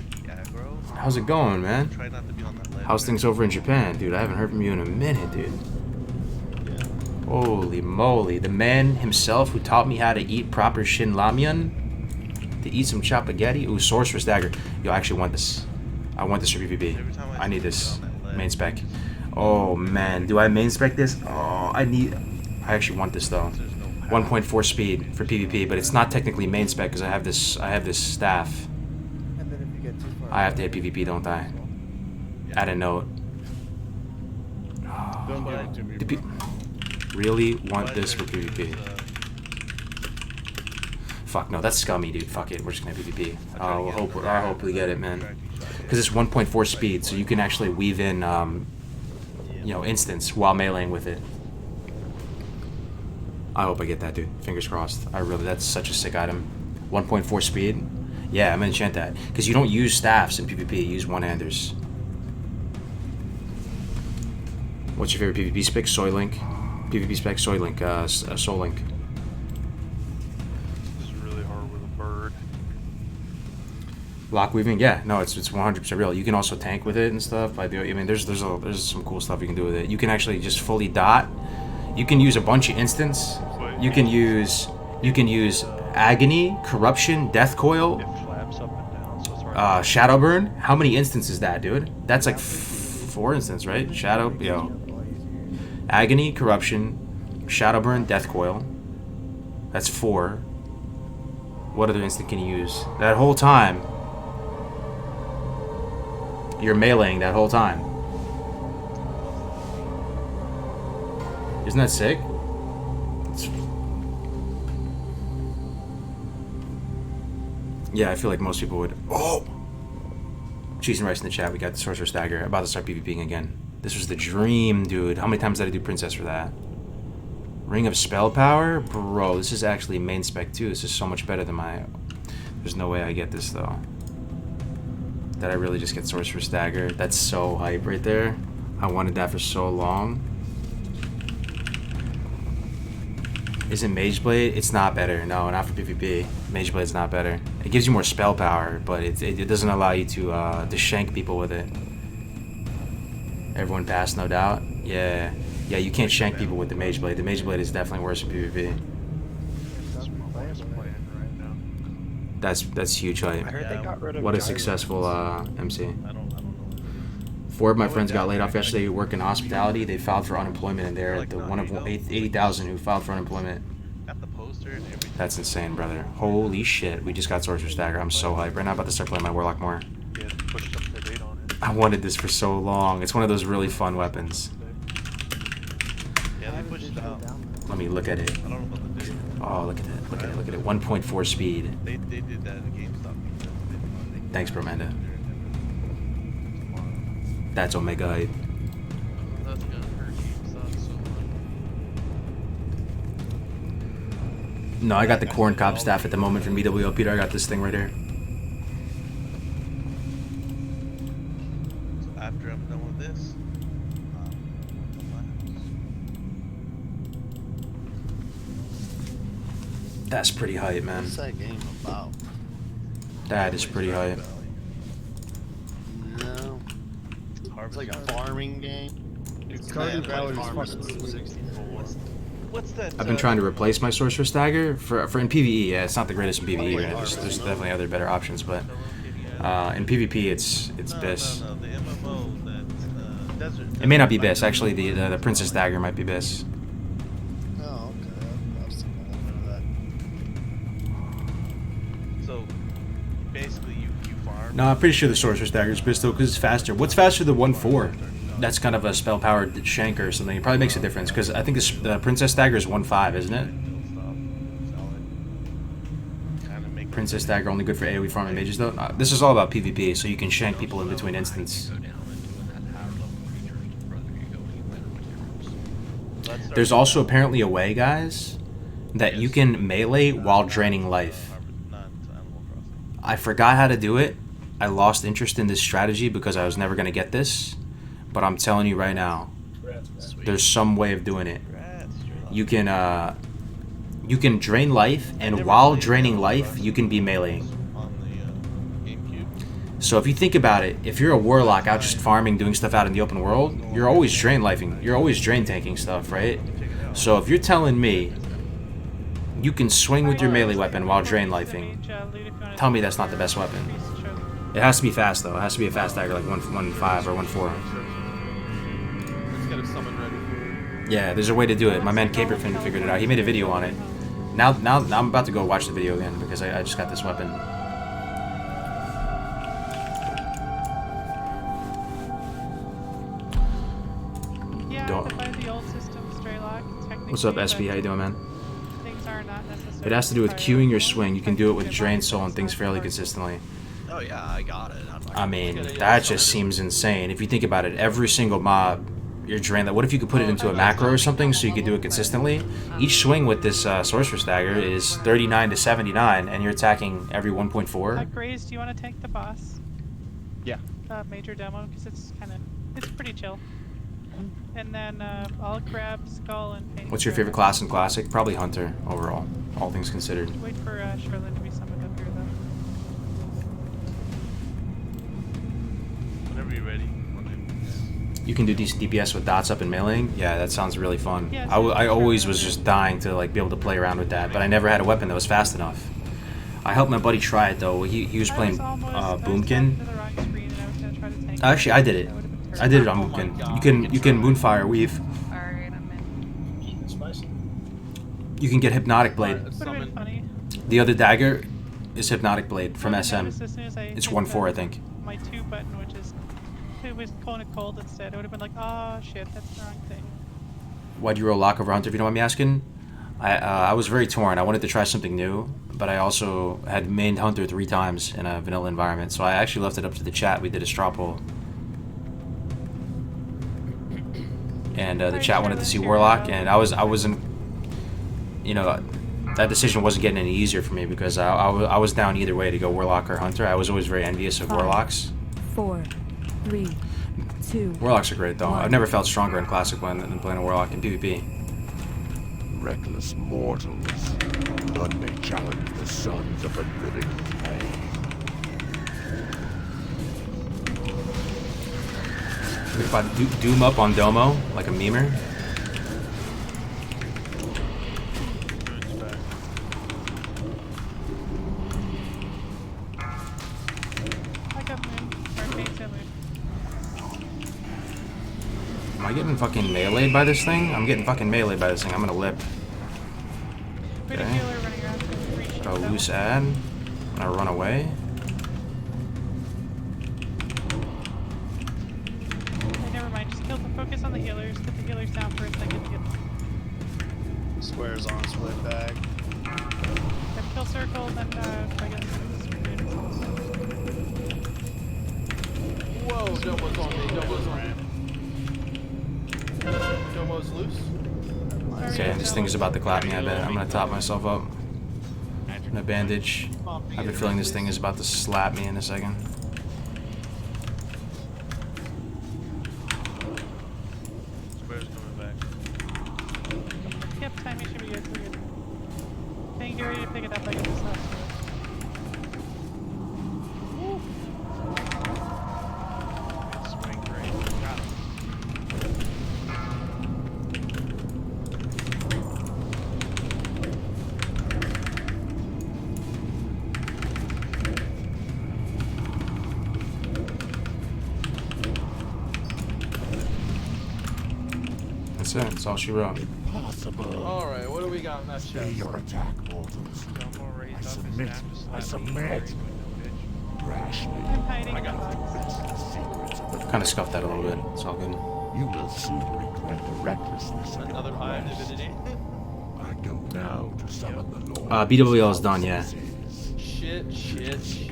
How's it going, man? Try not to be on that ledge. How's things over in Japan? Dude, I haven't heard from you in a minute, dude. Holy moly. The man himself who taught me how to eat proper shin ramyun. To eat some chopaghetti. Ooh, Sorcerer's Dagger. Yo, I actually want this. I want this for PvP. I need this. Main spec. Oh, man. Do I main spec this? Oh, I actually want this, though. 1.4 speed for PvP, but it's not technically main spec because I have this staff. I have to hit PvP, don't I? Add a note. Don't give it to me, Do really want this for PvP? Fuck no, that's scummy, dude. Fuck it, we're just gonna PvP. I hope we get it, man. Because it's 1.4 speed, so you can actually weave in, you know, instants while meleeing with it. I hope I get that, dude. Fingers crossed. That's such a sick item. 1.4 speed. Yeah, I'm gonna enchant that. Because you don't use staffs in PvP, you use one-handers. What's your favorite PvP spec? Soy Link. PvP spec, Soy Link, Soul Link. This is really hard with a bird. Lock weaving, yeah, no, it's 100% real. You can also tank with it and stuff. I mean, there's some cool stuff you can do with it. You can actually just fully dot. You can use a bunch of instants. You can use Agony, Corruption, Death Coil, Shadow Burn. How many instances is that, dude? That's like 4 instances, right? Agony, Corruption, Shadow Burn, Death Coil. That's 4. What other instant can you use? That whole time, you're meleeing that whole time. Isn't that sick? Yeah, I feel like most people would. Oh! Cheese and Rice in the chat. We got the Sorcerer's Dagger. About to start PvPing again. This was the dream, dude. How many times did I do Princess for that? Ring of Spell Power? Bro, this is actually main spec too. This is so much better than my... There's no way I get this, though. Did I really just get Sorcerer's Dagger? That's so hype right there. I wanted that for so long. Isn't Mage Blade? It's not better. No, not for PvP. Mage Blade's not better. It gives you more spell power, but it doesn't allow you to shank people with it. Everyone passed, no doubt. Yeah, you can't shank people with the Mage Blade. The Mage Blade is definitely worse in PvP. That's huge hype. What a successful MC. 4 of my friends got laid off yesterday who work in hospitality. They filed for unemployment, and they're the one of 80,000 who filed for unemployment. That's insane, brother. Holy shit. We just got Sorcerer's Dagger. I'm so hyped. Right now I'm about to start playing my Warlock more. I wanted this for so long. It's one of those really fun weapons. Let me look at it. Oh, look at that. Look at it. Look at it. 1.4 speed. They did that at GameStop. Thanks, Bromanda. That's Omega hype. That's gonna hurt GameStop so much. No, I got the Corn Cop staff at the moment from BWL. Peter, I got this thing right here. So after I'm done with this, That's pretty hype, man. What's that game about? That is pretty hype. No. It's like a farming game. Stardew Valley is fucking sweet. What's that? I've been trying to replace my Sorcerer's Dagger for in PvE. Yeah, it's not the greatest in PvE. Right? There's definitely other better options, but in PvP, it's BIS. It may not be BIS. Actually, the Princess Dagger might be BIS. Oh, okay. I was thinking of that. So basically, you farm. No, I'm pretty sure the Sorcerer's Dagger is BIS though, because it's faster. What's faster than 1.4? that's kind of a spell-powered shank or something. It probably makes a difference, because I think this Princess Dagger is 1/5, isn't it? Princess Dagger only good for AoE farming mages, though? This is all about PvP, so you can shank people in between instants. There's also apparently a way, guys, that you can melee while draining life. I forgot how to do it. I lost interest in this strategy because I was never going to get this. But I'm telling you right now, there's some way of doing it. You can drain life, and while draining life, you can be meleeing. So if you think about it, if you're a warlock out just farming, doing stuff out in the open world, you're always drain lifing. You're always drain tanking stuff, right? So if you're telling me you can swing with your melee weapon while drain lifing, tell me that's not the best weapon. It has to be fast, though. It has to be a fast dagger, like 1/5 or 1/4. Let's get a summon ready. Yeah, there's a way to do it. My man Caperfin figured it out. He made a video on it. Now I'm about to go watch the video again because I just got this weapon. What's up, SP? How you doing, man? It has to do with queuing your swing. You can do it with Drain Soul and things fairly consistently. Oh yeah, I got it. I mean, that just seems insane. If you think about it, every single mob, you're drained. What if you could put it into a macro or something so you could do it consistently? Each swing with this Sorceress Dagger is 39 to 79, and you're attacking every 1.4. Graze, do you want to tank the boss? Yeah. Major demo, because it's pretty chill. And then I'll grab Skull and paint. What's your favorite class in Classic? Probably Hunter, overall, all things considered. Wait for Sherlin to be summoned up here, though. Whenever you're ready. You can do decent DPS with dots up and meleeing. Yeah, that sounds really fun. Yeah, I always was just dying to like be able to play around with that, but I never had a weapon that was fast enough. I helped my buddy try it though. He was playing Boomkin. Actually, I did it. I did it on Boomkin. You can Moonfire weave. You can get Hypnotic Blade. The other dagger is Hypnotic Blade from SM. It's 1/4, I think. My 2 button, which is it was calling it cold instead. It would have been like, oh shit, that's the wrong thing. Why'd you roll Lock over Hunter, if you don't mind me asking? I was very torn. I wanted to try something new, but I also had mained Hunter 3 times in a vanilla environment, so I actually left it up to the chat. We did a straw poll. And the chat wanted to see Warlock, and I wasn't, you know, that decision wasn't getting any easier for me because I was down either way to go Warlock or Hunter. I was always very envious of Warlocks. 4, 3, 2. Warlocks are great though. I've never felt stronger in Classic than playing a Warlock in PvP. Reckless mortals, none may challenge the sons of a living flame. If I doom up on Domo like a memer. Am I getting fucking meleeed by this thing? I'm getting fucking meleeed by this thing. I'm gonna lip. Okay. Go loose ad. I'm gonna run away. Never mind, just focus on the healers. Put the healers down for a second to get Square's on its way back. kill circle, then I guess. Whoa, Domo's on me. Domo's on me. Domo's loose. Okay, this thing is about to clap me, I bet. I'm gonna top myself up. I'm gonna bandage. I have a feeling this thing is about to slap me in a second. Square's coming back. Yep, timing should be good. We're good. I think you're ready to pick it up. I guess it's not. That's it. That's all she wrote. Alright, what do we got in that chest? Your attack, mortals. I submit. I submit. I'm hiding in the box. Kind of scuffed that a little bit. It's all good. You will soon regret the recklessness of Another your eye of quest. divinity. I go now to summon the Lord. BWL is done, yeah. Shit.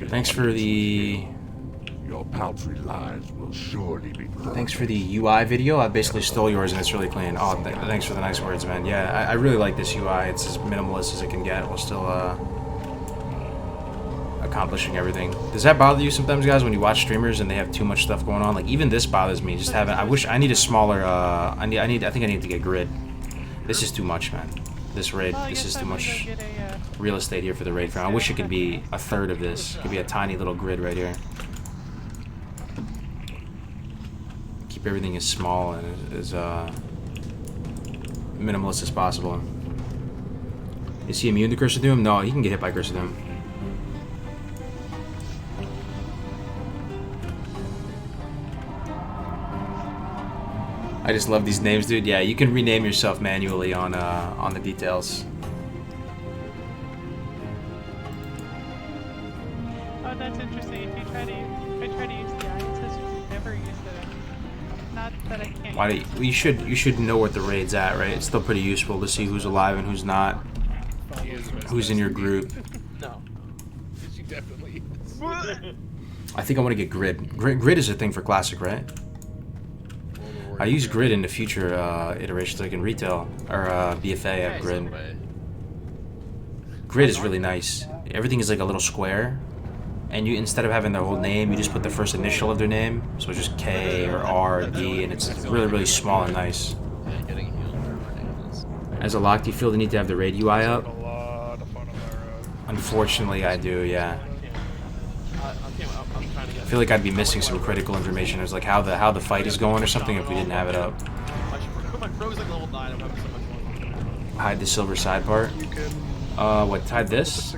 Thanks for the... Your paltry lives will surely be burned. Thanks for the UI video. I basically stole yours and it's really clean. Oh, thanks for the nice words, man. Yeah, I really like this UI. It's as minimalist as it can get while still accomplishing everything. Does that bother you sometimes, guys, when you watch streamers and they have too much stuff going on? Like, even this bothers me. Just having... I need a smaller... I think I need to get grid. This is too much, man. This raid. This is too much real estate here for the raid frame. I wish it could be a third of this. It could be a tiny little grid right here. Keep everything as small and as minimalist as possible. Is he immune to Curse of Doom? No, he can get hit by Curse of Doom. I just love these names, dude. Yeah, you can rename yourself manually on the details. Oh, that's interesting. If I try to use the eye, it says you never use it. Not that I can't. Why do you should know what the raid's at, right? It's still pretty useful to see who's alive and who's not. Who's in your group. No. She definitely is. I think I want to get grid. Grid is a thing for classic, right? I use grid in the future iterations, like in retail or BFA. I have grid. Grid is really nice. Everything is like a little square, and you, instead of having their whole name, you just put the first initial of their name. So it's just K or R or D, and it's really small and nice. As a lock, do you feel the need to have the raid UI up? Unfortunately, I do. Yeah. I feel like I'd be missing some critical information. It's like how the fight is going or something if we didn't have it up. Hide the silver side part. What, hide this?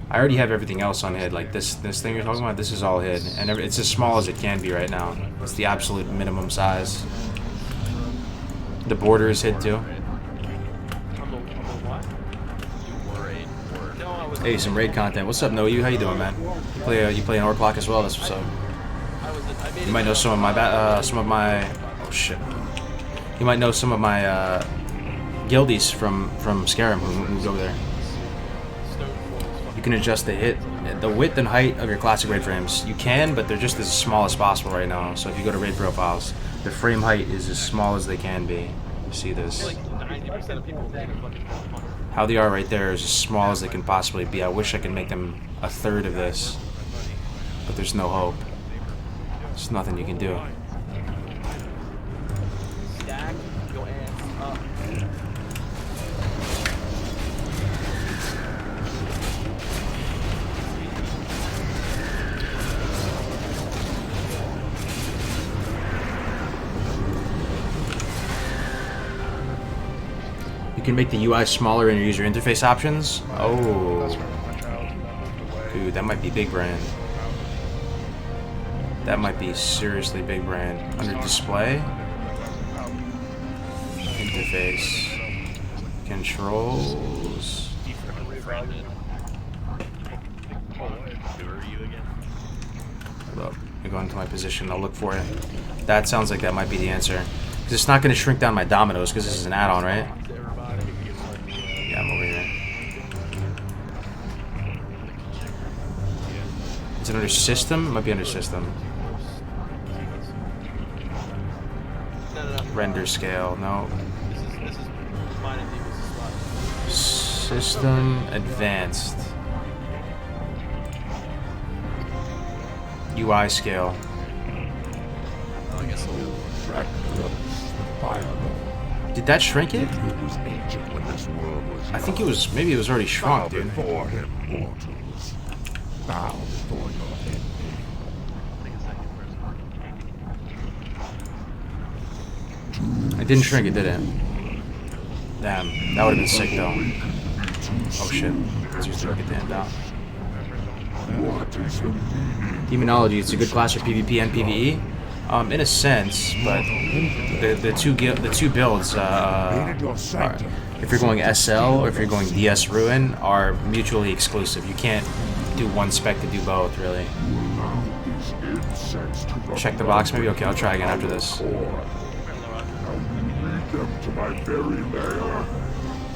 I already have everything else on hid. Like this thing you're talking about, this is all hid. And it's as small as it can be right now. It's the absolute minimum size. The border is hid too. Hey, some raid content. What's up, Noah? How you doing, man? You play an Orc Clock as well. That's what's up. You might know some of my oh shit. You might know some of my guildies from Skyrim who moved over there. You can adjust the width and height of your classic raid frames. You can, but they're just as small as possible right now. So if you go to raid profiles, the frame height is as small as they can be. You see this? How they are right there is as small as they can possibly be. I wish I could make them a third of this, but there's no hope. There's nothing you can do. Stack your ass up. You can make the UI smaller in your user interface options. Oh, dude, that might be big brand. That might be seriously big brand. Under display, interface, controls. Hold up, I go into my position. I'll look for it. That sounds like that might be the answer. Because it's not going to shrink down my dominoes because this is an add-on, right? Yeah, I'm over here. Is it under system? It might be under system. Render scale, no. System advanced. UI scale. Oh, I guess Did that shrink it? I think it was, maybe it was already shrunk, dude. I didn't shrink it, did it? Damn, that would have been sick though. Oh shit, let's use the rocket damn down. Demonology, it's a good class for PvP and PvE. In a sense, but the two builds, if you're going SL or if you're going DS Ruin, are mutually exclusive. You can't do one spec to do both, really. Check the box, maybe? Okay, I'll try again after this. Lead them to my very lair.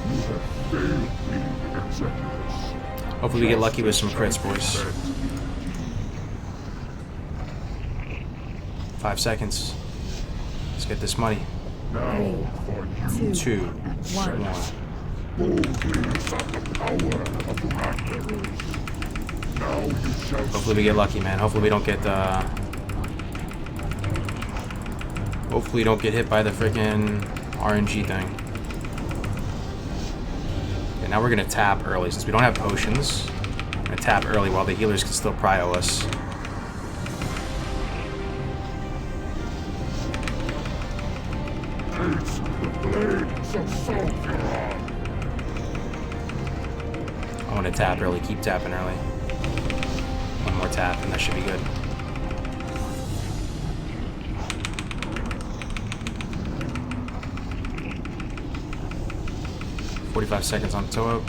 You have failed me, Executus. Hopefully we get lucky with some crits, boys. 5 seconds. Let's get this money. 3, 2, 1. Hopefully we get lucky, man. Hopefully we don't get hopefully we don't get hit by the freaking RNG thing. Okay, now we're gonna tap early since we don't have potions. We're gonna tap early while the healers can still prio us. I want to tap early, keep tapping early. One more tap and that should be good. $45 seconds on toe up.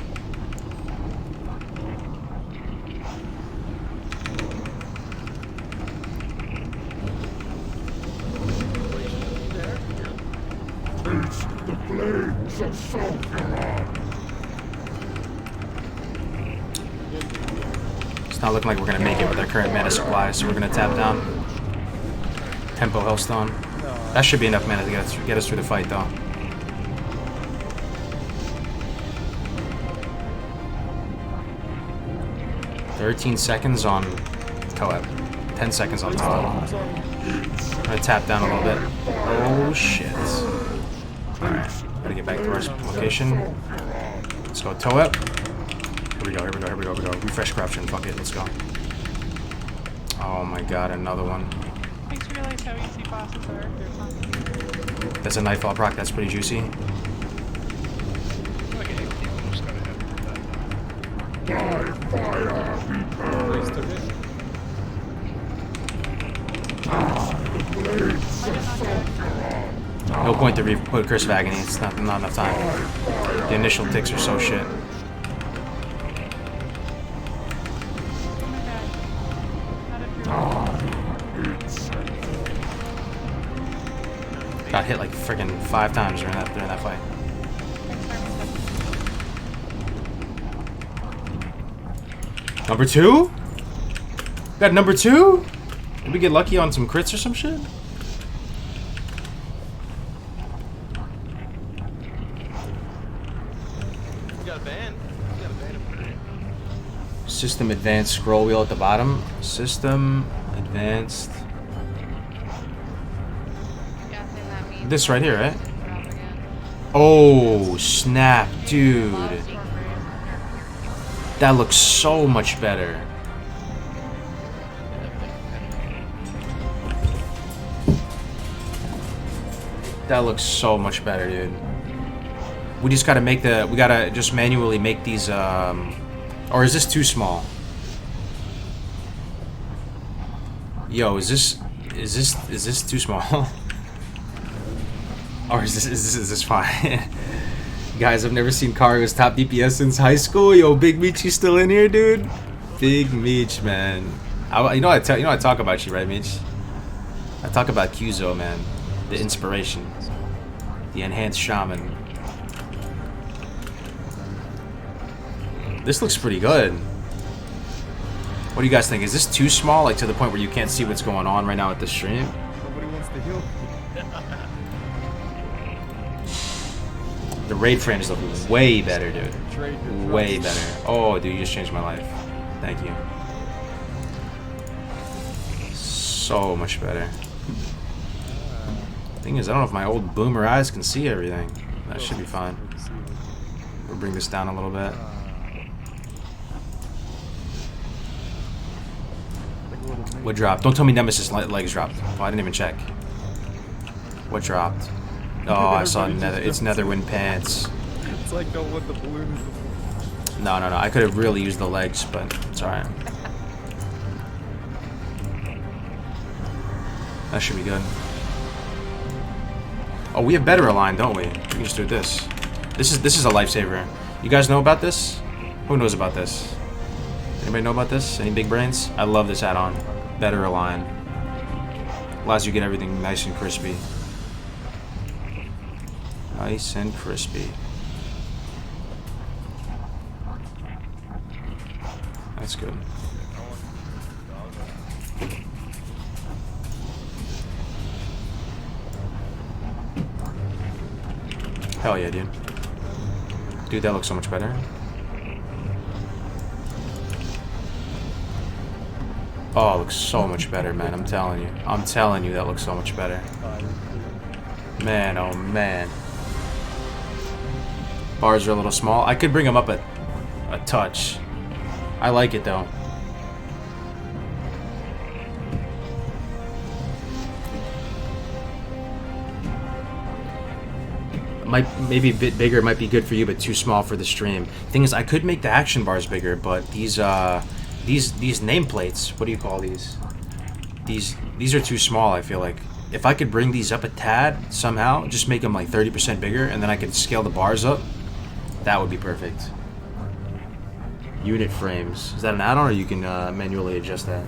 The flames of Sulfuron. It's not looking like we're gonna make it with our current mana supply, so we're gonna tap down. Tempo Hellstone. That should be enough mana to get us through the fight, though. $13 seconds on Toeb. 10 seconds on Toeb. I'm gonna tap down a little bit. Oh shit. Alright, gotta get back to our location. Let's go Toeb. Here we go, here we go, here we go, here we go. Refresh corruption, fuck it, let's go. Oh my god, another one. Makes you realize how easy bosses are. That's a Nightfall proc, that's pretty juicy. No point to put Curse of Agony, it's not enough time. The initial ticks are so shit. Got hit like freaking 5 times during that fight. Number 2? Got number 2? Did we get lucky on some crits or some shit? System advanced scroll wheel at the bottom. System advanced. This right here, right? Oh, snap, dude. That looks so much better. That looks so much better, dude. We just gotta make the, we gotta just manually make these, or is this too small? Yo, is this too small? Or is this fine? Guys, I've never seen Karga's top DPS since high school. Yo, Big Meech, you still in here, dude? Big Meech, man. You know I talk about you, right, Meech? I talk about Kyuzo, man. The inspiration. The enhanced shaman. This looks pretty good. What do you guys think? Is this too small, like to the point where you can't see what's going on right now at the stream? Nobody wants to heal. The raid frames look way better, dude. Way better. Oh, dude, you just changed my life. Thank you. So much better. Thing is, I don't know if my old boomer eyes can see everything. That should be fine. We'll bring this down a little bit. What dropped? Don't tell me Nemesis legs dropped. Oh, I didn't even check. What dropped? Oh, I saw Nether. It's Netherwind pants. It's like don't let the balloons. No. I could have really used the legs, but it's alright. That should be good. Oh, we have better aligned, don't we? We can just do this. This is a lifesaver. You guys know about this? Who knows about this? Anybody know about this? Any big brains? I love this add-on. Better align. Allows you to get everything nice and crispy. Nice and crispy. That's good. Hell yeah, dude. Dude, that looks so much better. Oh, it looks so much better, man. I'm telling you. I'm telling you that looks so much better. Man, oh man. Bars are a little small. I could bring them up a touch. I like it though. Maybe a bit bigger might be good for you, but too small for the stream. Thing is, I could make the action bars bigger, but these nameplates, what do you call these? These are too small, I feel like. If I could bring these up a tad somehow, just make them like 30% bigger, and then I could scale the bars up, that would be perfect. Unit frames. Is that an add-on, or you can manually adjust that?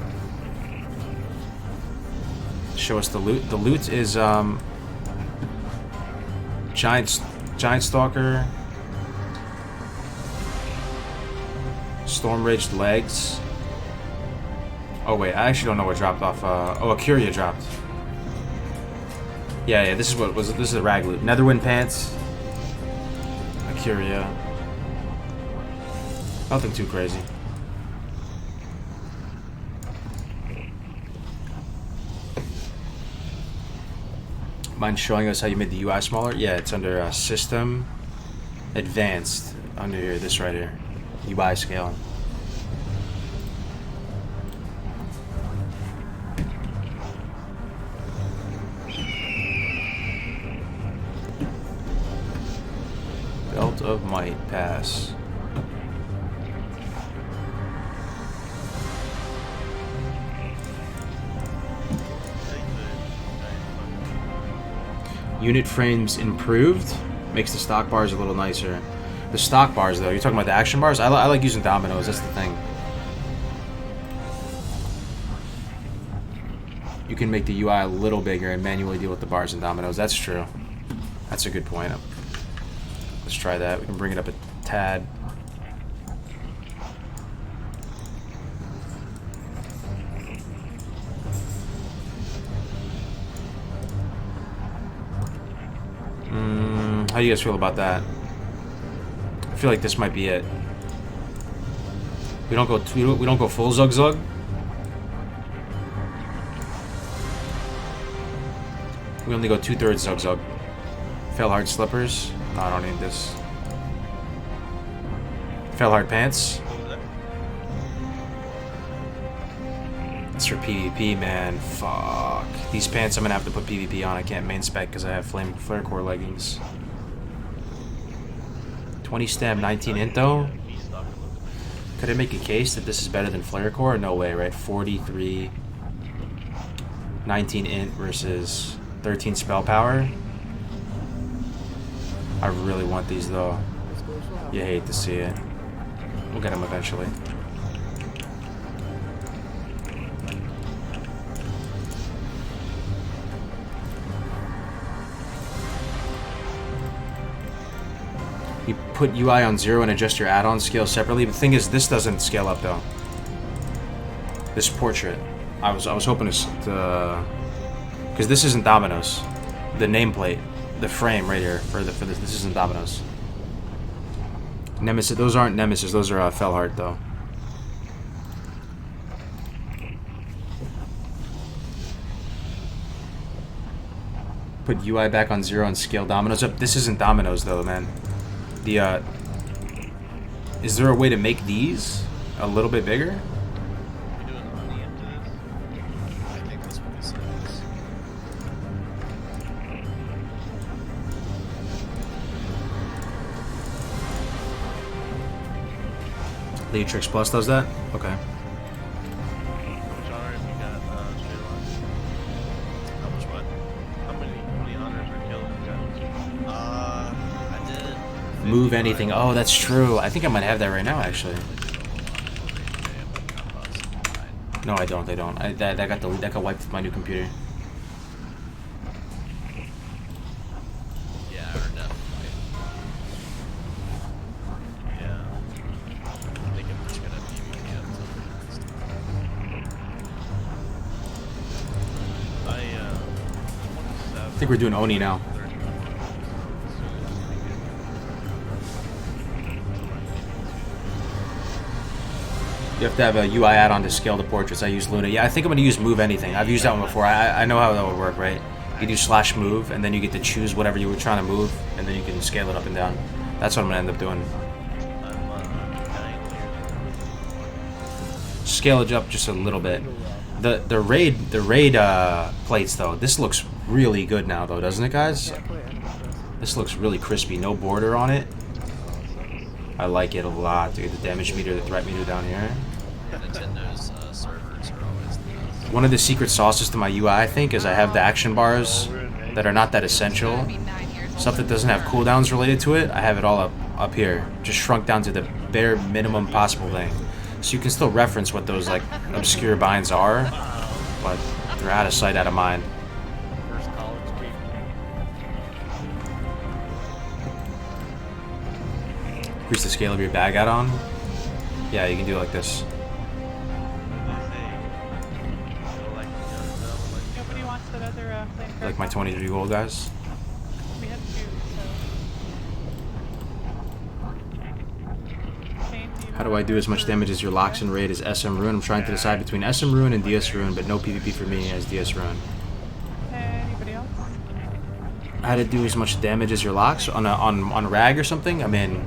Show us the loot. The loot is Giant Stalker, Storm Ridged Legs. Oh wait, I actually don't know what dropped off. Oh, a Curia dropped. Yeah, this is what was. This is a rag loot. Netherwind pants. A Curia. Nothing too crazy. Mind showing us how you made the UI smaller? Yeah, it's under System, Advanced, under here, this right here, UI scale. Belt of Might pass. Unit frames improved. Makes the stock bars a little nicer. The stock bars, though, you're talking about the action bars? I like using dominoes, that's the thing. You can make the UI a little bigger and manually deal with the bars and dominoes. That's true. That's a good point. Let's try that. We can bring it up a tad. How do you guys feel about that? I feel like this might be it. We don't go full Zug Zug. We only go 2/3 Zug Zug. Fell hard slippers. No, I don't need this. Fell hard pants. It's for PvP, man. Fuck. These pants I'm gonna have to put PvP on. I can't main spec because I have flare core leggings. 20 stem, 19 int though. Could I make a case that this is better than flare core? No way, right? 43, 19 int versus 13 spell power. I really want these though. You hate to see it. We'll get them eventually. You put UI on 0 and adjust your add-on scale separately. The thing is, this doesn't scale up though. This portrait, I was hoping to, because this isn't Domino's. The nameplate, the frame right here for this isn't Domino's. Nemesis, those aren't Nemesis. Those are Fellheart though. Put UI back on 0 and scale Domino's up. This isn't Domino's though, man. Is there a way to make these a little bit bigger? I think that's what this is. Leatrix Plus does that? Okay. Move anything. Oh, that's true. I think I might have that right now, actually. No, I don't. That got deleted. That got wiped with my new computer. Yeah, or definitely. Yeah. I think I'm just gonna PvP up till the next time. I think we're doing Oni now. You have to have a UI add-on to scale the portraits. I use Luna. Yeah, I think I'm going to use Move Anything. I've used that one before. I know how that would work, right? You do /move, and then you get to choose whatever you were trying to move, and then you can scale it up and down. That's what I'm going to end up doing. Scale it up just a little bit. The raid plates, though, this looks really good now, though, doesn't it, guys? This looks really crispy. No border on it. I like it a lot, dude. The damage meter, the threat meter down here. Nintendo's servers are always the best. One of the secret sauces to my UI, I think, is I have the action bars that are not that essential. Stuff that doesn't have cooldowns related to it, I have it all up here. Just shrunk down to the bare minimum possible thing. So you can still reference what those, like, obscure binds are, but they're out of sight, out of mind. Increase the scale of your bag add-on. Yeah, you can do it like this. Nobody wants that other flame card. Like my 23 gold, guys. We have 2, so. How do I do as much damage as your locks and raid as SM Rune? I'm trying to decide between SM Rune and DS Rune, but no PvP for me as DS Rune. Anybody else? How to do as much damage as your locks on Rag or something? I mean,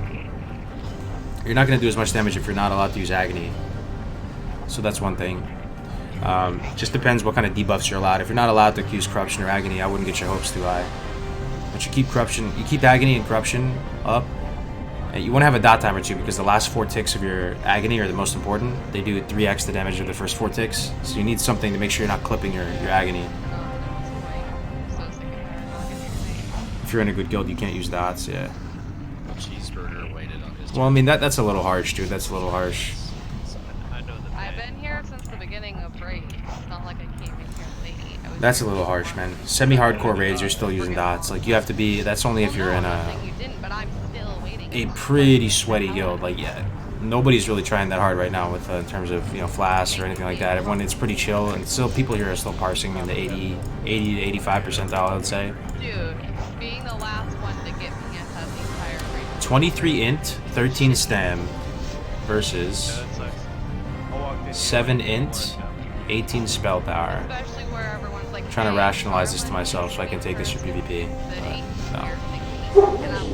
you're not going to do as much damage if you're not allowed to use Agony. So that's one thing. Just depends what kind of debuffs you're allowed. If you're not allowed to use Corruption or Agony, I wouldn't get your hopes too high. But you keep Corruption, you keep Agony and Corruption up. And you want to have a dot timer too, because the last 4 ticks of your Agony are the most important. They do 3x the damage of the first 4 ticks. So you need something to make sure you're not clipping your Agony. If you're in a good guild, you can't use dots, yeah. Cheeseburger waited on his. Well, I mean, that's a little harsh, dude. That's a little harsh. I've been here since the beginning of raids. It's not like I came in here late. That's a little harsh, man. Semi-hardcore raids, you're still using dots. Like, you have to be... That's only if you're in a pretty sweaty guild. Like, yeah, nobody's really trying that hard right now with in terms of, you know, flasks or anything like that. Everyone, it's pretty chill, and still people here are still parsing in the 80 to 85 percentile, I would say. Dude, being the last one to get PS has the entire raid. 23 int, 13 stam versus 7 int, 18 spell power. Especially where everyone's like, I'm trying to rationalize this to myself so I can take this for PvP. No.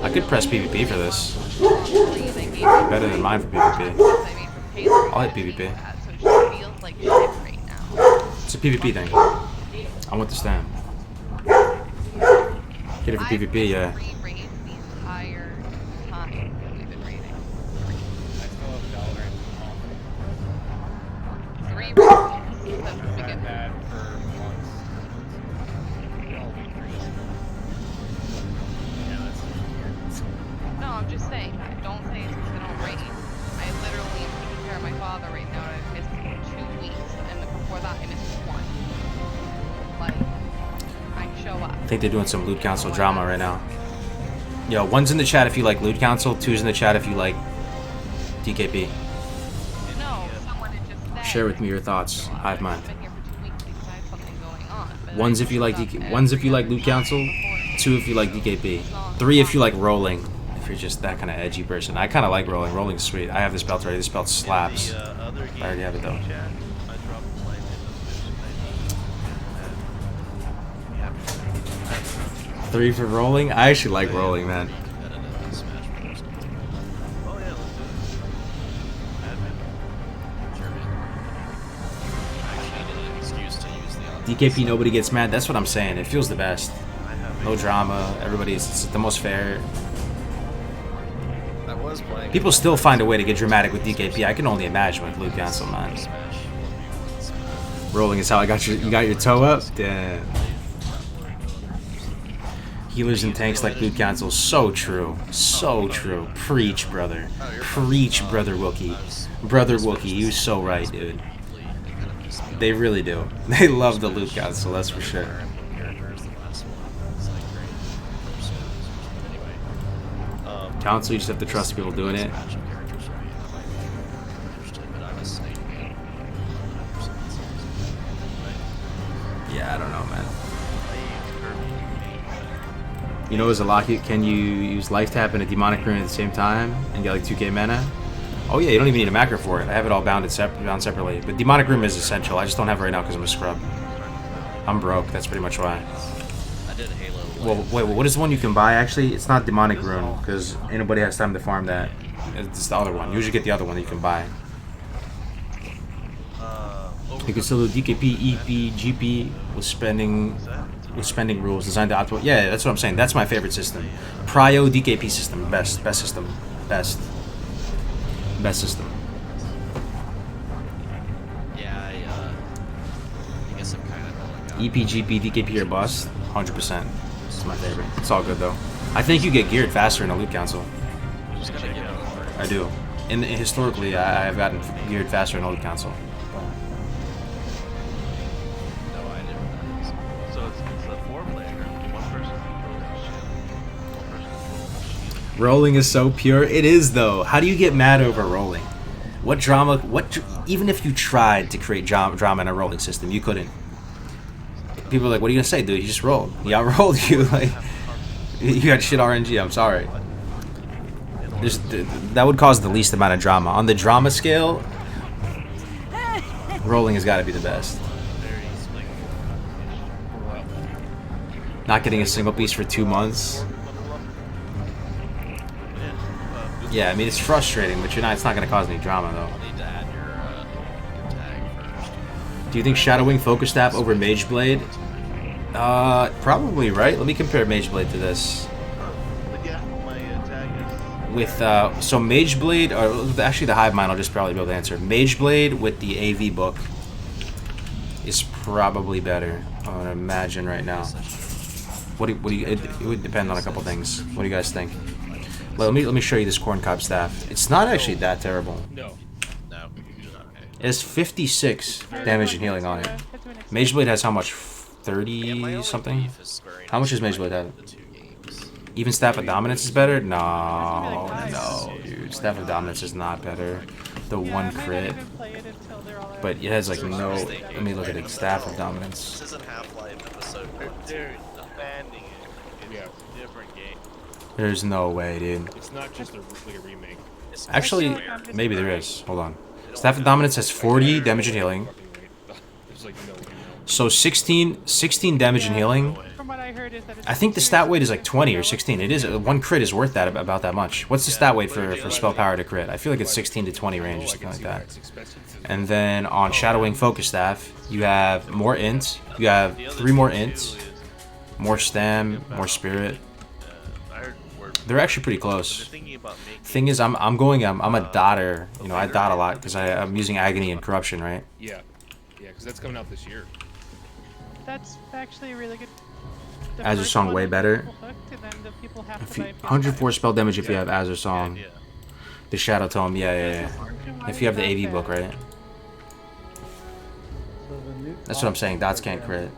I could press PvP for this. Better than mine for PvP. I'll hit PvP. It's a PvP thing. I want the stam. Get it for PvP, yeah. No, I'm just saying. Don't say it's because I don't raid. I literally am taking care of my father right now. I missed 2 weeks, and before that, I missed 1. Like, I show up. I think they're doing some Loot Council drama right now. Yo, 1's in the chat if you like Loot Council, 2's in the chat if you like DKP. No, someone had just said. Share with me your thoughts. Hive mind. I've been here for 2 weeks because I had something going on. But 1's if you like One's if you like Loot Council, 2 if you like DKP, 3 if you like rolling. If you're just that kind of edgy person. I kind of like rolling. Rolling's sweet. I have this belt already. This belt slaps. I already have it though. 3 for rolling? I actually like rolling, man. DKP, nobody gets mad. That's what I'm saying. It feels the best. No drama. Everybody's it's the most fair. People still find a way to get dramatic with DKP. I can only imagine with Loot Council, man. Rolling is how I got you got your toe up? Damn. Healers and tanks like Loot Council. So true. So true. Preach, brother. Preach, brother Wookie. Brother Wookie, you so right, dude. They really do. They love the loot council, that's for sure. Council, you just have to trust people doing it. Yeah, I don't know, man. You know, as a lock, can you use life tap and a demonic rune at the same time and get like 2k mana? Oh yeah, you don't even need a macro for it. I have it all bound separately. But demonic rune is essential. I just don't have it right now because I'm a scrub. I'm broke. That's pretty much why. I did Halo. Well, wait, what is the one you can buy actually? It's not demonic rune because ain't nobody has time to farm that. It's the other one. You usually get the other one that you can buy. You can still do DKP, EP, GP with spending rules designed to optimize. Yeah, that's what I'm saying. That's my favorite system. Prio DKP system, best system, best system. Yeah, I guess I'm kind of EP, GP, DKP or bust, 100%. It's my favorite. It's all good though. I think you get geared faster in a loot council. I do. Historically, I've gotten geared faster in a loot council. Rolling is so pure. It is though. How do you get mad over rolling? What drama? Even if you tried to create drama in a rolling system, you couldn't. People are like, "What are you gonna say, dude? You just rolled. He outrolled you. Like, you got shit RNG. I'm sorry." That would cause the least amount of drama. On the drama scale, rolling has got to be the best. Not getting a single piece for 2 months. Yeah, I mean it's frustrating, but it's not gonna cause any drama though. Do you think Shadowwing Focus Staff over Mage Blade? Probably, right? Let me compare Mage Blade to this. With so Mage Blade, or actually the Hive Mind, I'll just probably be able to answer. Mage Blade with the AV book is probably better. I would imagine right now. It would depend on a couple things. What do you guys think? Let me show you this corncob staff. It's not actually that terrible. No. It has 56 damage and healing on it. Mage Blade has how much? 30 something? How much does Mage Blade have? Even Staff of Dominance is better? No, dude. Staff of Dominance is not better. The one crit. But it has like no. Let me look at it. Staff of Dominance. This isn't Half-Life episode 1. They're abandoning it. It's a different game. There's no way, dude. It's not just like a remake. Actually, maybe there is. Hold on. Staff of Dominance has 40 damage and healing. So 16 damage and healing. I think the stat weight is like 20 or 16. It is one crit is worth that about that much. What's the stat weight for spell power to crit? I feel like it's 16 to 20 range or something like that. And then on Shadowwing Focus Staff, you have more int. You have 3 more int, more stam, more spirit. They're actually pretty close. Thing is, I'm a dotter. You know, I dot a lot because I'm using Agony and Corruption, right? Yeah, because that's coming out this year. That's actually a really good. Azure Song way better. 104 spell damage if you have Azure Song. The Shadow Tome, yeah. If you have the AV book, right? That's what I'm saying. Dots can't crit.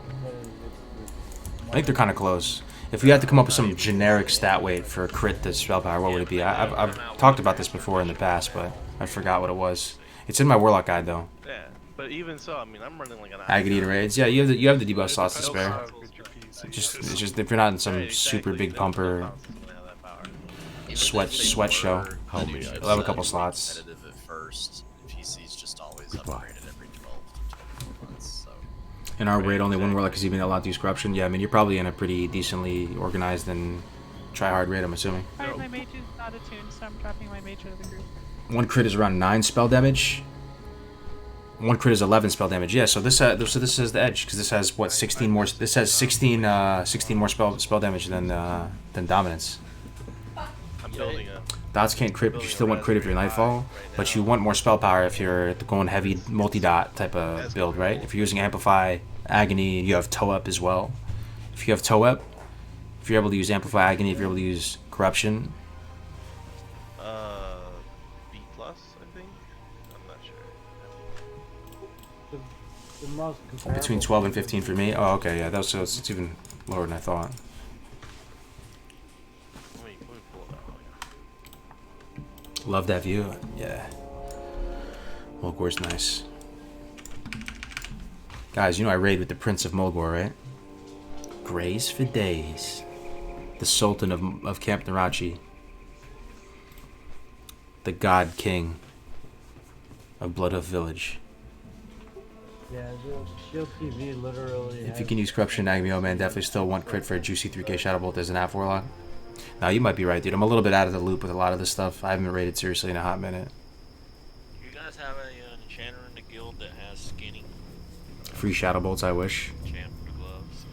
I think they're kind of close. If we had to come up with some generic stat weight for crit to spell power, what would it be? I've talked about this before in the past, but I forgot what it was. It's in my Warlock guide though. Yeah, but even so, I mean, I'm running like an Agony to raids. Yeah, you have the debuff slots to spare. It's just if you're not in some super big pumper sweat show, you'll have a couple slots. In our raid, only one Warlock is even allowed to use Corruption. Yeah, I mean, you're probably in a pretty decently organized and try-hard raid, I'm assuming. Alright, my mage is not attuned, so I'm dropping my mage out of the group. One crit is around 9 spell damage. One crit is 11 spell damage. Yeah, so this has the edge because this has what 16 more. This has 16 more spell damage than Dominance. I'm building a. Dots can't crit, but you still want crit if you're Nightfall. But you want more spell power if you're going heavy multi-dot type of build, right? If you're using Amplify, Agony, you have Toe Up as well. If you have Toe Up, if you're able to use Amplify, Agony, if you're able to use Corruption. B+, I think. I'm not sure. Between 12 and 15 for me. Oh, okay, yeah, that's so it's even lower than I thought. Love that view. Yeah. Mulgor's nice. Guys, you know I raid with the Prince of Mulgor, right? Graze for days. The Sultan of Camp Narachi. The God King of Bloodhoof Village. Yeah, Shield TV literally. If you can use Corruption and Agmio, man, definitely still want crit for a juicy 3k Shadow Bolt as an App Warlock. Now, you might be right, dude. I'm a little bit out of the loop with a lot of this stuff. I haven't been rated seriously in a hot minute. You guys have an enchanter in the guild that has skinny? Free Shadow Bolts, I wish. Champ gloves.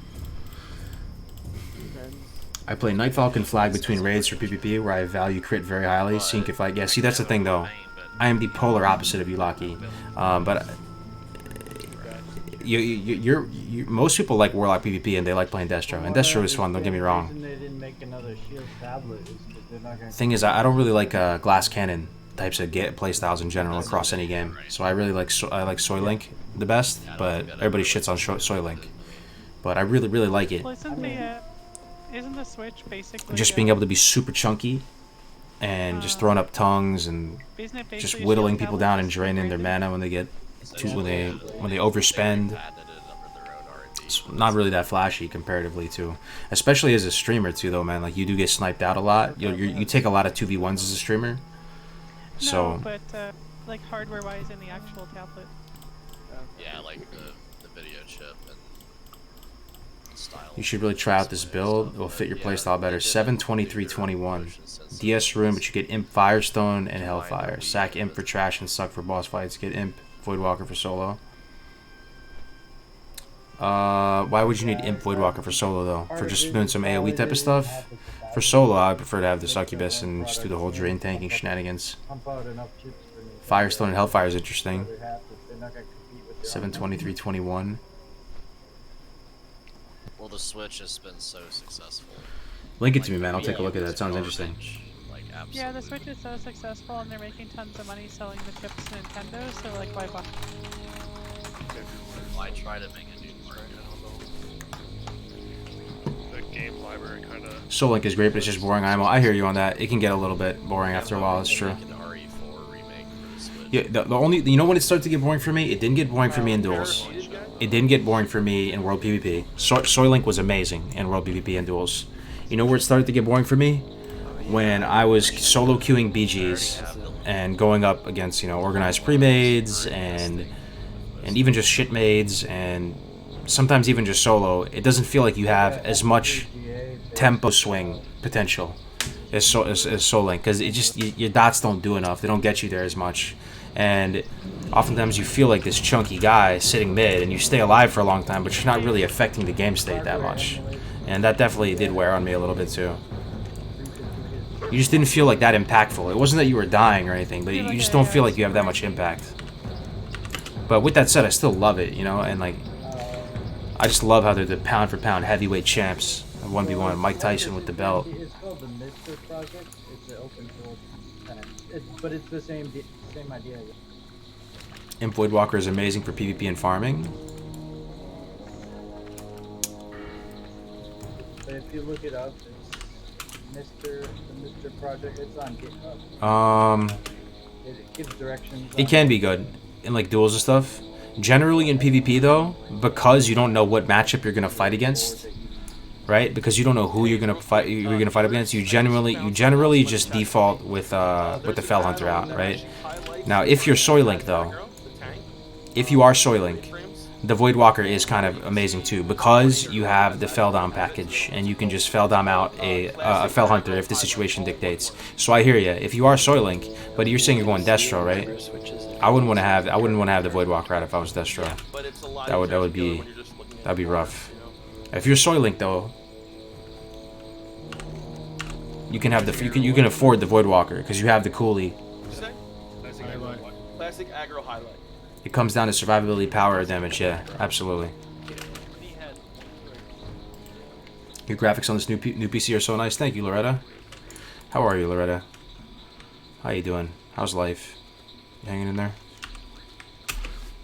I play Night Falcon Flag between raids for PvP where I value crit very highly. Seeing if yeah, see, that's the thing, though. I am the polar opposite of you, Locky. But most people like Warlock PvP and they like playing Destro. And Destro is fun, don't get me wrong. Thing is, I don't really like glass cannon types of playstyles in general across any game. So I really like Soylink the best, but everybody shits on Soylink. But I really like it. Well, isn't the switch basically just being able to be super chunky and just throwing up tongues and just whittling people down and draining their mana when they get when they overspend. It's not really that flashy comparatively to, especially as a streamer too, though, man. Like, you do get sniped out a lot. You take a lot of 2v1s as a streamer. So. No, but like hardware-wise in the actual tablet. Yeah, like the video chip and style. You should really try out this build. It will fit your playstyle better. 7-23-21. DS Rune, but you get Imp Firestone and Hellfire. Sack Imp for trash and suck for boss fights. Get Imp Voidwalker for solo. Why would you need Imp Voidwalker for solo, though? For just doing some AoE type of stuff? For solo, I prefer to have the Succubus and just do the whole drain tanking shenanigans. Firestone and Hellfire is interesting. 7-23-21. Well, the Switch has been so successful. Link it to me, man. I'll take a look at that. Sounds interesting. Yeah, the Switch is so successful and they're making tons of money selling the chips to Nintendo, so like, why buy? I try to make a new market. The game library kind of. Soul Link is great, but it's just boring. I hear you on that. It can get a little bit boring after a while. It's true. Yeah, the only, you know when it started to get boring for me? It didn't get boring for me in duels. It didn't get boring for me in World PvP. Soul Link was amazing in World PvP and duels. You know where it started to get boring for me? When I was solo queuing BGs and going up against, organized pre-mades and even just shit maids and sometimes even just solo. It doesn't feel like you have as much tempo swing potential as Soul Link, because your dots don't do enough. They don't get you there as much, and oftentimes you feel like this chunky guy sitting mid and you stay alive for a long time, but you're not really affecting the game state that much, and that definitely did wear on me a little bit too. You just didn't feel like that impactful. It wasn't that you were dying or anything, but you just don't feel like you have that much impact. But with that said, I still love it, and like, I just love how they're the pound for pound heavyweight champs. 1v1, Mike Tyson with the belt. It's called the Mr. Project. It's an open source kind of, but it's the same idea. Imp Voidwalker is amazing for PvP and farming. But if you look it up, it's the Mr. Project. It's on GitHub. It gives directions. It can be good in like duels and stuff. Generally in PvP though, because you don't know what matchup you're gonna fight against, right? Because you don't know who you're gonna fight up against. You generally just default with the Fell Hunter out, right? Now, if you're Soylink though, if you are Soylink, the Voidwalker is kind of amazing too, because you have the Felldom package and you can just Felldom out a Fell Hunter if the situation dictates. So I hear you. If you are Soylink, but you're saying you're going Destro, right? I wouldn't want to have the Voidwalker out if I was Destro. That'd be rough. If you're Soylink though, you can have you can afford the Voidwalker because you have the Coolie. Classic aggro highlight. It comes down to survivability, power, or damage. Yeah, absolutely. Your graphics on this new PC are so nice. Thank you, Loretta. How are you, Loretta? How you doing? How's life? You hanging in there?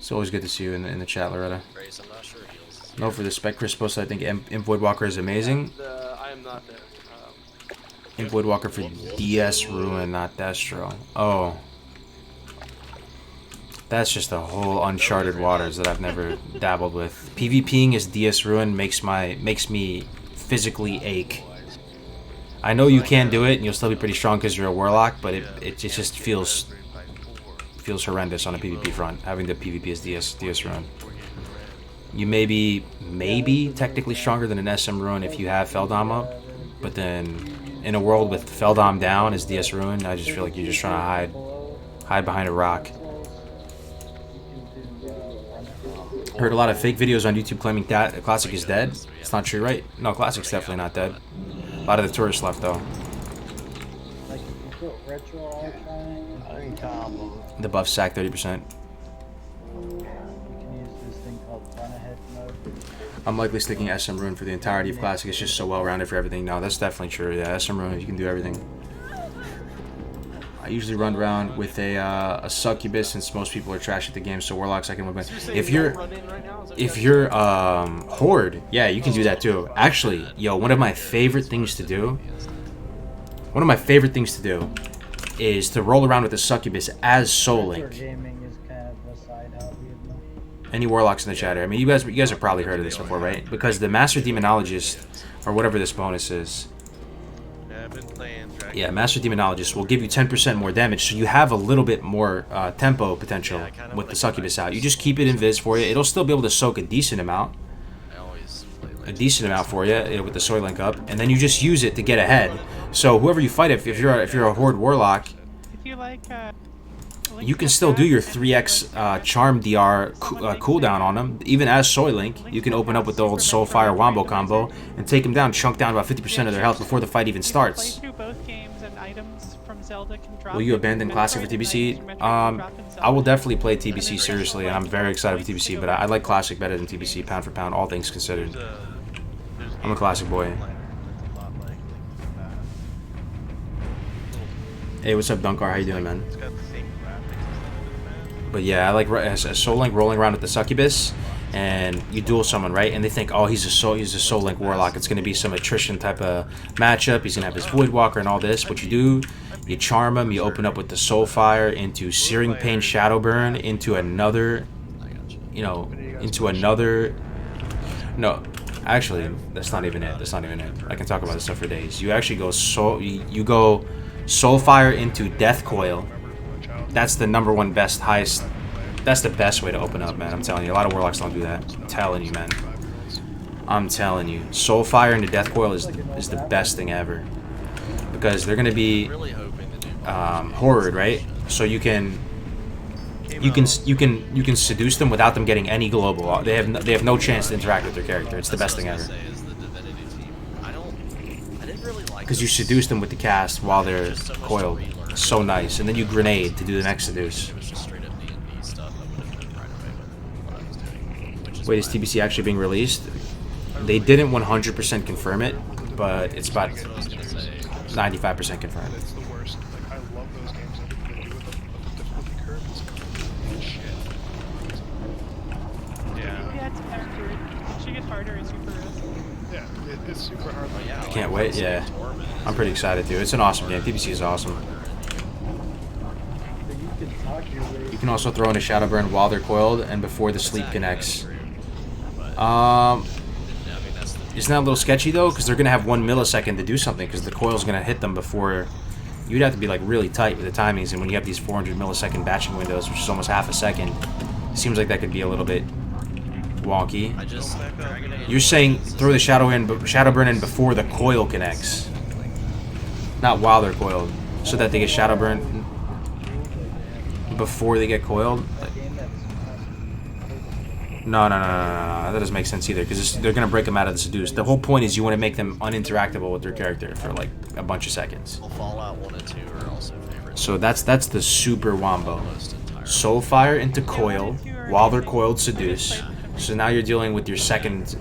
It's always good to see you in the chat, Loretta. Grace, I'm not sure heals. No, for the Spec Chris post, I think Imp Voidwalker is amazing. I am not there. Imp Voidwalker for DS Ruin, not Destro. Oh. That's just a whole uncharted waters that I've never dabbled with. PvPing as DS Ruin makes me physically ache. I know you can do it and you'll still be pretty strong because you're a Warlock, but it just feels horrendous on a PvP front, having the PvP as DS Ruin. You may be maybe technically stronger than an SM Ruin if you have Feldom up, but then in a world with Feldom down as DS Ruin, I just feel like you're just trying to hide behind a rock. Heard a lot of fake videos on YouTube claiming that Classic is dead. It's not true, right? No, Classic's definitely not dead. A lot of the tourists left though. The buff sack 30%. I'm likely sticking SM Ruin for the entirety of Classic. It's just so well rounded for everything. No, that's definitely true. Yeah, SM Ruin, you can do everything. I usually run around with a succubus since most people are trash at the game, so Warlocks I can move in. If you're Horde, yeah, you can do that too. Actually, yo, one of my favorite things to do is to roll around with the succubus as Soul Link. Any Warlocks in the chat here? I mean, you guys have probably heard of this before, right? Because the Master Demonologist, or whatever this bonus is, yeah, Master Demonologist will give you 10% more damage, so you have a little bit more tempo potential with the succubus out. You just keep it invis for you. It'll still be able to soak a decent amount for you with the Soy Link up, and then you just use it to get ahead. So whoever you fight, if you're a Horde Warlock, if you like, you can still do your 3x Charm DR cooldown on them. Even as Soy Link, you can open up with the old Soulfire Wombo combo and take them down, chunk down about 50% of their health before the fight even starts. Will you abandon Classic for TBC? I will definitely play TBC seriously, and I'm very excited for TBC, but I like Classic better than TBC, pound for pound, all things considered. I'm a Classic boy. Hey, what's up, Dunkar? How you doing, man? But yeah, I like a Soul Link rolling around with the succubus, and you duel someone, right? And they think, oh, he's a Soul Link Warlock. It's gonna be some attrition type of matchup. He's gonna have his Voidwalker and all this. What you do, you charm him. You open up with the Soulfire into Searing Pain, Shadowburn, into another, No, actually, that's not even it. I can talk about this stuff for days. You actually go you go Soulfire into Death Coil. That's the #1 best, highest. That's the best way to open up, man. I'm telling you. A lot of Warlocks don't do that. I'm telling you, man. I'm telling you. Soulfire into Death Coil is the best thing ever. Because they're gonna be Horde, right? So you can seduce them without them getting any global. They have no chance to interact with their character. It's the best thing ever. Because you seduce them with the cast while they're coiled. So nice. And then you grenade to do the next seduce. Wait, is TBC actually being released? They didn't 100% confirm it, but it's about 95% confirmed. It's the worst. Like, I love those games and everything they do with them, but the difficulty curve is shit. Yeah, it's accurate. It should get harder as you progress. Yeah, it's super hard. Like, Can't wait, yeah. I'm pretty excited too. It's an awesome game. TBC is awesome. You can also throw in a Shadowburn while they're coiled and before the sleep connects. Isn't that a little sketchy though? Because they're going to have 1 millisecond to do something because the coil's going to hit them before... You'd have to be like really tight with the timings, and when you have these 400 millisecond batching windows, which is almost half a second, it seems like that could be a little bit wonky. You're saying throw the Shadowburn in before the coil connects. Not while they're coiled. So that they get Shadowburn before they get coiled? No. That doesn't make sense either, because they're going to break them out of the seduce. The whole point is you want to make them uninteractable with their character for like a bunch of seconds. Fallout 1 and 2 are also favorites. So that's the super wombo. Soulfire into coil while they're coiled seduce. So now you're dealing with your second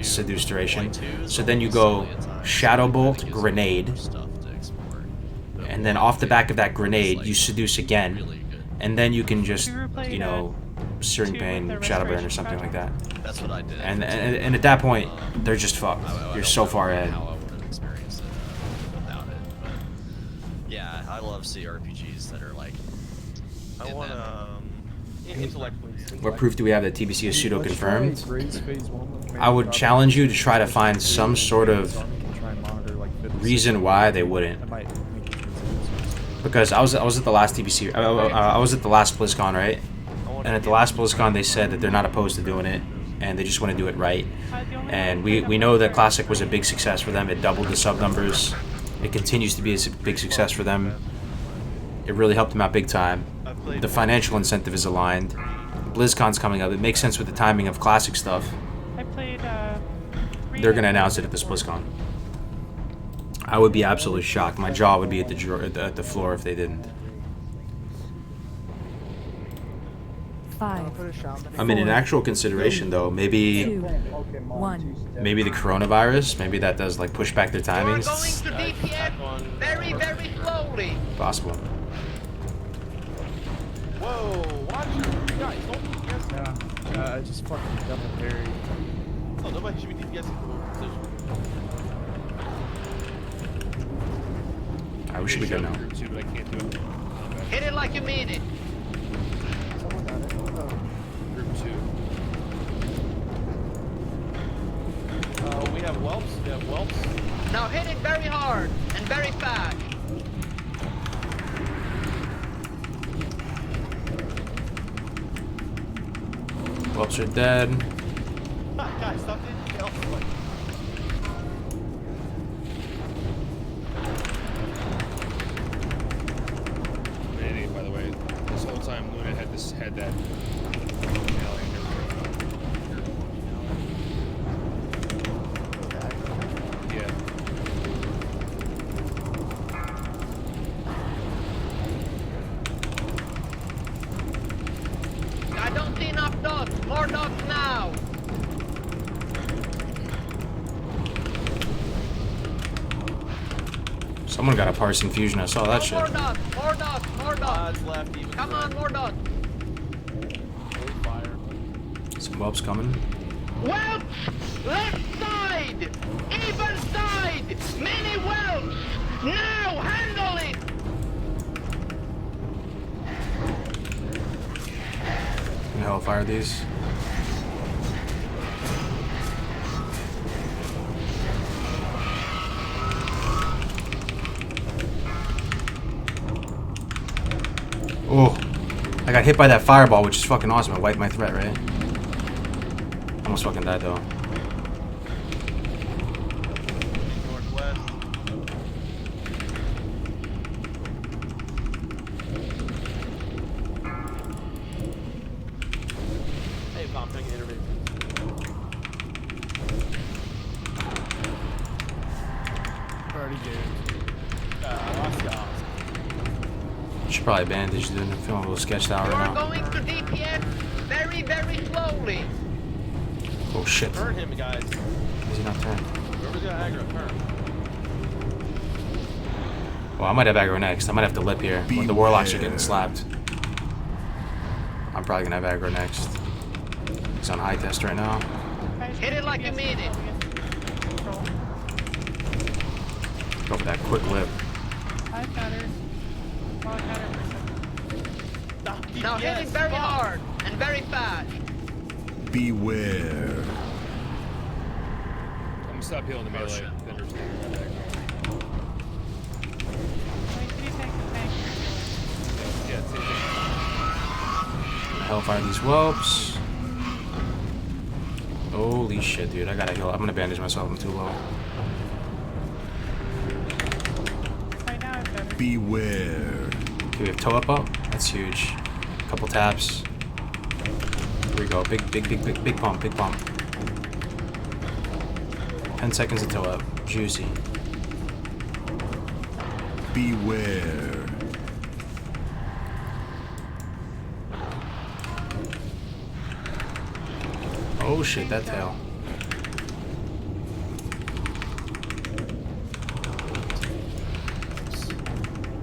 seduce duration. So then you go Shadowbolt, grenade, and then off the back of that grenade you seduce again, and then you can just, Searing Two Pain, with the Shadowburn, or Restoration something like that. That's what I did. And at that point, they're just fucked. You're so far ahead. How I would have experienced it without it, but yeah, I love CRPGs that are like. I want intellect. What proof do we have that TBC is pseudo Let's try confirmed? Grace Phase 1 with I would Manufacturing. challenge you to try to find some sort of Army can try and monitor, like, fitness. reason why they wouldn't. That might make it Because I was at the last TBC. I was at the last BlizzCon, right? And at the last BlizzCon, they said that they're not opposed to doing it, and they just want to do it right. And we know that Classic was a big success for them. It doubled the sub numbers. It continues to be a big success for them. It really helped them out big time. The financial incentive is aligned. BlizzCon's coming up. It makes sense with the timing of Classic stuff. I played. They're gonna announce it at this BlizzCon. I would be absolutely shocked. My jaw would be at the floor if they didn't. 5. I mean, in actual consideration, though, maybe 2, 1. maybe the coronavirus, maybe that does like push back their timings. It's Very, very slowly. possible. Whoa, watch your guys, don't DPS. Yeah, I just fucking double parry. Oh, nobody should be DPSing for precision. I wish we could know. Group 2, but I can't do it. Hit it like you mean it. Group 2. We have whelps. We have whelps. Now hit it very hard and very fast. Whelps are dead. Guys, stop hitting whelps. Manny, by the way, this whole time Luna had that. Yeah. I don't see enough dots. More dots now. Someone got a Parse Infusion. I saw that shit. More dots. More dots. More dots. Left, even Come on, more dots. Some whelps coming. Whelps! Left side! Even side! Many whelps! Now handle it! Can hellfire these. Oh, I got hit by that fireball, which is fucking awesome. I wiped my threat, right? Almost fucking died though. Northwest. Hey, Tom, take an interview. Already did. Should probably bandage, dude. I'm feeling a little sketched out You're right now. going to DPS very, very slowly. Oh shit. Turn him, guys. Is he not turned? Whoever's got aggro, turn. Well, I might have aggro next. I might have to lip here. When the Warlocks are getting slapped. I'm probably gonna have aggro next. He's on high test right now. Hit it like you mean it. Go for that quick lip. I got her. Oh, I got her for a second. Now hit it very hard and very fast. Beware. I'm gonna stop healing the melee. Vendors taking that back. Yeah, same thing. Hellfire these whelps. Holy shit, dude. I gotta heal. I'm gonna bandage myself. I'm too low. Beware. Okay, we have toe up. That's huge. Couple taps. Here we go. Big pump. Big pump. 10 seconds of toe up. Juicy. Beware. Oh shit, that tail.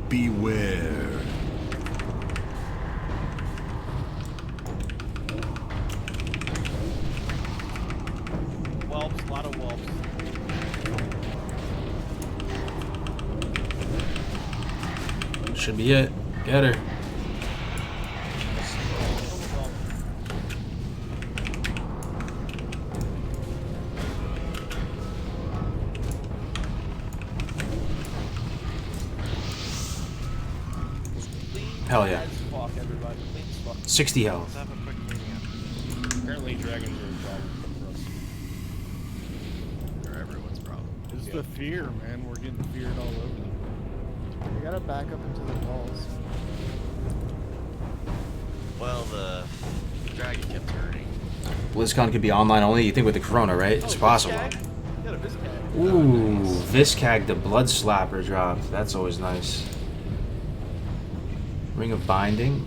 Beware. whelps, a lot of whelps. Should be it. Get her. Hell yeah. 60 health. Apparently dragons are a problem for us. They're everyone's problem. It's the fear, man. We're getting feared all over. We gotta back up into the walls. Well, the dragon kept turning. BlizzCon could be online only. You think with the corona, right? It's possible. Ooh, Viscag, the Blood Slapper dropped. That's always nice. Ring of Binding.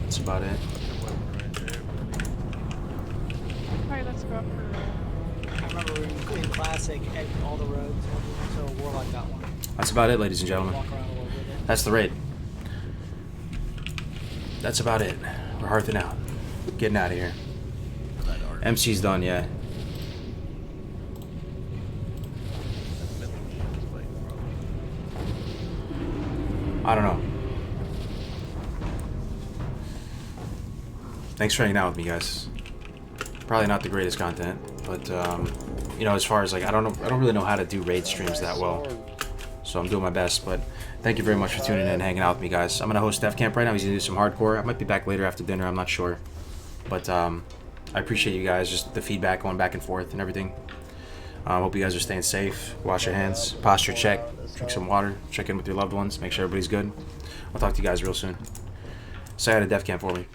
That's about it. Alright, let's go up for... I remember in Classic, all the roads, so Warlock got one. That's about it, ladies and gentlemen. Walk around a little bit. That's the raid. That's about it. We're hearthing out. Getting out of here. MC's done, yeah. I don't know. Thanks for hanging out with me, guys. Probably not the greatest content, but you know, as far as like I don't really know how to do raid streams that well, so I'm doing my best. But thank you very much for tuning in and hanging out with me, guys. I'm gonna host Def Camp right now. He's gonna do some hardcore. I might be back later after dinner. I'm not sure, but I appreciate you guys, just the feedback going back and forth and everything. Hope you guys are staying safe. Wash your hands. Posture check. Drink some water. Check in with your loved ones. Make sure everybody's good. I'll talk to you guys real soon. Say hi to Def Camp for me. Peace.